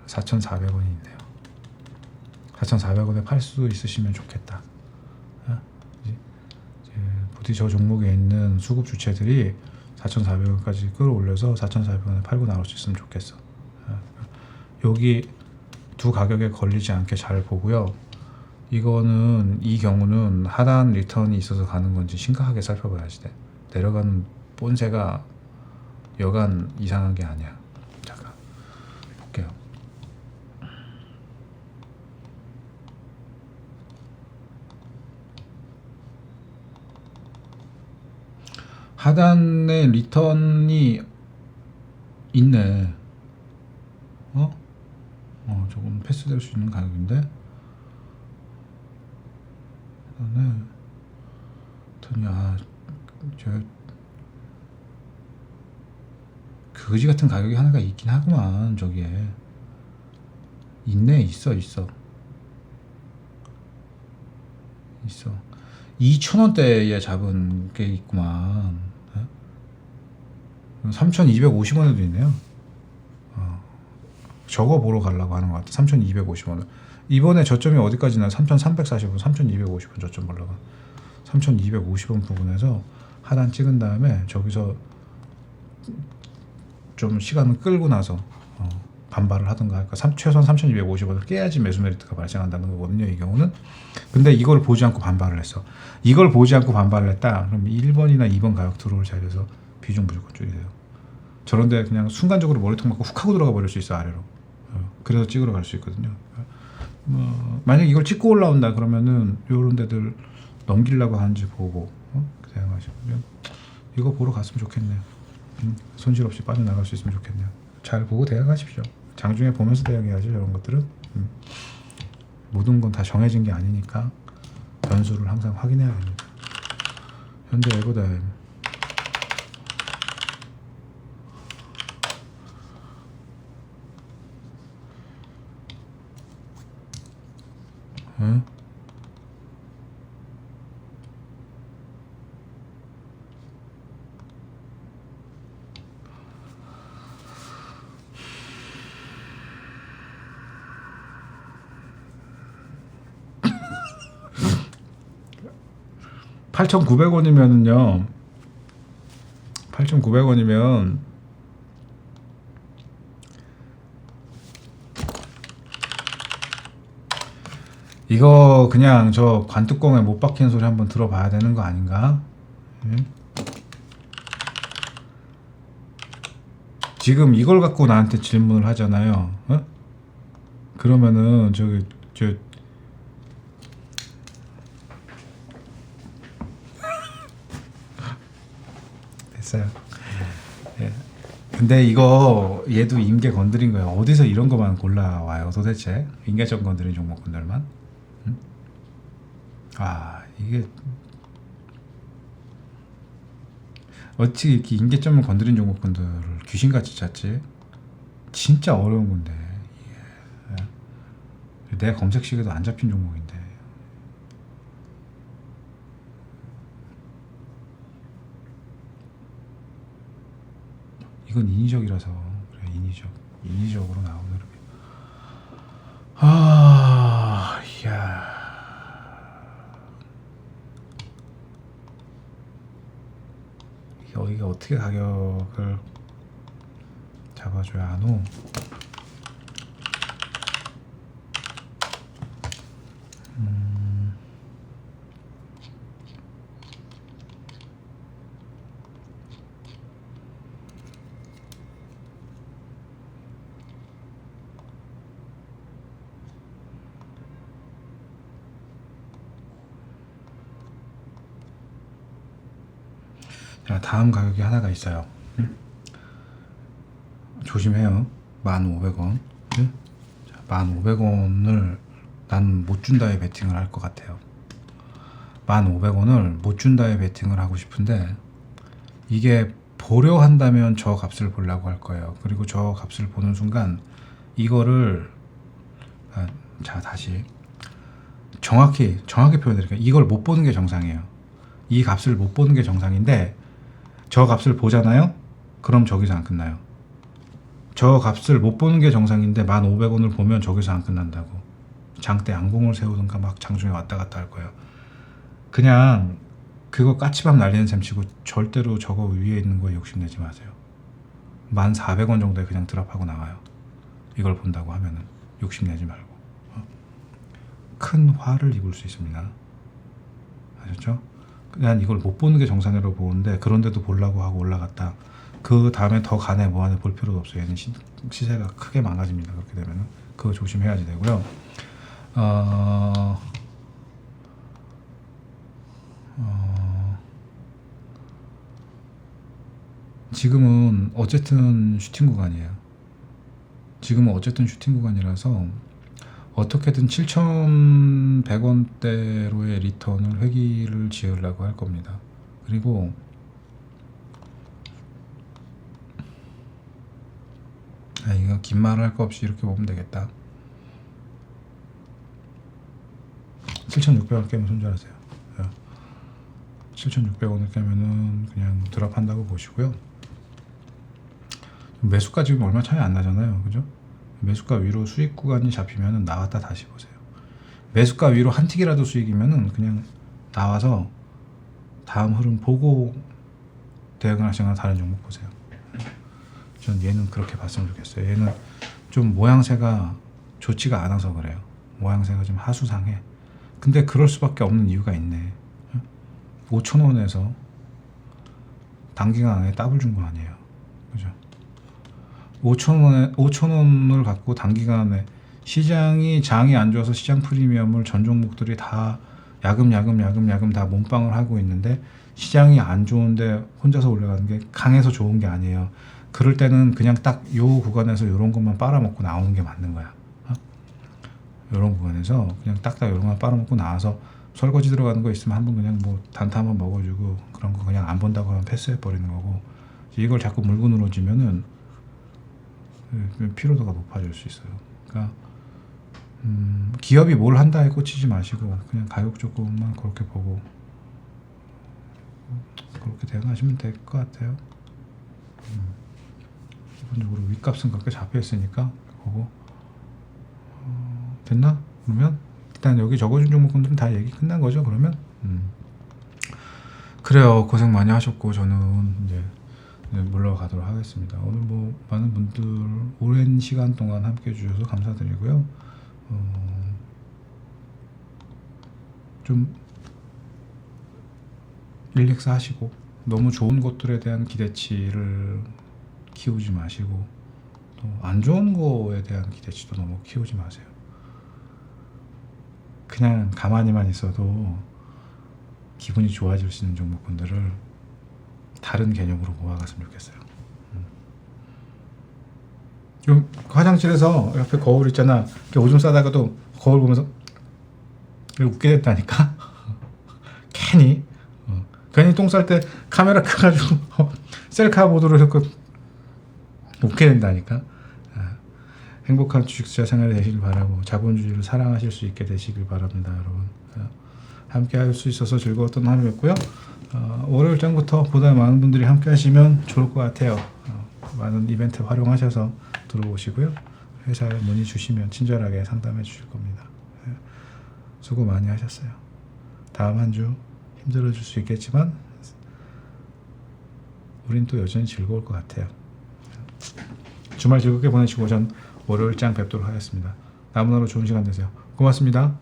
4,400원이 있네요. 4,400원에 팔 수 있으시면 좋겠다. 부디 저 종목에 있는 수급 주체들이 4,400원까지 끌어올려서 4,400원에 팔고 나올 수 있으면 좋겠어. 여기 두 가격에 걸리지 않게 잘 보고요. 이거는 이 경우는 하단 리턴이 있어서 가는 건지 심각하게 살펴봐야지 돼. 내려가는 본세가 여간 이상한 게 아니야. 잠깐 볼게요. 하단에 리턴이 있네. 조금 패스될 수 있는 가격인데. 리턴이 저 그지 같은 가격이 하나가 있긴 하구만. 저기에 있네. 있어 2,000원대에 잡은 게 있구만. 3,250원에도 있네요. 저거 보러 가려고 하는 것 같아. 3,250원을. 이번에 저점이 어디까지나 3,340원, 3,250원 저점 보려고. 3,250원 부분에서 하단 찍은 다음에 저기서 좀 시간을 끌고 나서 반발을 하든가 할까. 최소한 3,250원을 깨야지 매수 메리트가 발생한다는 거거든요. 이 경우는. 근데 이걸 보지 않고 반발을 했어. 이걸 보지 않고 반발을 했다. 그럼 1번이나 2번 가격 들어올 자리에서 비중 무조건 줄이세요. 저런데 그냥 순간적으로 머리통 맞고 훅 하고 들어가 버릴 수 있어. 아래로. 그래서 찍으러 갈 수 있거든요. 만약 이걸 찍고 올라온다 그러면은 요런 데들 넘기려고 하는지 보고 대응하시면 이거 보러 갔으면 좋겠네요. 손실 없이 빠져나갈 수 있으면 좋겠네요. 잘 보고 대응하십시오. 장중에 보면서 대응해야죠. 이런 것들은. 모든 건 다 정해진 게 아니니까 변수를 항상 확인해야 됩니다. 현대 에버다임 응? 8,900원이면은요. 8,900원이면 이거 그냥 저 관뚜껑에 못 박힌 소리 한번 들어봐야 되는 거 아닌가? 지금 이걸 갖고 나한테 질문을 하잖아요. 그러면은 됐어요. 예. 근데 이거 얘도 임계 건드린 거예요. 어디서 이런 것만 골라와요 도대체? 임계점 건드린 종목군들만? 이게 어찌 이렇게 임계점을 건드린 종목군들을 귀신같이 찾지? 진짜 어려운 건데 내 검색식에도 안 잡힌 종목인데 이건 인위적이라서 그래. 인위적으로 나오는 흐름이야. 이야. 여기가 어떻게 가격을 잡아줘야 하노? 자, 다음 가격이 하나가 있어요. 조심해요. 1,500원. 1,500원을 난 못 준다에 베팅을 할 것 같아요. 1,500원을 못 준다에 베팅을 하고 싶은데 이게 보려 한다면 저 값을 보려고 할 거예요. 그리고 저 값을 보는 순간 이거를 자 다시 정확히 표현드릴게요. 이걸 못 보는 게 정상이에요. 이 값을 못 보는 게 정상인데 저 값을 보잖아요. 그럼 저기서 안 끝나요. 저 값을 못 보는 게 정상인데 1,500원을 보면 저기서 안 끝난다고. 장대 양봉을 세우든가 막 장중에 왔다 갔다 할 거예요. 그냥 그거 까치밥 날리는 셈 치고 절대로 저거 위에 있는 거에 욕심내지 마세요. 1,400원 정도에 그냥 드랍하고 나와요. 이걸 본다고 하면은 욕심내지 말고. 큰 화를 입을 수 있습니다. 아셨죠? 그냥 이걸 못 보는 게 정상이라고 보는데 그런데도 보려고 하고 올라갔다. 그 다음에 더 가네 뭐하네 볼 필요도 없어요. 얘는 시세가 크게 망가집니다. 그렇게 되면은 그거 조심해야지 되고요. 지금은 어쨌든 슈팅 구간이에요. 지금은 어쨌든 슈팅 구간이라서 어떻게든 7,100원대로의 리턴을 회기를 지으려고 할 겁니다. 그리고 이거 긴 말을 할 거 없이 이렇게 보면 되겠다. 7,600원 깨면 손절하세요. 7,600원을 깨면은 그냥 드랍한다고 보시고요. 매수가 지금 얼마 차이 안 나잖아요. 그죠? 매수가 위로 수익 구간이 잡히면은 나왔다 다시 보세요. 매수가 위로 한 틱이라도 수익이면은 그냥 나와서 다음 흐름 보고 대응을 하시거나 다른 종목 보세요. 전 얘는 그렇게 봤으면 좋겠어요. 얘는 좀 모양새가 좋지가 않아서 그래요. 모양새가 좀 하수상해. 근데 그럴 수밖에 없는 이유가 있네. 5,000원에서 단기간 안에 더블 준 거 아니에요. 그죠? 5,000원을 갖고 단기간에 시장이 장이 안 좋아서 시장 프리미엄을 전 종목들이 다 야금 다 몸빵을 하고 있는데 시장이 안 좋은데 혼자서 올라가는 게 강해서 좋은 게 아니에요. 그럴 때는 그냥 딱 요 구간에서 요런 것만 빨아먹고 나오는 게 맞는 거야. 요런 구간에서 그냥 딱딱 요런 것만 빨아먹고 나와서 설거지 들어가는 거 있으면 한번 그냥 뭐 단타 한번 먹어주고 그런 거 그냥 안 본다고 하면 패스해 버리는 거고 이걸 자꾸 물고 늘어지면은 피로도가 높아질 수 있어요. 그러니까 기업이 뭘 한다에 꽂히지 마시고 그냥 가격 조금만 그렇게 보고 그렇게 대응하시면 될 것 같아요. 기본적으로 윗값은 그렇게 잡혀 있으니까 보고 됐나? 그러면 일단 여기 적어준 종목들은 다 얘기 끝난 거죠. 그러면 그래요. 고생 많이 하셨고 저는 이제 물러가도록 하겠습니다. 오늘 뭐 많은 분들 오랜 시간 동안 함께 해주셔서 감사드리고요. 좀 릴렉스 하시고 너무 좋은 것들에 대한 기대치를 키우지 마시고 또 안 좋은 거에 대한 기대치도 너무 키우지 마세요. 그냥 가만히만 있어도 기분이 좋아질 수 있는 종목군들을 다른 개념으로 모아갔으면 좋겠어요. 좀 화장실에서 옆에 거울 있잖아. 오줌 싸다가도 거울 보면서 웃게 됐다니까. 괜히 똥 쌀 때 카메라 켜가지고 셀카 보도록 해서 웃게 된다니까. 행복한 주식투자 생활이 되시길 바라고 자본주의를 사랑하실 수 있게 되시길 바랍니다, 여러분. 함께 할 수 있어서 즐거웠던 하루였고요. 월요일장부터 보다 많은 분들이 함께 하시면 좋을 것 같아요. 많은 이벤트 활용하셔서 들어오시고요. 회사에 문의 주시면 친절하게 상담해 주실 겁니다. 수고 많이 하셨어요. 다음 한 주 힘들어질 수 있겠지만 우린 또 여전히 즐거울 것 같아요. 주말 즐겁게 보내시고 전 월요일장 뵙도록 하겠습니다. 남은 하루 좋은 시간 되세요. 고맙습니다.